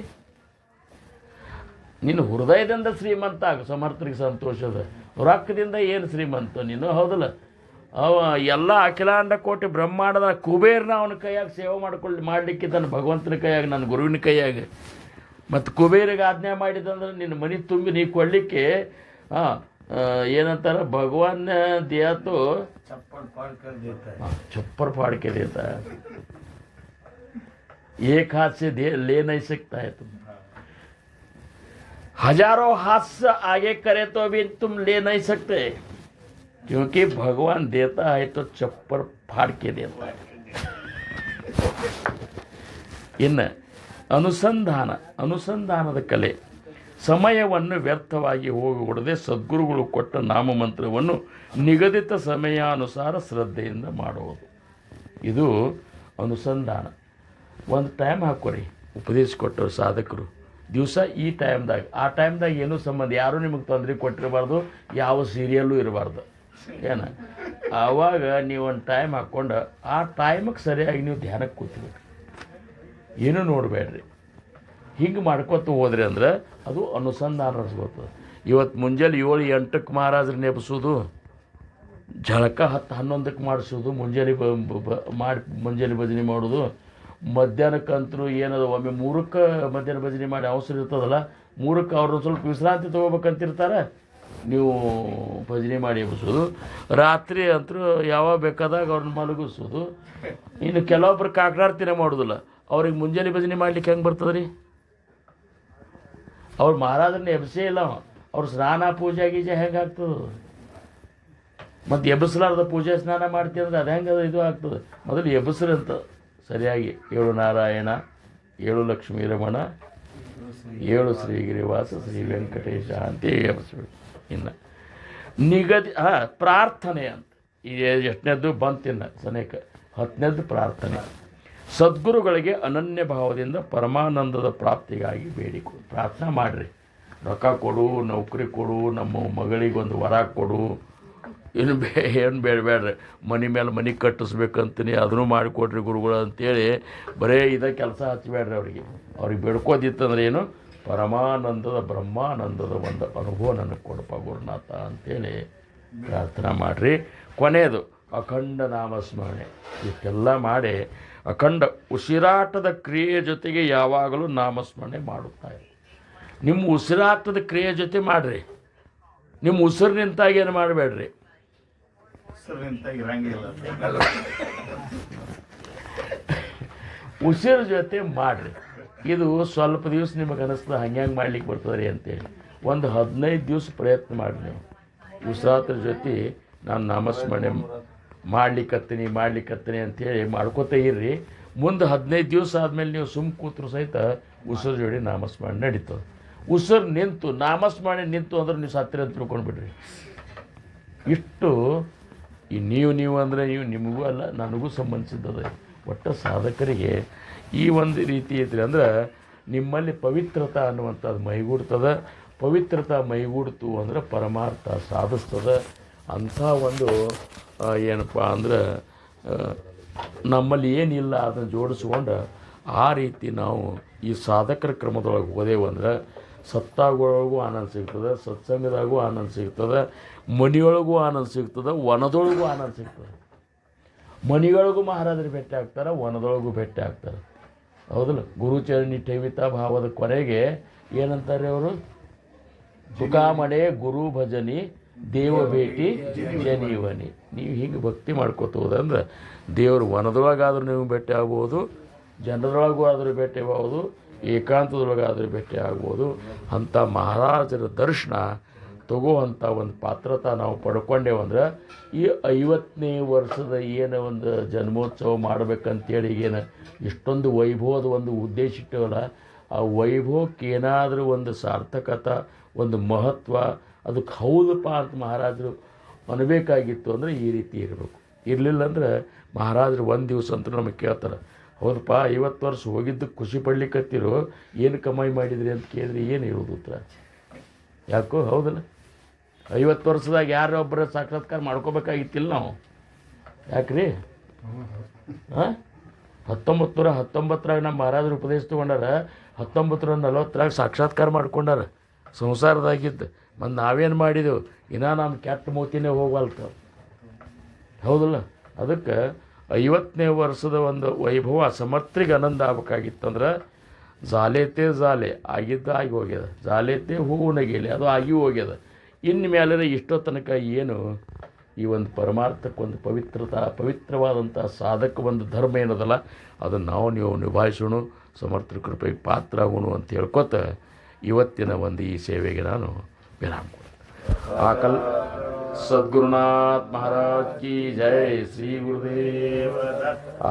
ನಿನ್ನ ಹೃದಯದಿಂದ ಶ್ರೀಮಂತ ಆಗ, ಸಮರ್ಥರಿಗೆ ಸಂತೋಷದ. ರೊಕ್ಕದಿಂದ ಏನು ಶ್ರೀಮಂತ ನೀನು? ಹೌದಲ್ಲ? ಅವ ಎಲ್ಲ ಅಖಿಲಾಂಡ ಕೋಟಿ ಬ್ರಹ್ಮಾಂಡದ ಕುಬೇರನ ಅವನ ಕೈಯಾಗ ಸೇವೆ ಮಾಡಲಿಕ್ಕಿದ್ದಾನೆ, ಭಗವಂತನ ಕೈಯಾಗ, ನನ್ನ ಗುರುವಿನ ಕೈಯಾಗ. ಮತ್ತು ಕುಬೇರಿಗೆ ಆಜ್ಞೆ ಮಾಡಿದಂದ್ರೆ ನಿನ್ನ ಮನೆ ತುಂಬಿ ನೀ ಕೊಡಲಿಕ್ಕೆ ಏನಂತಾರೆ, ಭಗವಾನ್ ದಿಯಾ ತೋ छप्पर फाड़ के देता है, एक हाथ से ले नहीं सकता है तुम, हजारों हाथ से आगे करे तो भी तुम ले नहीं सकते, क्योंकि भगवान देता है तो छप्पर फाड़ के देता है. ಇನ್ನು ಅನುಸಂಧಾನದ ಕಲೆ. ಸಮಯವನ್ನು ವ್ಯರ್ಥವಾಗಿ ಹೋಗಿಬಿಡದೆ ಸದ್ಗುರುಗಳು ಕೊಟ್ಟ ನಾಮಮಂತ್ರವನ್ನು ನಿಗದಿತ ಸಮಯಾನುಸಾರ ಶ್ರದ್ಧೆಯಿಂದ ಮಾಡುವುದು. ಇದು ಅನುಸಂಧಾನ. ಒಂದು ಟೈಮ್ ಹಾಕೋರಿ, ಉಪದೇಶ ಕೊಟ್ಟರು ಸಾಧಕರು ದಿವಸ ಈ ಟೈಮ್ದಾಗ, ಆ ಟೈಮ್ದಾಗ ಏನೂ ಸಂಬಂಧ, ಯಾರೂ ನಿಮಗೆ ತೊಂದರೆ ಕೊಟ್ಟಿರಬಾರ್ದು, ಯಾವ ಸೀರಿಯಲ್ಲೂ ಇರಬಾರ್ದು. ಏನು ಆವಾಗ ನೀವು ಒಂದು ಟೈಮ್ ಹಾಕ್ಕೊಂಡು ಆ ಟೈಮಿಗೆ ಸರಿಯಾಗಿ ನೀವು ಧ್ಯಾನಕ್ಕೆ ಕೂತ್ಬೇಕು, ಏನೂ ನೋಡಬೇಡ್ರಿ. ಹಿಂಗೆ ಮಾಡ್ಕೊತ ಹೋದ್ರಿ ಅಂದ್ರೆ ಅದು ಅನುಸಂಧಾನ ಅನ್ಸ್ಕೊತದೆ. ಇವತ್ತು ಮುಂಜಾನೆ 7-8ಕ್ಕೆ ಮಹಾರಾಜರನ್ನ ಎಬ್ಸೋದು, ಜಳಕ 10-11ಕ್ಕೆ ಮಾಡಿಸೋದು, ಮುಂಜಾನೆ ಭಜನೆ ಮಾಡೋದು. ಮಧ್ಯಾಹ್ನಕ್ಕಂತರೂ ಏನದು ಒಮ್ಮೆ 3ಕ್ಕೆ ಮಧ್ಯಾಹ್ನ ಭಜನೆ ಮಾಡಿ ಅವಸರ ಇರ್ತದಲ್ಲ, 3ಕ್ಕೆ ಅವ್ರು ಸ್ವಲ್ಪ ವಿಶ್ರಾಂತಿ ತೊಗೋಬೇಕಂತಿರ್ತಾರೆ, ನೀವು ಭಜನೆ ಮಾಡಿ ಎಬ್ಸೋದು. ರಾತ್ರಿ ಅಂತರೂ ಯಾವಾಗ ಬೇಕಾದಾಗ ಅವ್ರನ್ನ ಮಲಗಿಸೋದು. ಇನ್ನು ಕೆಲವೊಬ್ರು ಕಾಕಡಾರ್ತಿನೇ ಮಾಡೋದಿಲ್ಲ, ಅವ್ರಿಗೆ ಮುಂಜಾನೆ ಭಜನೆ ಮಾಡ್ಲಿಕ್ಕೆ ಹೆಂಗೆ ಬರ್ತದೆ ರೀ? ಅವ್ರು ಮಹಾರಾಜರನ್ನ ಎಬ್ಸೇ ಇಲ್ಲ, ಅವ್ರು ಸ್ನಾನ ಪೂಜೆ ಗೀಜೆ ಹೆಂಗೆ ಆಗ್ತದೆ? ಮತ್ತು ಎಬ್ಸಲಾರ್ದ ಪೂಜೆ ಸ್ನಾನ ಮಾಡ್ತೀವಿ ಅಂದ್ರೆ ಅದು ಹೆಂಗೆ ಇದು ಆಗ್ತದೆ? ಮೊದಲು ಎಬ್ಸ್ರಂತ ಸರಿಯಾಗಿ 7 ನಾರಾಯಣ, 7 ಲಕ್ಷ್ಮೀ ರಮಣ, 7 ಶ್ರೀಗಿರಿವಾಸ, ಶ್ರೀ ವೆಂಕಟೇಶ ಅಂತ ಎಬ್ಸ್ಬೇಕು. ಇನ್ನು ನಿಗದಿ ಪ್ರಾರ್ಥನೆ ಅಂತ ಈ ಎಷ್ಟನೇದ್ದು ಬಂತಿನ್ನ ಸನೇಕ 10ನೇದ್ದು ಪ್ರಾರ್ಥನೆ. ಸದ್ಗುರುಗಳಿಗೆ ಅನನ್ಯ ಭಾವದಿಂದ ಪರಮಾನಂದದ ಪ್ರಾಪ್ತಿಗಾಗಿ ಬೇಡಿಕೊಡು. ಪ್ರಾರ್ಥನೆ ಮಾಡಿರಿ, ರೊಕ್ಕ ಕೊಡು, ನೌಕರಿ ಕೊಡು, ನಮ್ಮ ಮಗಳಿಗೊಂದು ವರ ಕೊಡು, ಏನು ಏನು ಬೇಡಬೇಡ್ರಿ, ಮನೆ ಮೇಲೆ ಮನೆ ಕಟ್ಟಿಸ್ಬೇಕಂತೀನಿ ಅದನ್ನು ಮಾಡಿಕೊಡ್ರಿ ಗುರುಗಳು ಅಂತೇಳಿ ಬರೇ ಇದೇ ಕೆಲಸ ಹಚ್ಚಬೇಡ್ರಿ ಅವ್ರಿಗೆ ಬೇಡ್ಕೋದಿತ್ತಂದ್ರೆ ಏನು, ಪರಮಾನಂದದ ಬ್ರಹ್ಮಾನಂದದ ಒಂದು ಅನುಭವ ನನಗೆ ಕೊಡಪ್ಪ ಗುರುನಾಥ ಅಂತೇಳಿ ಪ್ರಾರ್ಥನೆ ಮಾಡಿರಿ. ಕೊನೆಯದು ಅಖಂಡ ನಾಮಸ್ಮರಣೆ. ಇಷ್ಟೆಲ್ಲ ಮಾಡಿ ಅಖಂಡ ಉಸಿರಾಟದ ಕ್ರಿಯೆ ಜೊತೆಗೆ ಯಾವಾಗಲೂ ನಾಮಸ್ಮರಣೆ ಮಾಡುತ್ತಾರೆ. ನಿಮ್ಮ ಉಸಿರಾಟದ ಕ್ರಿಯೆ ಜೊತೆ ಮಾಡಿರಿ, ನಿಮ್ಮ ಉಸಿರು ನಿಂತಾಗ ಏನು ಮಾಡಬೇಡ್ರಿ. ಉಸಿರು ಜೊತೆ ಮಾಡಿರಿ. ಇದು ಸ್ವಲ್ಪ ದಿವಸ ನಿಮಗೆ ಅನಿಸ್ತದೆ ಹಂಗ್ಯಾಂಗೆ ಮಾಡ್ಲಿಕ್ಕೆ ಬರ್ತದೆ ಅಂತೇಳಿ ಒಂದು 15 ದಿವಸ ಪ್ರಯತ್ನ ಮಾಡಿ ನೀವು ಉಸಿರಾಟದ ಜೊತೆ ನಾನು ನಾಮಸ್ಮರಣೆ ಮಾಡ್ಲಿಕ್ಕತ್ತೀನಿ ಅಂತೇಳಿ ಮಾಡ್ಕೋತ ಇರ್ರಿ. ಮುಂದೆ 15 ದಿವಸ ಆದಮೇಲೆ ನೀವು ಕೂತ್ರು ಸಹಿತ ಉಸಿರು ಜೋಡಿ ನಾಮಸ್ಮರಣೆ ನಡೀತದೆ. ಉಸಿರು ನಿಂತು ನಾಮಸ್ಮರಣೆ ನಿಂತು ಅಂದ್ರೆ ನೀವು ಸತ್ತಿರ ಅಂತ ತಿಳ್ಕೊಂಡ್ಬಿಡ್ರಿ. ಇಷ್ಟು ಈ ನೀವು ಅಂದರೆ ನೀವು ನಿಮಗೂ ಅಲ್ಲ ನನಗೂ ಸಂಬಂಧಿಸಿದ್ದದ. ಒಟ್ಟು ಸಾಧಕರಿಗೆ ಈ ಒಂದು ರೀತಿ ಐತ್ರಿ. ಅಂದ್ರೆ ನಿಮ್ಮಲ್ಲಿ ಪವಿತ್ರತಾ ಅನ್ನುವಂಥದ್ದು ಮೈಗೂಡ್ತದೆ. ಪವಿತ್ರತಾ ಮೈಗೂಡ್ತು ಅಂದ್ರೆ ಪರಮಾರ್ಥ ಸಾಧಿಸ್ತದೆ. ಅಂಥ ಒಂದು ಏನಪ್ಪ ಅಂದ್ರೆ ನಮ್ಮಲ್ಲಿ ಏನಿಲ್ಲ ಅದನ್ನು ಜೋಡಿಸ್ಕೊಂಡು ಆ ರೀತಿ ನಾವು ಈ ಸಾಧಕರ ಕ್ರಮದೊಳಗೆ ಹೋದೆವು ಅಂದ್ರೆ ಸತ್ತಾಗೊಳಗೂ ಆನಂದ ಸಿಗ್ತದೆ, ಸತ್ಸಂಗದಾಗೂ ಆನಂದ ಸಿಗ್ತದೆ, ಮನೆಯೊಳಗೂ ಆನಂದ ಸಿಗ್ತದೆ, ವನದೊಳಗೂ ಆನಂದ ಸಿಗ್ತದೆ. ಮನೆಯೊಳಗೂ ಮಹಾರಾಜರು ಭೇಟಿ ಆಗ್ತಾರೆ, ವನದೊಳಗೂ ಭೇಟಿ ಆಗ್ತಾರೆ. ಹೌದಲ್ಲ? ಗುರುಚರಣಿ ಠೇವಿತಾ ಭಾವದ ಕೊನೆಗೆ ಏನಂತಾರೆ ಅವರು? ಸುಖಾಮಣೆ ಗುರು ಭಜನಿ ದೇವ ಭೇಟಿ ಜನೀವನಿ. ನೀವು ಹೀಗೆ ಭಕ್ತಿ ಮಾಡ್ಕೋತ ಹೋದಂದ್ರೆ ದೇವರು ವನದೊಳಗಾದ್ರೂ ನೀವು ಭೇಟಿ ಆಗ್ಬೋದು, ಜನರೊಳಗೂ ಆದರೂ ಭೇಟಿ ಆಗ್ಬೋದು, ಏಕಾಂತದೊಳಗಾದರೂ ಭೇಟಿ ಆಗ್ಬೋದು. ಅಂಥ ಮಹಾರಾಜರ ದರ್ಶನ ತಗೋವಂಥ ಒಂದು ಪಾತ್ರತೆ ನಾವು ಪಡ್ಕೊಂಡೇವಂದ್ರೆ ಈ 50ನೇ ವರ್ಷದ ಏನು ಒಂದು ಜನ್ಮೋತ್ಸವ ಮಾಡ್ಬೇಕಂತೇಳಿ ಏನು ಇಷ್ಟೊಂದು ವೈಭವದ ಒಂದು ಉದ್ದೇಶ ಇಟ್ಟವಲ್ಲ, ಆ ವೈಭವಕ್ಕೆ ಏನಾದರೂ ಒಂದು ಸಾರ್ಥಕತೆ, ಒಂದು ಮಹತ್ವ ಅದಕ್ಕೆ ಹೌದಪ್ಪ ಅಂತ ಮಹಾರಾಜರು ಅನ್ಬೇಕಾಗಿತ್ತು ಅಂದರೆ ಈ ರೀತಿ ಇರಬೇಕು. ಇರಲಿಲ್ಲ ಅಂದ್ರೆ ಮಹಾರಾಜರು ಒಂದು ದಿವಸ ಅಂತೂ ನಮಗೆ ಕೇಳ್ತಾರೆ, ಹೌದಪ್ಪ 50 ವರ್ಷ ಹೋಗಿದ್ದಕ್ಕೆ ಖುಷಿ ಪಡ್ಲಿಕ್ಕತ್ತಿರೋ, ಏನು ಕಮಾಯಿ ಮಾಡಿದ್ರಿ ಅಂತ ಕೇಳಿದ್ರೆ ಏನು ಹೇಳೋದು ಉತ್ತರ? ಯಾಕೋ ಹೌದಲ್ಲ? 50 ವರ್ಷದಾಗ ಯಾರೊಬ್ಬರ ಸಾಕ್ಷಾತ್ಕಾರ ಮಾಡ್ಕೋಬೇಕಾಗಿತ್ತಿಲ್ಲ ನಾವು. ಯಾಕ್ರಿ? 1919ರಾಗ ನಮ್ಮ ಮಹಾರಾಜರು ಉಪದೇಶ ತೊಗೊಂಡಾರ, 1940ರಾಗ ಸಾಕ್ಷಾತ್ಕಾರ ಮಾಡ್ಕೊಂಡಾರ ಸಂಸಾರದಾಗಿದ್ದು. ಮತ್ತು ನಾವೇನು ಮಾಡಿದೆವು? ಇನ್ನೂ ನಮ್ಮ ಕೆಟ್ಟ ಮೂತಿನೇ ಹೋಗಲ್ತ. ಹೌದಲ್ಲ? ಅದಕ್ಕೆ 50ನೇ ವರ್ಷದ ಒಂದು ವೈಭವ ಸಮರ್ಥರಿಗೆ ಆನಂದ ಆಗ್ಬೇಕಾಗಿತ್ತಂದ್ರೆ ಜಾಲೇತೆ ಜಾಲೆ ಆಗಿದ್ದು ಆಗಿ ಹೋಗ್ಯದ, ಜಾಲೇತೆ ಹೂವು ನಗೇಲಿ ಅದು ಆಗಿ ಹೋಗ್ಯದ. ಇನ್ನು ಮೇಲೆ ಇಷ್ಟೋ ತನಕ ಏನು ಈ ಒಂದು ಪರಮಾರ್ಥಕ್ಕೊಂದು ಪವಿತ್ರವಾದಂಥ ಸಾಧಕ ಒಂದು ಧರ್ಮ ಏನದಲ್ಲ ಅದನ್ನು ನೀವು ನಿಭಾಯಿಸೋಣ, ಸಮರ್ಥರ ಕೃಪೆಗೆ ಪಾತ್ರ ಆಗೋಣ ಅಂತ ಹೇಳ್ಕೊತ ಇವತ್ತಿನ ಒಂದು ಈ ಸೇವೆಗೆ ನಾನು ವಿರಾಮ ಕೊಡ್ತೀನಿ. सद्गुरुनाथ महाराज की जय. श्री गुरुदेव.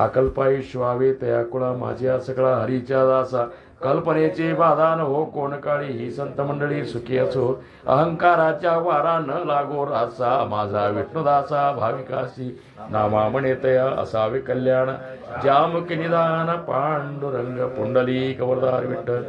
आकल्पाई श्वावे तयाकुळा माझ्या सगळा हरीच्या दासा, कल्पनेचे बाधा न हो कोण काळी, ही संत मंडळी सुखी असो, अहंकाराच्या वारा न लागो रासा, माझा विष्णुदासा भाविकासी नामा म्हणेतया असावे कल्याण, जामुखी निदान पांडुरंग पुंडली कवरदार विठ्ठल.